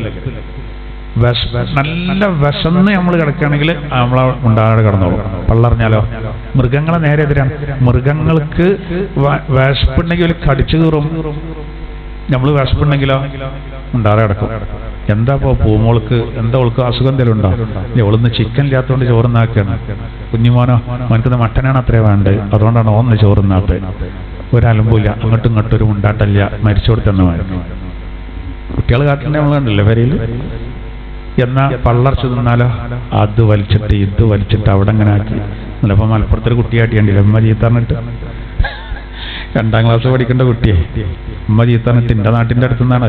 നല്ല വിശന്ന് നമ്മൾ കിടക്കുകയാണെങ്കിൽ നമ്മളെ ഉണ്ടാകാതെ കിടന്നോളും. പള്ളറിഞ്ഞാലോ? മൃഗങ്ങളെ നേരെ എതിരാണ്. മൃഗങ്ങൾക്ക് വിശപ്പുണ്ടെങ്കിൽ കടിച്ചു കീറും. നമ്മൾ വിശപ്പുണ്ടെങ്കിലോ ഉണ്ടാകാതെ കിടക്കും. എന്താ ഇപ്പോ പൂമോൾക്ക് എന്താ ഓൾക്ക് അസുഖം എന്തെങ്കിലും ഉണ്ടോ? ഓളൊന്ന് ചിക്കൻ ഇല്ലാത്തതുകൊണ്ട് ചോറുന്നാക്കുകയാണ്. കുഞ്ഞുമോനോ മനക്കുന്നത് മട്ടനാണ് അത്രേ വേണ്ടത്, അതുകൊണ്ടാണ് ഓന്ന് ചോറുന്നാത്തത്. ഒരലമ്പൂല്ല, അങ്ങോട്ടും ഇങ്ങോട്ടും ഒരു ഉണ്ടാട്ടല്ല, മരിച്ചു കൊടുത്തെന്ന് മാറും. കുട്ടികൾ കാട്ടിൻ്റെ നമ്മൾ കണ്ടില്ലേ വരയിൽ. എന്നാ പള്ളർച്ചു തിന്നാലോ അത് വലിച്ചിട്ട് ഇത് വലിച്ചിട്ട് അവിടെ അങ്ങനെ ആക്കി. ചിലപ്പോൾ മലപ്പുറത്തൊരു കുട്ടിയാട്ടിയണ്ടില്ല, ഉമ്മ ചീത്തറിഞ്ഞിട്ട് 2ാം ക്ലാസ് പഠിക്കേണ്ട കുട്ടിയെ ഉമ്മ ചീത്തറിഞ്ഞിട്ട് എൻ്റെ നാട്ടിൻ്റെ അടുത്തുനിന്നാണ്.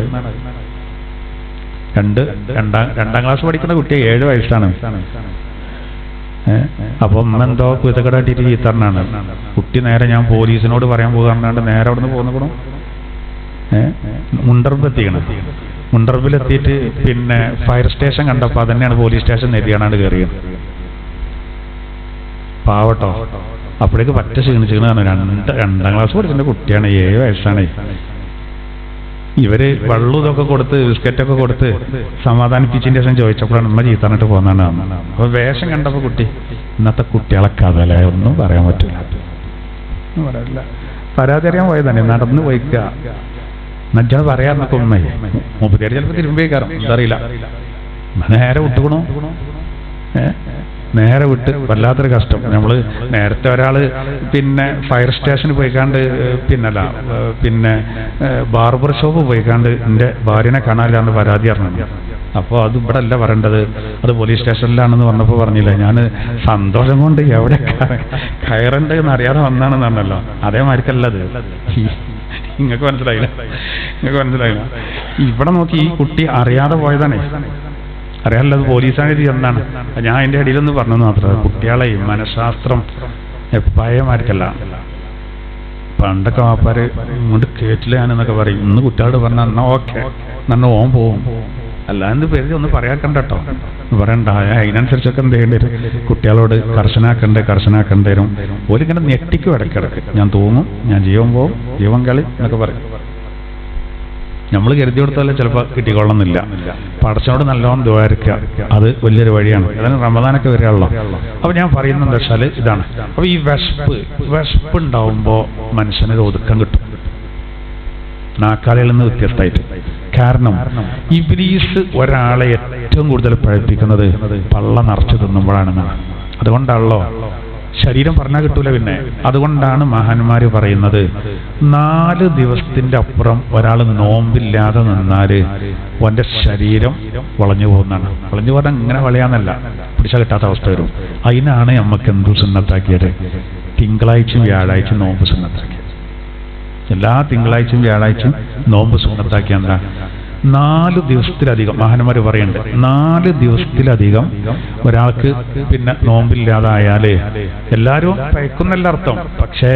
2ാം ക്ലാസ് പഠിക്കുന്ന കുട്ടിയെ 7 വയസ്സാണ്. അപ്പൊ ഉമ്മ എന്തോ കുതകടാട്ടിട്ട് ചീത്തറിനാണ്. കുട്ടി നേരെ ഞാൻ പോലീസിനോട് പറയാൻ പോകാറുണ്ട്. നേരെ അവിടെ നിന്ന് പോന്നു മുണ്ടർബെത്തിക്കണം. മുണ്ടർബിലെത്തിയിട്ട് പിന്നെ ഫയർ സ്റ്റേഷൻ കണ്ടപ്പോൾ അതന്നെയാണ് പോലീസ് സ്റ്റേഷൻ എത്തിയാണാണ്ട് കയറിയത്. പാവട്ടോ, അപ്പോഴേക്ക് പറ്റ ക്ഷീണിച്ചാണ്. 2ാം ക്ലാസ് പഠിക്കുന്ന കുട്ടിയാണ്, 7 വയസ്സാണ്. ഇവര് വെള്ളം ഇതൊക്കെ കൊടുത്ത് ബിസ്ക്കറ്റൊക്കെ കൊടുത്ത് സമാധാനിപ്പിച്ചതിന്റെ ശേഷം ചോദിച്ചപ്പോഴാണ് ഉമ്മ ചീത്തന്നിട്ട് പോന്നാണ്. അപ്പൊ വേഷം കണ്ടപ്പോ കുട്ടി, ഇന്നത്തെ കുട്ടികളെ കഥല്ലേ, ഒന്നും പറയാൻ പറ്റില്ല. പരാതി അറിയാൻ പോയതന്നെ, നടന്നു പോയിക്കുക. നജ്ജാണ് പറയാന്നൊക്കെ ഉമ്മയെ മുപ്പത്തിയേര് ചിലപ്പോൾ തിരുമ്പേക്കാരം, എന്തറിയില്ല. നേരെ വിട്ടുകണോ? നേരെ വിട്ട് വല്ലാത്തൊരു കഷ്ടം. നമ്മള് നേരത്തെ ഒരാള് പിന്നെ ഫയർ സ്റ്റേഷനിൽ പോയിക്കാണ്ട് പിന്നെ ബാർബർ ഷോപ്പ് പോയിക്കാണ്ട് എൻ്റെ ഭാര്യനെ കാണാനില്ലാന്ന് പരാതി അറിഞ്ഞു. അപ്പോൾ അത് ഇവിടെ അല്ല പറയേണ്ടത്, അത് പോലീസ് സ്റ്റേഷനിലാണെന്ന് പറഞ്ഞപ്പോൾ പറഞ്ഞില്ല. ഞാൻ സന്തോഷം കൊണ്ട് എവിടെ കയറണ്ടെന്ന് അറിയാതെ വന്നാണെന്ന് പറഞ്ഞല്ലോ. അതേമാതിരിക്കല്ലത്. നിങ്ങൾക്ക് മനസ്സിലായില്ല? ഇവിടെ നോക്കി ഈ കുട്ടി അറിയാതെ പോയതാണേ. അറിയാമല്ലോ, അത് പോലീസാണ് ഇത് എന്നാണ്. ഞാൻ അതിൻ്റെ ഇടയിലൊന്ന് പറഞ്ഞു മാത്രം. കുട്ടികളെ മനഃശാസ്ത്രം പഴയമാർക്കല്ല. പണ്ടൊക്കെ വാപ്പാര് ഇങ്ങോട്ട് കേട്ടില്ല ഞാനെന്നൊക്കെ പറയും. ഇന്ന് കുട്ടികളോട് പറഞ്ഞാൽ എന്നാ ഓക്കെ, എന്നാ ഓൻ പോവും. അല്ലാണ്ട് പേര് ഒന്ന് പറയാക്കണ്ട കേട്ടോ, പറയണ്ട. അതിനനുസരിച്ചൊക്കെ എന്ത് ചെയ്യേണ്ടി വരും? കുട്ടികളോട് കർശനാക്കണ്ടേ വരും. ഓരിങ്ങനെ ഞെട്ടിക്കും ഇടയ്ക്കിടയ്ക്ക്. ഞാൻ തൂങ്ങും, ഞാൻ ജീവൻ പോവും, ജീവൻ കളി എന്നൊക്കെ പറയും. നമ്മൾ കരുതി കൊടുത്താലേ ചിലപ്പോൾ കിട്ടിക്കൊള്ളുന്നില്ല. പടച്ചോട് നല്ലോണം ദ്വാരിക്കുക, അത് വലിയൊരു വഴിയാണ്. അതിന് റമദാനൊക്കെ വരികയുള്ളൂ. അപ്പോൾ ഞാൻ പറയുന്നത് എന്താ വെച്ചാൽ ഇതാണ്. അപ്പോൾ ഈ വിശപ്പ് ഉണ്ടാവുമ്പോൾ മനുഷ്യനൊരു ഒതുക്കം കിട്ടും, നാക്കാലിയിൽ നിന്ന് വ്യത്യസ്തമായിട്ട്. കാരണം ഇബ്ലീസ് ഒരാളെ ഏറ്റവും കൂടുതൽ പഴപ്പിക്കുന്നത് പള്ള നിറച്ച് തിന്നുമ്പോഴാണെന്നാണ്. അതുകൊണ്ടാണല്ലോ ശരീരം പറഞ്ഞാൽ കിട്ടൂല. പിന്നെ അതുകൊണ്ടാണ് മഹാന്മാര് പറയുന്നത് 4 ദിവസത്തിന്റെ അപ്പുറം ഒരാൾ നോമ്പില്ലാതെ നിന്നാല് അവന്റെ ശരീരം വളഞ്ഞു പോകുന്നതാണ്. വളഞ്ഞു പോകാൻ ഇങ്ങനെ വളയാന്നല്ല, പിടിച്ചാൽ കിട്ടാത്ത അവസ്ഥ വരും. അതിനാണ് നമുക്ക് എന്തു സുന്നത്താക്കിയത്? തിങ്കളാഴ്ചയും വ്യാഴാഴ്ചയും നോമ്പ് സുന്നത്താക്കിയത്. എല്ലാ തിങ്കളാഴ്ചയും വ്യാഴാഴ്ചയും നോമ്പ് സുന്നത്താക്കിയ എന്താ? 4 ദിവസത്തിലധികം മഹാന്മാർ പറയുന്നുണ്ട്. 4 ദിവസത്തിലധികം ഒരാൾക്ക് പിന്നെ നോമ്പില്ലാതായാല് എല്ലാവരും പയക്കുന്നല്ല അർത്ഥം, പക്ഷേ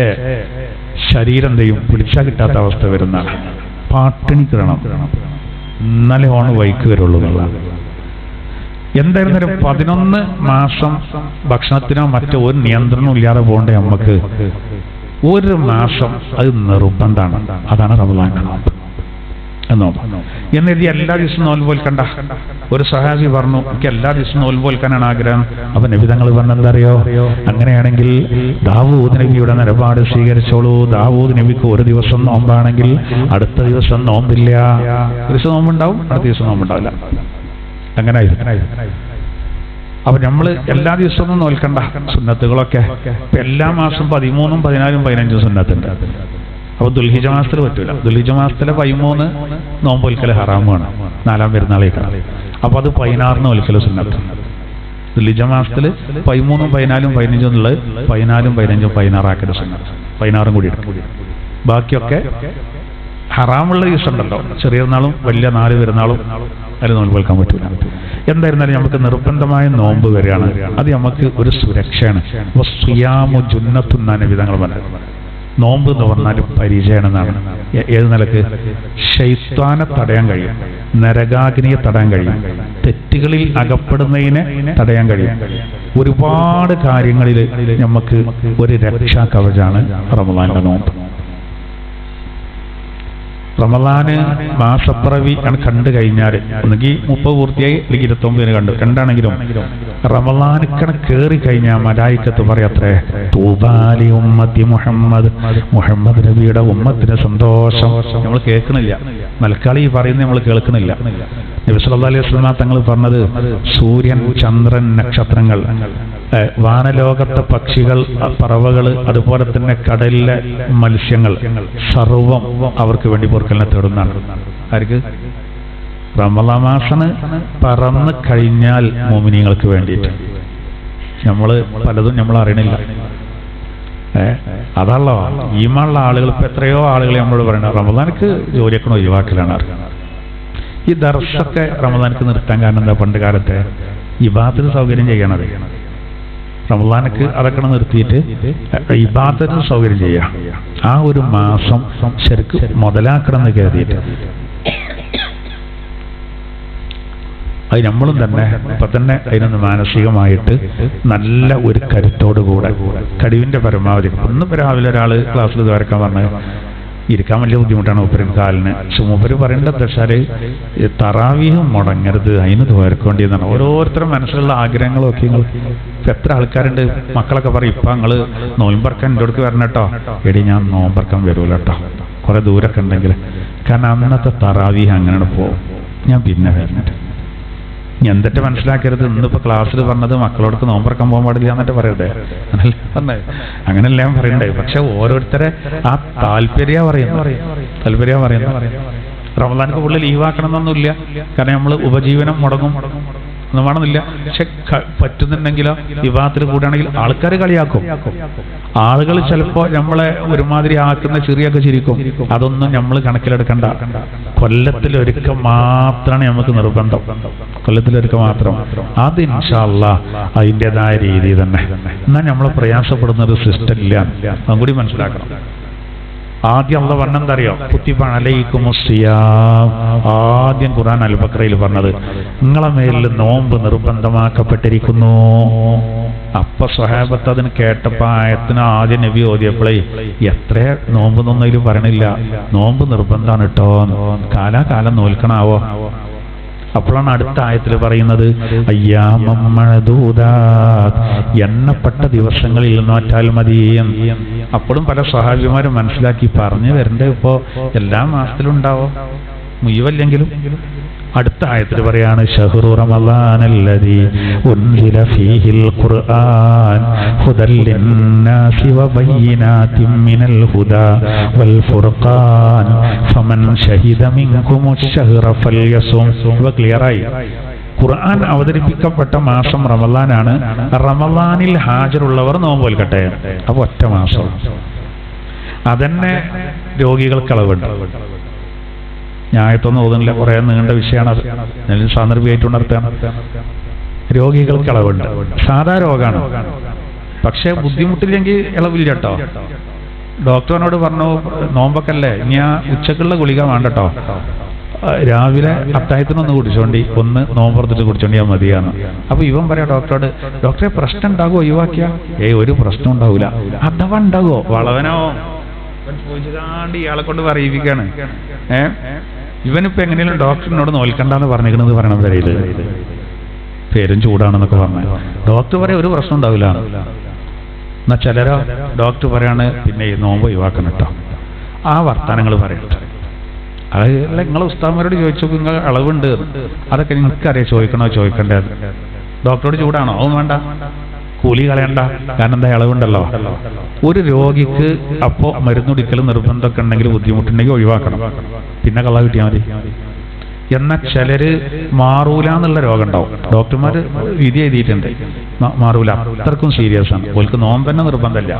ശരീരം എന്ത് ചെയ്യും? പിടിച്ചാൽ കിട്ടാത്ത അവസ്ഥ വരുന്നതാണ്. പാട്ടിണി കിടണം, ഇന്നലെ ഓണ് വൈക്ക് വരുള്ളൂ എന്നുള്ളതാണ്. എന്തായിരുന്നാലും 11 മാസം ഭക്ഷണത്തിനോ മറ്റോ ഒരു നിയന്ത്രണം ഇല്ലാതെ പോകണ്ടേ നമുക്ക്? 1 മാസം അത് നിർബന്ധമാണ്. അതാണ് റമദാൻ നോമ്പ് എന്നോ. എന്നെഴുതി എല്ലാ ദിവസവും നോൽമ്പ് നോൽക്കണ്ട. ഒരു സഹാബി പറഞ്ഞു, എനിക്ക് എല്ലാ ദിവസവും നോൽമ്പ് നോൽക്കാനാണ് ആഗ്രഹം. അപ്പൊ നബി തങ്ങൾ പറഞ്ഞെന്താ അറിയോ? അങ്ങനെയാണെങ്കിൽ ദാവൂദ് നബിയുടെ നിലപാട് സ്വീകരിച്ചോളൂ. ദാവൂദ് നബിക്ക് ഒരു ദിവസം നോമ്പാണെങ്കിൽ അടുത്ത ദിവസം നോമ്പില്ല. ഒരു ദിവസം നോമ്പുണ്ടാവും, അടുത്ത ദിവസം നോമ്പുണ്ടാവില്ല. അങ്ങനെ അപ്പൊ നമ്മള് എല്ലാ ദിവസവും നോൽക്കണ്ട. സുന്നത്തുകളൊക്കെ എല്ലാ മാസം 13, 14, 15 സുന്നത്തുണ്ട്. അപ്പൊ ദുൽഹിജ്ജ മാസത്തിൽ പറ്റൂല. ദുൽഹിജ്ജ മാസത്തിലെ 13 നോമ്പ് ഒൽക്കൽ ഹറാമാണ്, 4-ാം പെരുന്നാളേക്കാണ്. അപ്പൊ അത് 16 ഒൽക്കൽ സുന്നത്ത്. ദുൽഹിജ്ജ മാസത്തിൽ 13, 14, 15 എന്നുള്ളത് 14, 15, 16 ആക്കൽ സുന്നത്ത്. 16 കൂടി എടുക്കും. ബാക്കിയൊക്കെ ഹറാമുള്ള ദിവസം ഉണ്ടല്ലോ, ചെറിയ നാളും വലിയ 4 പെരുന്നാളും അതിൽ നോമ്പ് വെൽക്കാൻ പറ്റൂല. എന്തായിരുന്നാലും നമുക്ക് നിർബന്ധമായ നോമ്പ് വരികയാണ്. അത് നമുക്ക് ഒരു സുരക്ഷയാണ്. വിധങ്ങൾ പറഞ്ഞത് നോമ്പ് എന്ന് പറഞ്ഞാലും പരിചയമാണെന്നാണ്. ഏത് നിലക്ക്? ശൈത്വാനെ തടയാൻ കഴിയും, നരകാഗ്നിയെ തടയാൻ കഴിയും, തെറ്റുകളിൽ അകപ്പെടുന്നതിനെ തടയാൻ കഴിയും. ഒരുപാട് കാര്യങ്ങളിൽ നമുക്ക് ഒരു രക്ഷാ കവചാണ് റമദാന്റെ നോമ്പ്. റമദാന് മാസപ്പിറവി കണ്ടു കഴിഞ്ഞാൽ ഒന്നുകിൽ 30 പൂർത്തിയായി, അല്ലെങ്കിൽ 29 കണ്ടു, രണ്ടാണെങ്കിലും റമദാനിക്കണ കയറി കഴിഞ്ഞാൽ മലായിക്കത്ത് പറയത്രേ, തൂബാലി ഉമ്മത്തി മുഹമ്മദ് നബിയുടെ ഉമ്മത്തിന് സന്തോഷം. നമ്മൾ കേൾക്കണില്ല, മലക്കാളി പറയുന്നത് നമ്മൾ കേൾക്കണില്ല. നബി സല്ലല്ലാഹു അലൈഹി വസല്ലം തങ്ങൾ പറഞ്ഞത് സൂര്യൻ, ചന്ദ്രൻ, നക്ഷത്രങ്ങൾ, വാനലോകത്തെ പക്ഷികൾ, പറവകൾ, അതുപോലെ തന്നെ കടലിലെ മത്സ്യങ്ങൾ സർവം അവർക്ക് വേണ്ടി പൊറുക്കലിനെ തേടുന്നതാണ്. ആർക്ക്? റമളാൻ മാസം പറന്ന് കഴിഞ്ഞാൽ മോമിനിങ്ങൾക്ക് വേണ്ടിയിട്ട്. നമ്മള് പലതും നമ്മൾ അറിയണില്ല. അതല്ലോ ഈമുള്ള ആളുകൾ, ഇപ്പൊ എത്രയോ ആളുകൾ നമ്മളോട് പറയണ റമദാനിക്ക് ജോലിയൊക്കെ ഒഴിവാക്കലാണ്. ഈ ദർസൊക്കെ റമദാനിക്ക് നിർത്താൻ കാരണം എന്താ? പണ്ട് കാലത്തെ ഇബാദത്തിന് സൗകര്യം ചെയ്യണത്. റമദാനക്ക് അതൊക്കെ നിർത്തിയിട്ട് ഇബാദത്തിന് സൗകര്യം ചെയ്യാം. ആ ഒരു മാസം ശരിക്കും മുതലാക്കണം എന്ന് കരുതിയിട്ട് അത് നമ്മളും തന്നെ ഇപ്പൊ തന്നെ അതിനൊന്ന് മാനസികമായിട്ട് നല്ല ഒരു കരുത്തോടുകൂടെ കഴിവിന്റെ പരമാവധി. ഇന്നിപ്പോ രാവിലെ ഒരാള് ക്ലാസ്സിൽ ദ്വാരക്കാൻ പറഞ്ഞ് ഇരിക്കാൻ വലിയ ബുദ്ധിമുട്ടാണ് മൂപ്പരിന് കാലിന്. പക്ഷെ മൂപ്പര് പറയേണ്ടത് വെച്ചാല് തറാവീഹും മുടങ്ങരുത്, അതിന് ദ്വാരക്കേണ്ടിയെന്നാണ്. ഓരോരുത്തരും മനസ്സിലുള്ള ആഗ്രഹങ്ങളൊക്കെ നിങ്ങൾ ഇപ്പൊ എത്ര ആൾക്കാരുണ്ട്. മക്കളൊക്കെ പറയും, ഇപ്പൊ നിങ്ങള് നോമ്പറക്കാൻ എൻ്റെ അടുക്ക് വരണം കേട്ടോ. എടി ഞാൻ നോമ്പറക്കാൻ വരൂല കേട്ടോ, കുറെ ദൂരമൊക്കെ ഉണ്ടെങ്കിൽ. കാരണം അന്നത്തെ തറാവീഹ് അങ്ങനെയാണ് പോകും. ഞാൻ പിന്നെ വരുന്നുണ്ട്. എന്തൊക്കെ മനസ്സിലാക്കരുത്. ഇന്നിപ്പോ ക്ലാസ്സിൽ പറഞ്ഞത് മക്കളോടൊക്കെ നോമ്പറക്കാൻ പോകാൻ പാടില്ല എന്നിട്ട് പറയണ്ടേ? അങ്ങനെയല്ല ഞാൻ പറയണ്ടേ. പക്ഷെ ഓരോരുത്തരെ ആ താല്പര്യ പറയുന്നു. റമദാനൊക്കെ പുള്ളി ലീവാക്കണം എന്നൊന്നുമില്ല. കാരണം നമ്മൾ ഉപജീവനം മുടങ്ങും ഒന്നും വേണമെന്നില്ല. പക്ഷെ പറ്റുന്നുണ്ടെങ്കിലോ വിവാഹത്തിൽ കൂടാണെങ്കിൽ ആൾക്കാർ കളിയാക്കും. ആളുകൾ ചിലപ്പോ നമ്മളെ ഒരുമാതിരി ആക്കുന്ന ചെറിയൊക്കെ ചിരിക്കും. അതൊന്നും നമ്മൾ കണക്കിലെടുക്കണ്ട. കൊല്ലത്തിലൊരിക്കൽ മാത്രമാണ് നമുക്ക് നിർബന്ധം. കൊല്ലത്തിലൊരിക്കൽ മാത്രം. അത് ഇൻഷാ അല്ലാഹ് അതിൻ്റെതായ രീതി തന്നെ. എന്നാൽ നമ്മൾ പ്രയാസപ്പെടുന്ന ഒരു സിസ്റ്റം ഇല്ല. അതും കൂടി മനസ്സിലാക്കണം. ആദ്യം അള്ളാഹു പറഞ്ഞെന്തറിയോ? കുത്തിബ അലൈക്കുമുസ്സിയാം. ആദ്യം ഖുർആൻ അൽ ബഖറയിൽ പറഞ്ഞത് നിങ്ങളെ മേലിൽ നോമ്പ് നിർബന്ധമാക്കപ്പെട്ടിരിക്കുന്നു. അപ്പൊ സ്വഹാബത്ത് അതിന് കേട്ടപ്പോ ആയത്തിന് ആദ്യം നബി ഓതിയപ്പോഴേ എത്ര നോമ്പ് എന്നൊന്നും പറയണില്ല, നോമ്പ് നിർബന്ധമാണ് കേട്ടോ, കാലാകാലം നോൽക്കണാവോ. അപ്പോഴാണ് അടുത്ത ആയത്തിൽ പറയുന്നത് അയ്യാമം മഅദൂദാത്, എണ്ണപ്പെട്ട ദിവസങ്ങളിൽ നോറ്റാൽ മതി. അപ്പോഴും പല സ്വഹാബിമാരും മനസ്സിലാക്കി പറഞ്ഞു വരണ്ടേ, ഇപ്പോ എല്ലാ മാസത്തിലും ഉണ്ടാവോ, മുഴുവല്ലെങ്കിലും. അടുത്ത ആയത്തിൽ പറയാണ് ശഹ്റു റമളാനല്ലദീ ഉൻസില ഫീഹിൽ ഖുർആൻ ഹുദൽ ലിന്നാസി വബയ്യിനാതിൻ മിനൽ ഹുദാ വൽ ഫുർഖാൻ ഫമൻ ശഹിദ മിൻകുമുശ് ശഹ്റ ഫൽയസും. ക്ലിയറായി. ഖുർആൻ അവതരിപ്പിക്കപ്പെട്ട മാസം റമളാനാണ്. റമളാനിൽ ഹാജറുള്ളവർ നോമ്പ് നോൽക്കട്ടെ. അപ്പൊ ഒറ്റ മാസം. അതന്നെ രോഗികൾക്ക് അളവുണ്ട്. ഞായത്തൊന്നും ഓതുന്നില്ല, കുറെ നീണ്ട വിഷയമാണ് അത്, ഞാൻ സാന്ദർഭികമായിട്ട് ഉണർത്തുകയാണ്. രോഗികൾക്ക് ഇളവുണ്ട്. സാധാ രോഗമാണ്, പക്ഷെ ബുദ്ധിമുട്ടില്ലെങ്കിൽ ഇളവില്ല കേട്ടോ. ഡോക്ടറിനോട് പറഞ്ഞു നോമ്പൊക്കല്ലേ, ഇനി ആ ഉച്ചക്കുള്ള ഗുളിക വേണ്ട കേട്ടോ, രാവിലെ അത്തായത്തിനൊന്ന് കുടിച്ചോണ്ടി, ഒന്ന് നോമ്പുറത്തിട്ട് കുടിച്ചോണ്ടിയാൽ മതിയാണ്. അപ്പൊ ഇവൻ പറയാം ഡോക്ടറോട്, ഡോക്ടറെ പ്രശ്നം ഉണ്ടാകുമോ ഒഴിവാക്കിയ? ഒരു പ്രശ്നം ഉണ്ടാവില്ല. അഥവാ ഉണ്ടാകുമോ? വളവനോ ചോദിച്ചാണ്ട് ഇയാളെ കൊണ്ട് പറയിപ്പിക്കാണ്. ഇവനിപ്പോ എങ്ങനെയും ഡോക്ടറിനോട് നോൽക്കണ്ടെന്ന് പറഞ്ഞിരിക്കണെന്ന് പറയണം വരയില്, പേരും ചൂടാണെന്നൊക്കെ പറഞ്ഞു. ഡോക്ടർ പറയാൻ ഒരു പ്രശ്നം ഉണ്ടാവില്ല. എന്നാ ചിലരോ ഡോക്ടർ പറയാണ് പിന്നെ നോമ്പ് ഒഴിവാക്കണം കേട്ടോ. ആ വർത്താനങ്ങൾ പറയട്ടെ. അതല്ല നിങ്ങളെ ഉസ്താദ്മാരോട് ചോദിച്ചു നിങ്ങൾ അളവുണ്ട്, അതൊക്കെ നിങ്ങൾക്കറിയാം, ചോദിക്കണോ ചോദിക്കണ്ടേ? ഡോക്ടറോട് ചൂടാണോ? അതും വേണ്ട, കൂലി കളയണ്ട, കാരണം എന്താ അളവുണ്ടല്ലോ. ഒരു രോഗിക്ക് അപ്പോ മരുന്നുടിക്കലും നിർബന്ധമൊക്കെ ഉണ്ടെങ്കിൽ ബുദ്ധിമുട്ടുണ്ടെങ്കിൽ ഒഴിവാക്കണം, പിന്നെ കള്ള കിട്ടിയാൽ മതി. എന്നാൽ ചിലര് മാറൂല എന്നുള്ള രോഗം ഉണ്ടാവും, ഡോക്ടർമാർ വിധി എഴുതിയിട്ടുണ്ട് മാറൂല, അത്രക്കും സീരിയസ് ആണ്. ഓൽക്ക് നോമ്പ് തന്നെ നിർബന്ധമില്ല,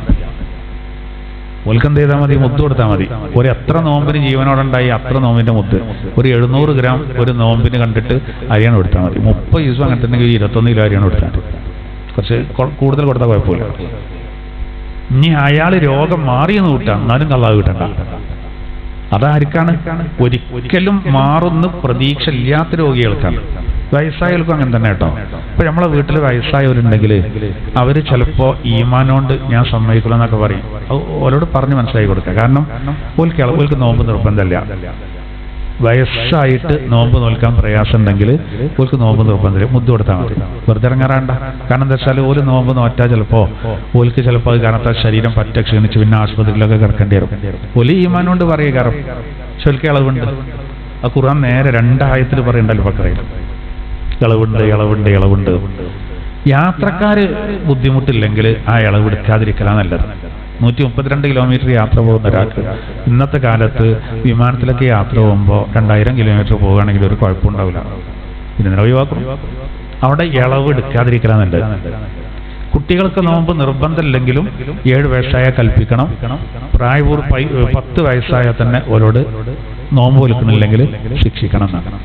ഓൽക്ക് എന്ത് ചെയ്താൽ മതി? മുദ്ദ് കൊടുത്താൽ മതി. ഒരു എത്ര നോമ്പിന് ജീവനോടുണ്ടായി അത്ര നോമ്പിന്റെ മുദ്ദ്, ഒരു 700 ഗ്രാം ഒരു നോമ്പിന് കണ്ടിട്ട് അരിയാണ് കൊടുത്താൽ മതി. 30 ദിവസം അങ്ങനെ തന്നെ 21 കിലോ അരിയാണ് കൊടുത്താൽ, കുറച്ച് കൂടുതൽ കൊടുത്താൽ കുഴപ്പമില്ല. ഇനി അയാൾ രോഗം മാറിയെന്ന് കൂട്ടാം, എന്നാലും കള്ളാവ് കിട്ടണ്ട. അതാർക്കാണ്? ഒരിക്കലും മാറുന്ന പ്രതീക്ഷ ഇല്ലാത്ത രോഗികൾക്കാണ്. വയസ്സായവർക്കും അങ്ങനെ തന്നെ കേട്ടോ. ഇപ്പൊ നമ്മളെ വീട്ടിൽ വയസ്സായവരുണ്ടെങ്കിൽ അവര് ചിലപ്പോ ഈമാനോണ്ട് ഞാൻ സമ്മതിക്കില്ല എന്നൊക്കെ പറയും. ഓരോട് പറഞ്ഞ് മനസ്സിലാക്കി കൊടുക്കുക. കാരണം ഓൽക്ക് നോമ്പ് നിർബന്ധമില്ല. വയസ്സായിട്ട് നോമ്പ് നോൽക്കാൻ പ്രയാസം ഉണ്ടെങ്കിൽ ഓൽക്ക് നോമ്പ് നിർബന്ധമില്ല, മുദ്ദ് കൊടുത്താൽ മതി, വെറുതെ ഇറങ്ങാറാണ്ട. കാരണം എന്താ വെച്ചാൽ ഓല് നോമ്പ് നോറ്റാൽ ചിലപ്പോ ഓൽക്ക് ചിലപ്പോൾ അത് കാരണത്താൽ ശരീരം പറ്റ ക്ഷീണിച്ച് പിന്നെ ആശുപത്രിയിലൊക്കെ കിടക്കേണ്ടി വരും. ഓല് ഈമാനോണ്ട് പറയുക, കാരണം ശരിക്കും ഇളവുണ്ട്. ആ ഖുർആൻ നേരെ 2 ആയത്തിൽ പറയണ്ടല്ലോ ബഖറയിൽ, ഇളവുണ്ട് ഇളവുണ്ട് ഇളവുണ്ട്. യാത്രക്കാര് ബുദ്ധിമുട്ടില്ലെങ്കിൽ ആ ഇളവ് എടുക്കാതിരിക്കലാണ് നല്ലത്. 132 കിലോമീറ്റർ യാത്ര പോകുന്ന ഒരാൾക്ക് ഇന്നത്തെ കാലത്ത് വിമാനത്തിലൊക്കെ യാത്ര പോകുമ്പോൾ 2000 കിലോമീറ്റർ പോകുകയാണെങ്കിൽ ഒരു കുഴപ്പമുണ്ടാവില്ല. പിന്നെ ഒഴിവാക്കും. അവിടെ ഇളവ് എടുക്കാതിരിക്കലാണ് നല്ലത്. കുട്ടികൾക്ക് നോമ്പ് നിർബന്ധമില്ലെങ്കിലും 7 വയസ്സായ കൽപ്പിക്കണം. പ്രായപൂർത്തി 10 വയസ്സായാൽ തന്നെ ഓരോട് നോമ്പ് വിൽക്കുന്നില്ലെങ്കിൽ ശിക്ഷിക്കണം എന്നാണ്.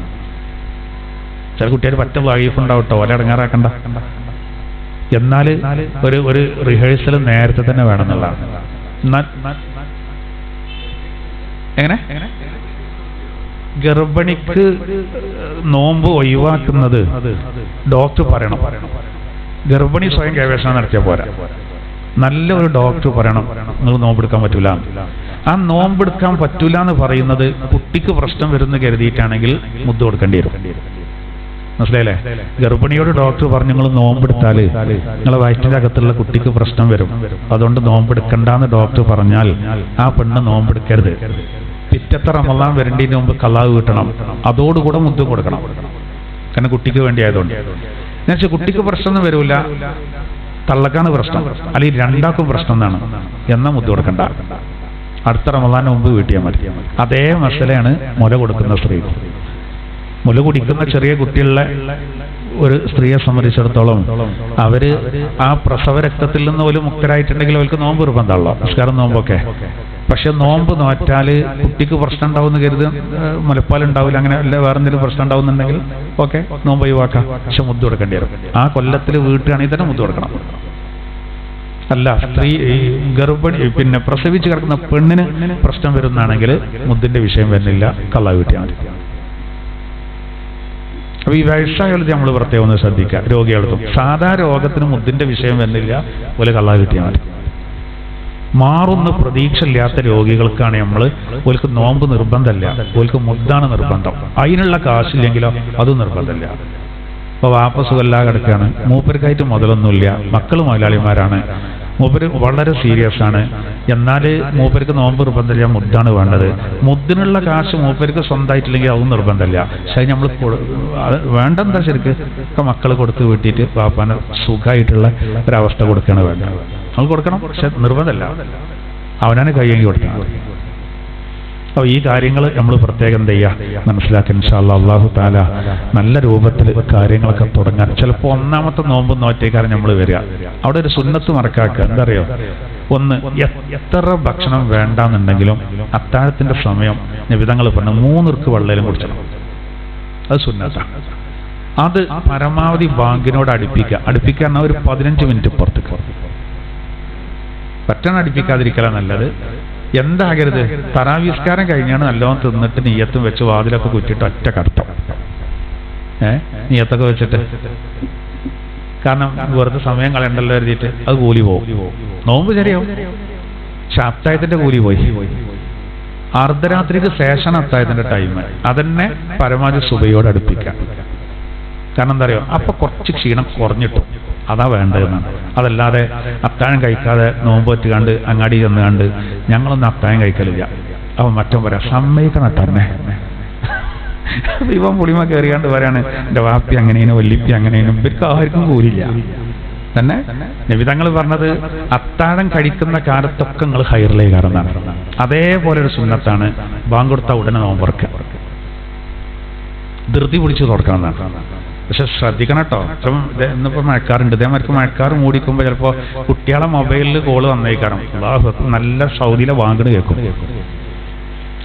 ചില കുട്ടികൾ പറ്റ വൈഫുണ്ടാവട്ടോ, ഓലെ ഇടങ്ങാറാക്കണ്ട. എന്നാൽ ഒരു റിഹേഴ്സൽ നേരത്തെ തന്നെ വേണമെന്നുള്ളതാണ്. എങ്ങനെ ഗർഭിണിക്ക് നോമ്പ് ഒഴിവാക്കുന്നത് ഡോക്ടർ പറയണം. ഗർഭിണി സ്വയം ഗവേഷണം നടത്തിയാൽ പോരാ, നല്ലൊരു ഡോക്ടർ പറയണം നിങ്ങൾ നോമ്പെടുക്കാൻ പറ്റൂല. ആ നോമ്പെടുക്കാൻ പറ്റൂല എന്ന് പറയുന്നത് കുട്ടിക്ക് പ്രശ്നം വരുന്ന കരുതിയിട്ടാണെങ്കിൽ മുദ്ദ കൊടുക്കേണ്ടി വരും. മനസ്സിലായില്ലേ? ഗർഭിണിയോട് ഡോക്ടർ പറഞ്ഞു നിങ്ങൾ നോമ്പെടുത്താൽ നിങ്ങളെ വയറ്റിന്റെ അകത്തുള്ള കുട്ടിക്ക് പ്രശ്നം വരും, അതുകൊണ്ട് നോമ്പെടുക്കണ്ടെന്ന് ഡോക്ടർ പറഞ്ഞാൽ ആ പെണ്ണ് നോമ്പെടുക്കരുത്. പിറ്റത്തെ റമളാൻ വരേണ്ടതിന് മുമ്പ് ഖളാ വീട്ടണം, അതോടുകൂടെ മുദ്ദ കൊടുക്കണം. കാരണം കുട്ടിക്ക് വേണ്ടി ആയതുകൊണ്ട്. എന്നുവെച്ചാൽ കുട്ടിക്ക് പ്രശ്നമൊന്നും വരൂല, തള്ളക്കാണ് പ്രശ്നം, അല്ലെങ്കിൽ രണ്ടാക്കും പ്രശ്നം എന്നാണ്, എന്നാ മുദ്ദ കൊടുക്കണ്ട. അടുത്ത റമളാന് മുമ്പ് വീട്ടിയാൽ മതി. അതേ മസലയാണ് മുല കൊടുക്കുന്ന സ്ത്രീ. മുല കുടിക്കുന്ന ചെറിയ കുട്ടികളുടെ ഒരു സ്ത്രീയെ സംബന്ധിച്ചിടത്തോളം അവര് ആ പ്രസവ രക്തത്തിൽ നിന്ന് പോലും മുക്തരായിട്ടുണ്ടെങ്കിൽ അവർക്ക് നോമ്പ് നിർബന്ധമുള്ളൂ, നിസ്കാരം നോമ്പൊക്കെ. പക്ഷെ നോമ്പ് നോറ്റാല് കുട്ടിക്ക് പ്രശ്നം ഉണ്ടാവുന്ന കരുത്, മുലപ്പാലുണ്ടാവില്ല, അങ്ങനെ അല്ല വേറെ എന്തെങ്കിലും പ്രശ്നം ഉണ്ടാവുന്നുണ്ടെങ്കിൽ ഓക്കെ നോമ്പ് ഒഴിവാക്കാം. പക്ഷെ മുദ്ദ കൊടുക്കേണ്ടി വരും. ആ കൊല്ലത്തിൽ വീട്ടുകയാണെങ്കിൽ തന്നെ മുദ്ദ കൊടുക്കണം. അല്ല, സ്ത്രീ ഗർഭിണി പിന്നെ പ്രസവിച്ച് കിടക്കുന്ന പെണ്ണിന് പ്രശ്നം വരുന്നതാണെങ്കിൽ മുദ്ദിന്റെ വിഷയം വരുന്നില്ല, കള്ളാ വീട്ടിയാൽ മതി. അപ്പൊ ഈ വയസ്സായാലും നമ്മൾ പ്രത്യേകം ഒന്ന് ശ്രദ്ധിക്കുക. രോഗികൾക്കും സാധാ രോഗത്തിന് മുദ്ദിന്റെ വിഷയം വരുന്നില്ല, പോലെ കള്ളാ വീട്ടിയാൽ മതി. മാറുന്ന പ്രതീക്ഷ ഇല്ലാത്ത രോഗികൾക്കാണ് നമ്മൾ ഓൽക്ക് നോമ്പ് നിർബന്ധമല്ല, ഓൽക്ക് മുദ്ദാണ് നിർബന്ധം. അതിനുള്ള കാശില്ലെങ്കിലോ അതും നിർബന്ധമില്ല. അപ്പോൾ വാപ്പസുഖല്ല കിടക്കുകയാണ്, മൂപ്പർക്കായിട്ട് മുതലൊന്നുമില്ല, മക്കൾ മുതലാളിമാരാണ്, മൂപ്പര് വളരെ സീരിയസ് ആണ്, എന്നാൽ മൂപ്പർക്ക് നോമ്പ് നിർബന്ധമില്ല, മുദ്ദാണ് വേണ്ടത്. മുദ്ദിനുള്ള കാശ് മൂപ്പർക്ക് സ്വന്തമായിട്ടില്ലെങ്കിൽ അതും നിർബന്ധമില്ല. പക്ഷേ നമ്മൾ വേണ്ടെന്താ ശരിക്ക് ഒക്കെ മക്കൾ കൊടുത്ത് വീട്ടിയിട്ട് വാപ്പാന് സുഖമായിട്ടുള്ള ഒരവസ്ഥ കൊടുക്കുകയാണ് വേണ്ടത്. നമ്മൾ കൊടുക്കണം, പക്ഷെ നിർബന്ധമല്ല, അവനാണ് കയ്യെങ്കിൽ കൊടുക്കണം. അപ്പോൾ ഈ കാര്യങ്ങൾ നമ്മൾ പ്രത്യേകം എന്ത് ചെയ്യുക, മനസ്സിലാക്കി ഇൻഷാ അല്ലാഹ് അല്ലാഹു തആല നല്ല രൂപത്തിൽ കാര്യങ്ങളൊക്കെ തുടങ്ങാൻ. ചിലപ്പോൾ ഒന്നാമത്തെ നോമ്പ് നോറ്റേക്കാരം നമ്മൾ വരിക, അവിടെ ഒരു സുന്നത്ത് മറക്കാക്കുക. എന്താ അറിയോ, ഒന്ന് എത്ര ഭക്ഷണം വേണ്ടാന്നുണ്ടെങ്കിലും അത്താഴത്തിന്റെ സമയം നബിതങ്ങൾ പറഞ്ഞു 3 ഇർക്ക് വെള്ളയിലും കുടിച്ചണം. അത് സുന്നത്താണ്. അത് പരമാവധി ബാങ്കിനോട് അടുപ്പിക്കുക എന്നാൽ ഒരു 15 മിനിറ്റ് പുറത്തേക്ക് പറ്റണം. അടുപ്പിക്കാതിരിക്കല നല്ലത്. എന്താകരുത്, തറാവീസ്കാരം കഴിഞ്ഞാണ് നല്ലോണം തിന്നിട്ട് നീയത്തും വെച്ച് വാതിലൊക്കെ കുറ്റിട്ട് ഒറ്റ കടത്തം, നീയത്തൊക്കെ വെച്ചിട്ട്. കാരണം വെറുതെ സമയം കളയണ്ടല്ലോ എഴുതിയിട്ട് അത് കൂലി പോകും. നോമ്പ് ശരിയാവും, പക്ഷെ അത്തായത്തിന്റെ കൂലി പോയി. അർദ്ധരാത്രിക്ക് ശേഷം അത്തായത്തിന്റെ ടൈം അതന്നെ പരമാവധി സുബഹിയോട് അടുപ്പിക്കാം. കാരണം എന്താ അറിയോ, അപ്പൊ കുറച്ച് ക്ഷീണം കുറഞ്ഞിട്ടു, അതാ വേണ്ടതെന്നാണ്. അതല്ലാതെ അത്താഴം കഴിക്കാതെ നോമ്പ് വെച്ചുകാണ്ട് അങ്ങാടി ചെന്നുകാണ്ട് ഞങ്ങളൊന്നും അത്താഴം കഴിക്കലില്ല. അപ്പൊ മറ്റും പറയാം, സമ്മതിക്കണം തന്നെ. ഇവൻ പുളിമ കയറിയാണ്ട് പറയാണ് എൻ്റെ വാപ്പി അങ്ങനെയും വല്ലിപ്പി അങ്ങനെയും, ഇവർക്ക് ആർക്കും കൂലില്ല തന്നെ. നബിതങ്ങൾ പറഞ്ഞത് അത്താഴം കഴിക്കുന്ന കാലത്തൊക്കെ നിങ്ങൾ ഹൈറിലേക്ക് കയറുന്നതാണ്. അതേപോലെ ഒരു സുന്നത്താണ് ബാങ്ക് കൊടുത്ത ഉടനെ നോമ്പുറക്കുക, ധൃതി പിടിച്ച് തുറക്കണമെന്നാണ്. പക്ഷെ ശ്രദ്ധിക്കണം കേട്ടോ, ഇന്നിപ്പോൾ മഴക്കാറുണ്ട്, ഇതേമാർക്ക് മഴക്കാർ മൂടിക്കുമ്പോൾ ചിലപ്പോൾ കുട്ടികളെ മൊബൈലിൽ കോള് വന്നേക്കണം. നല്ല സൗദിയിലെ വാങ്ങിട്ട് കേൾക്കും.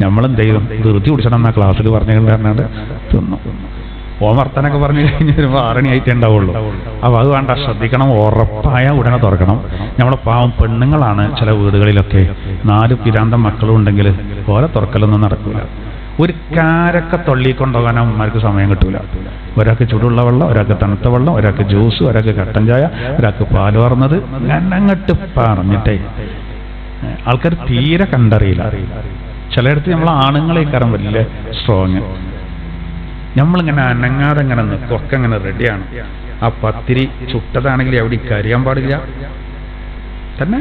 നമ്മളെന്ത് ചെയ്യും, ധൃതി പിടിച്ചണം എന്നാ ക്ലാസ്സിൽ പറഞ്ഞുകൊണ്ട് തിന്നു. ഓമർത്തനൊക്കെ പറഞ്ഞു കഴിഞ്ഞ് വരുമ്പോൾ 6 മണി ആയിട്ടേ ഉണ്ടാവുള്ളൂ. അപ്പോൾ അത് വേണ്ട, ശ്രദ്ധിക്കണം. ഉറപ്പായ ഉടനെ തുറക്കണം. നമ്മളെ പാവം പെണ്ണുങ്ങളാണ് ചില വീടുകളിലൊക്കെ 4 പിരാന്തം മക്കളും ഉണ്ടെങ്കിൽ ഓരോ തുറക്കലൊന്നും നടക്കില്ല. ഒരു കാരൊക്കെ തൊള്ളിക്കൊണ്ടുപോകാൻ അമ്മമാർക്ക് സമയം കിട്ടൂല. ഒരാൾക്ക് ചൂടുള്ള വെള്ളം, ഒരാൾക്ക് തണുത്ത വെള്ളം, ഒരാൾക്ക് ജ്യൂസ്, ഒരാൾക്ക് കട്ടൻ ചായ, ഒരാൾക്ക് പാല് പറഞ്ഞത്, അങ്ങട്ട് പറഞ്ഞിട്ടേ ആൾക്കാർ തീരെ കണ്ടറിയില്ല. ചിലയിടത്ത് നമ്മൾ ആണുങ്ങളേക്കാരം വലിയ സ്ട്രോങ്. നമ്മളിങ്ങനെ അനങ്ങാതെ ഇങ്ങനെ നിൽക്കൊക്കെ ഇങ്ങനെ റെഡിയാണ്. ആ പത്തിരി ചുട്ടതാണെങ്കിൽ എവിടെ കരിയാൻ പാടില്ല തന്നെ.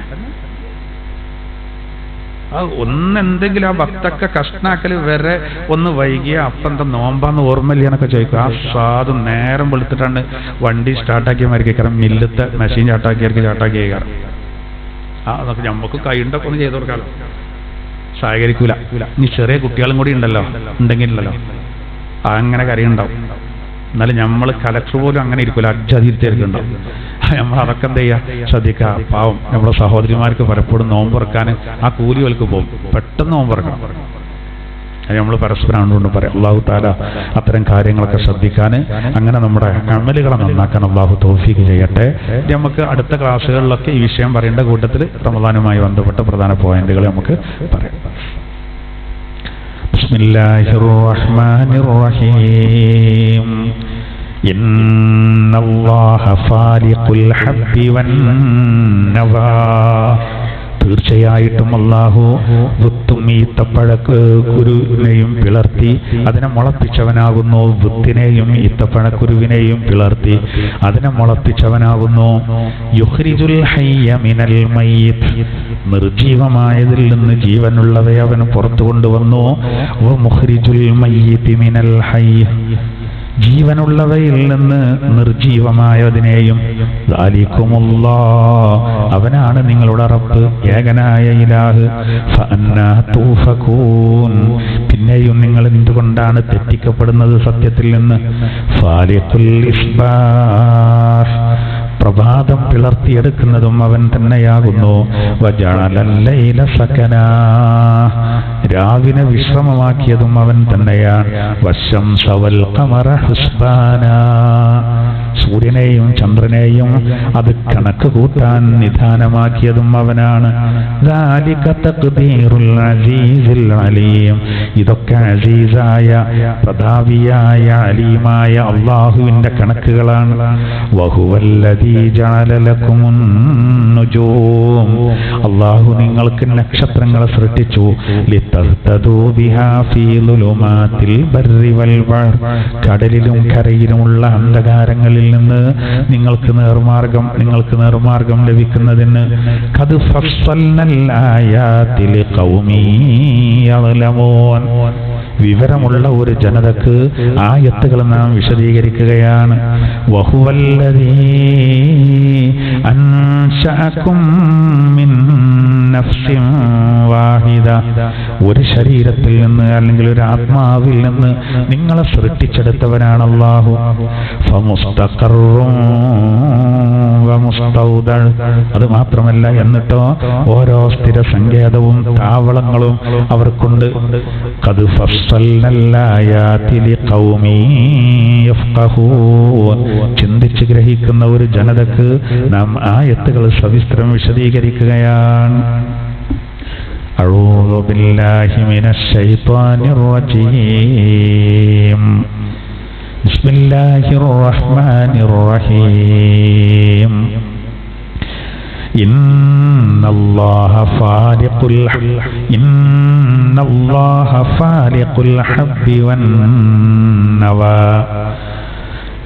ഒന്നെന്തെങ്കിലും ആ ഭക്തൊക്കെ കഷ്ണാക്കൽ വരെ ഒന്ന് വൈകിയ അപ്പം എന്താ നോമ്പാന്ന് ഓർമ്മയില്ല എന്നൊക്കെ ചോദിക്കും. ആ സ്വാദ് നേരം വെളുത്തിട്ടാണ് വണ്ടി സ്റ്റാർട്ടാക്കിയ മരിക്കണം, മില്ലത്തെ മെഷീൻ ചാട്ടാക്കി അതൊക്കെ നമുക്ക് കൈണ്ടൊക്കെ ഒന്ന് ചെയ്ത് കൊടുക്കാമല്ലോ. സഹകരിക്കൂല. ഇനി ചെറിയ കുട്ടികളും കൂടി ഉണ്ടെങ്കിലല്ലോ അങ്ങനെ കറിയുണ്ടാവും. എന്നാലും നമ്മൾ കലക്ടർ പോലും അങ്ങനെ ഇരിക്കൂല, അജ്ജതിരുത്തിയിരിക്കുന്നുണ്ടാവും. നമ്മൾ അതൊക്കെ എന്ത് ചെയ്യുക, ശ്രദ്ധിക്കുക. പാവം നമ്മുടെ സഹോദരിമാർക്ക് പലപ്പോഴും നോമ്പ് തുറക്കാൻ ആ കൂലികൾക്ക് പോകും, പെട്ടെന്ന് നോമ്പ് തുറക്കണം. അത് നമ്മൾ പരസ്പരം അതുകൊണ്ട് പറയാം. അല്ലാഹു തആല അത്തരം കാര്യങ്ങളൊക്കെ ശ്രദ്ധിക്കാൻ, അങ്ങനെ നമ്മുടെ അമലുകളെ നന്നാക്കാൻ അല്ലാഹു തൗഫീഖ് ചെയ്യട്ടെ. നമുക്ക് അടുത്ത ക്ലാസ്സുകളിലൊക്കെ ഈ വിഷയം പറയേണ്ട കൂട്ടത്തിൽ റമദാനുമായി ബന്ധപ്പെട്ട പ്രധാന പോയിന്റുകൾ നമുക്ക് പറയാം. ബിസ്മില്ലാഹിർ റഹ്മാനിർ റഹീം. ഇന്നല്ലാഹ ഫാലിഖുൽ ഹബ്ബി വന്നവാ. തീർച്ചയായിട്ടും അല്ലാഹു വിത്തും ഈത്തപ്പഴക്കുരുവിനെയും പിളർത്തി അതിനെ മുളപ്പിച്ചവനാകുന്നു. വിത്തിനെയും ഈത്തപ്പഴക്കുരുവിനെയും പിളർത്തി അതിനെ മുളപ്പിച്ചവനാകുന്നു. യുഖ്രിജുൽ ഹയ്യ മിനൽ മയ്യിത്ത്. നിർജീവമായതിൽ നിന്ന് ജീവനുള്ളവയെ അവൻ പുറത്തു കൊണ്ടുവന്നു. വ മുഖ്രിജുൽ മയ്യിത്തി മിനൽ ഹയ്യ. ജീവനുള്ളവയിൽ നിന്ന് നിർജീവമായതിനെയും. അവനാണ് നിങ്ങളുടെ റബ്ബ്, ഏകനായ ഇലാഹ്. ഫഅന്നാ തൂഫകൂൻ. പിന്നെയും നിങ്ങൾ എന്തുകൊണ്ടാണ് തെറ്റിക്കപ്പെടുന്നത് സത്യത്തിൽ നിന്ന്? ഫാലിഖുൽ ഇസ്ബാഹ്. പ്രഭാതം പിളർത്തിയെടുക്കുന്നതും അവൻ തന്നെയാകുന്നു. വജഅലൽ ലൈല സകനാ, രാവിനെ വിശ്രമമാക്കിയതും അവൻ തന്നെയാണ്. വശംസ വൽ ഖമറ ഹുസ്ബാനാ, സൂര്യനെയും ചന്ദ്രനെയും അത് കണക്ക് കൂട്ടാൻ നിധാനമാക്കിയതും അവനാണ്. ദാലിക തഖ്ദീറുൽ അസീസിൽ അലീം, ഇതൊക്കെ അസീസായ പ്രതാപിയായ അലീമായ അല്ലാഹുവിന്റെ കണക്കുകളാണ്. വഹുവല്ലദീ ജഅല ലക്കുമുൻ നുജൂം, അല്ലാഹു നിങ്ങൾക്ക് നക്ഷത്രങ്ങളെ സൃഷ്ടിച്ചു. ലിതഹ്തദൂ ബിഹാ ഫീ ളുലുമാത്തിൽ ബർരി വൽ ബഹർ, കടലിലും കരയിലുമുള്ള അന്ധകാരങ്ങളിൽ നിന്ന് നിങ്ങൾക്ക് നേർമാർഗം ലഭിക്കുന്നതിന്. ഖദ് ഫസ്സൽനൽ ആയാതി ലിഖൗമി യഅലമൂൻ, വിവരമുള്ള ഒരു ജനതക്ക് ആയത്തുകൾ നാം വിശദീകരിക്കുകയാണ്. വഹുവല്ലദീ അൻശഅകും മിൻ നഫ്സിൻ വാഹിദ, ഒരു ശരീരത്തിൽ നിന്ന് അല്ലെങ്കിൽ ഒരു ആത്മാവിൽ നിന്ന് നിങ്ങളെ സൃഷ്ടിച്ചെടുത്തവനാണ് അല്ലാഹു. ഫമുസ്തഖറും വമുസ്തൗദഅ, അത് മാത്രമല്ല എന്നിട്ടോ ഓരോ സ്ഥിര സങ്കേതവും താവളങ്ങളും അവർക്കുണ്ട്. ഖദ് ഫസ്സൽനൽ ആയാതി ലിഖൗമി യഫ്ഖഹൂൻ, ചിന്തിച്ച് ഗ്രഹിക്കുന്ന ഒരു ജനതക്ക് നാം ആയത്തുകൾ സവിസ്തരം വിശദീകരിക്കുകയാണ്. അഊദു ബില്ലാഹി മിനശ് ശൈത്വാനിർ റജീം. ബിസ്മില്ലാഹിർ റഹ്മാനിർ റഹീം. ഇന്നല്ലാഹ ഫാലിഖുൽ ഹബ്ബി വൻ നവാ,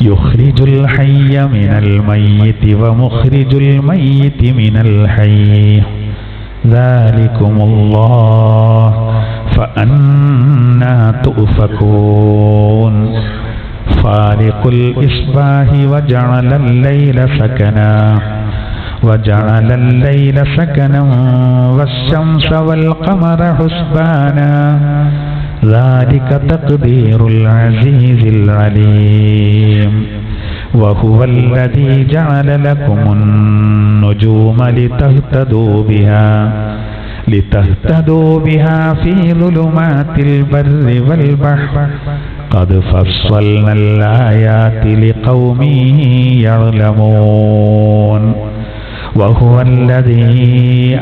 യുഖ്രിജുൽ ഹയ്യ മിനൽ മയ്യിതി വമുഖ്രിജുൽ മയ്യിതി മിനൽ ഹയ്യി, ദാലികുമുല്ലാഹ് ഫഅന്നാ തുഅഫകൂൻ. ഫാലിഖുൽ ഇസ്ബാഹി വജഅലൽ ലൈല സകനാ والشمس والقمر حسبانا ذلك تقدير العزيز العليم وهو الذي جعل لكم النجوم لتهتدوا بها في ظلمات البر والبحر قد فصلنا الآيات لقوم يعلمون وهو الذي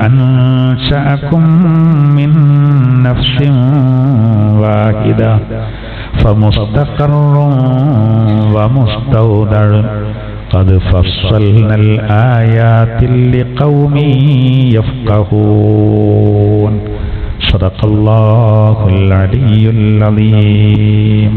أنشأكم من نفس واحدة فمستقر ومستودع قد فصلنا الآيات لقوم يفقهون صدق الله العلي العظيم.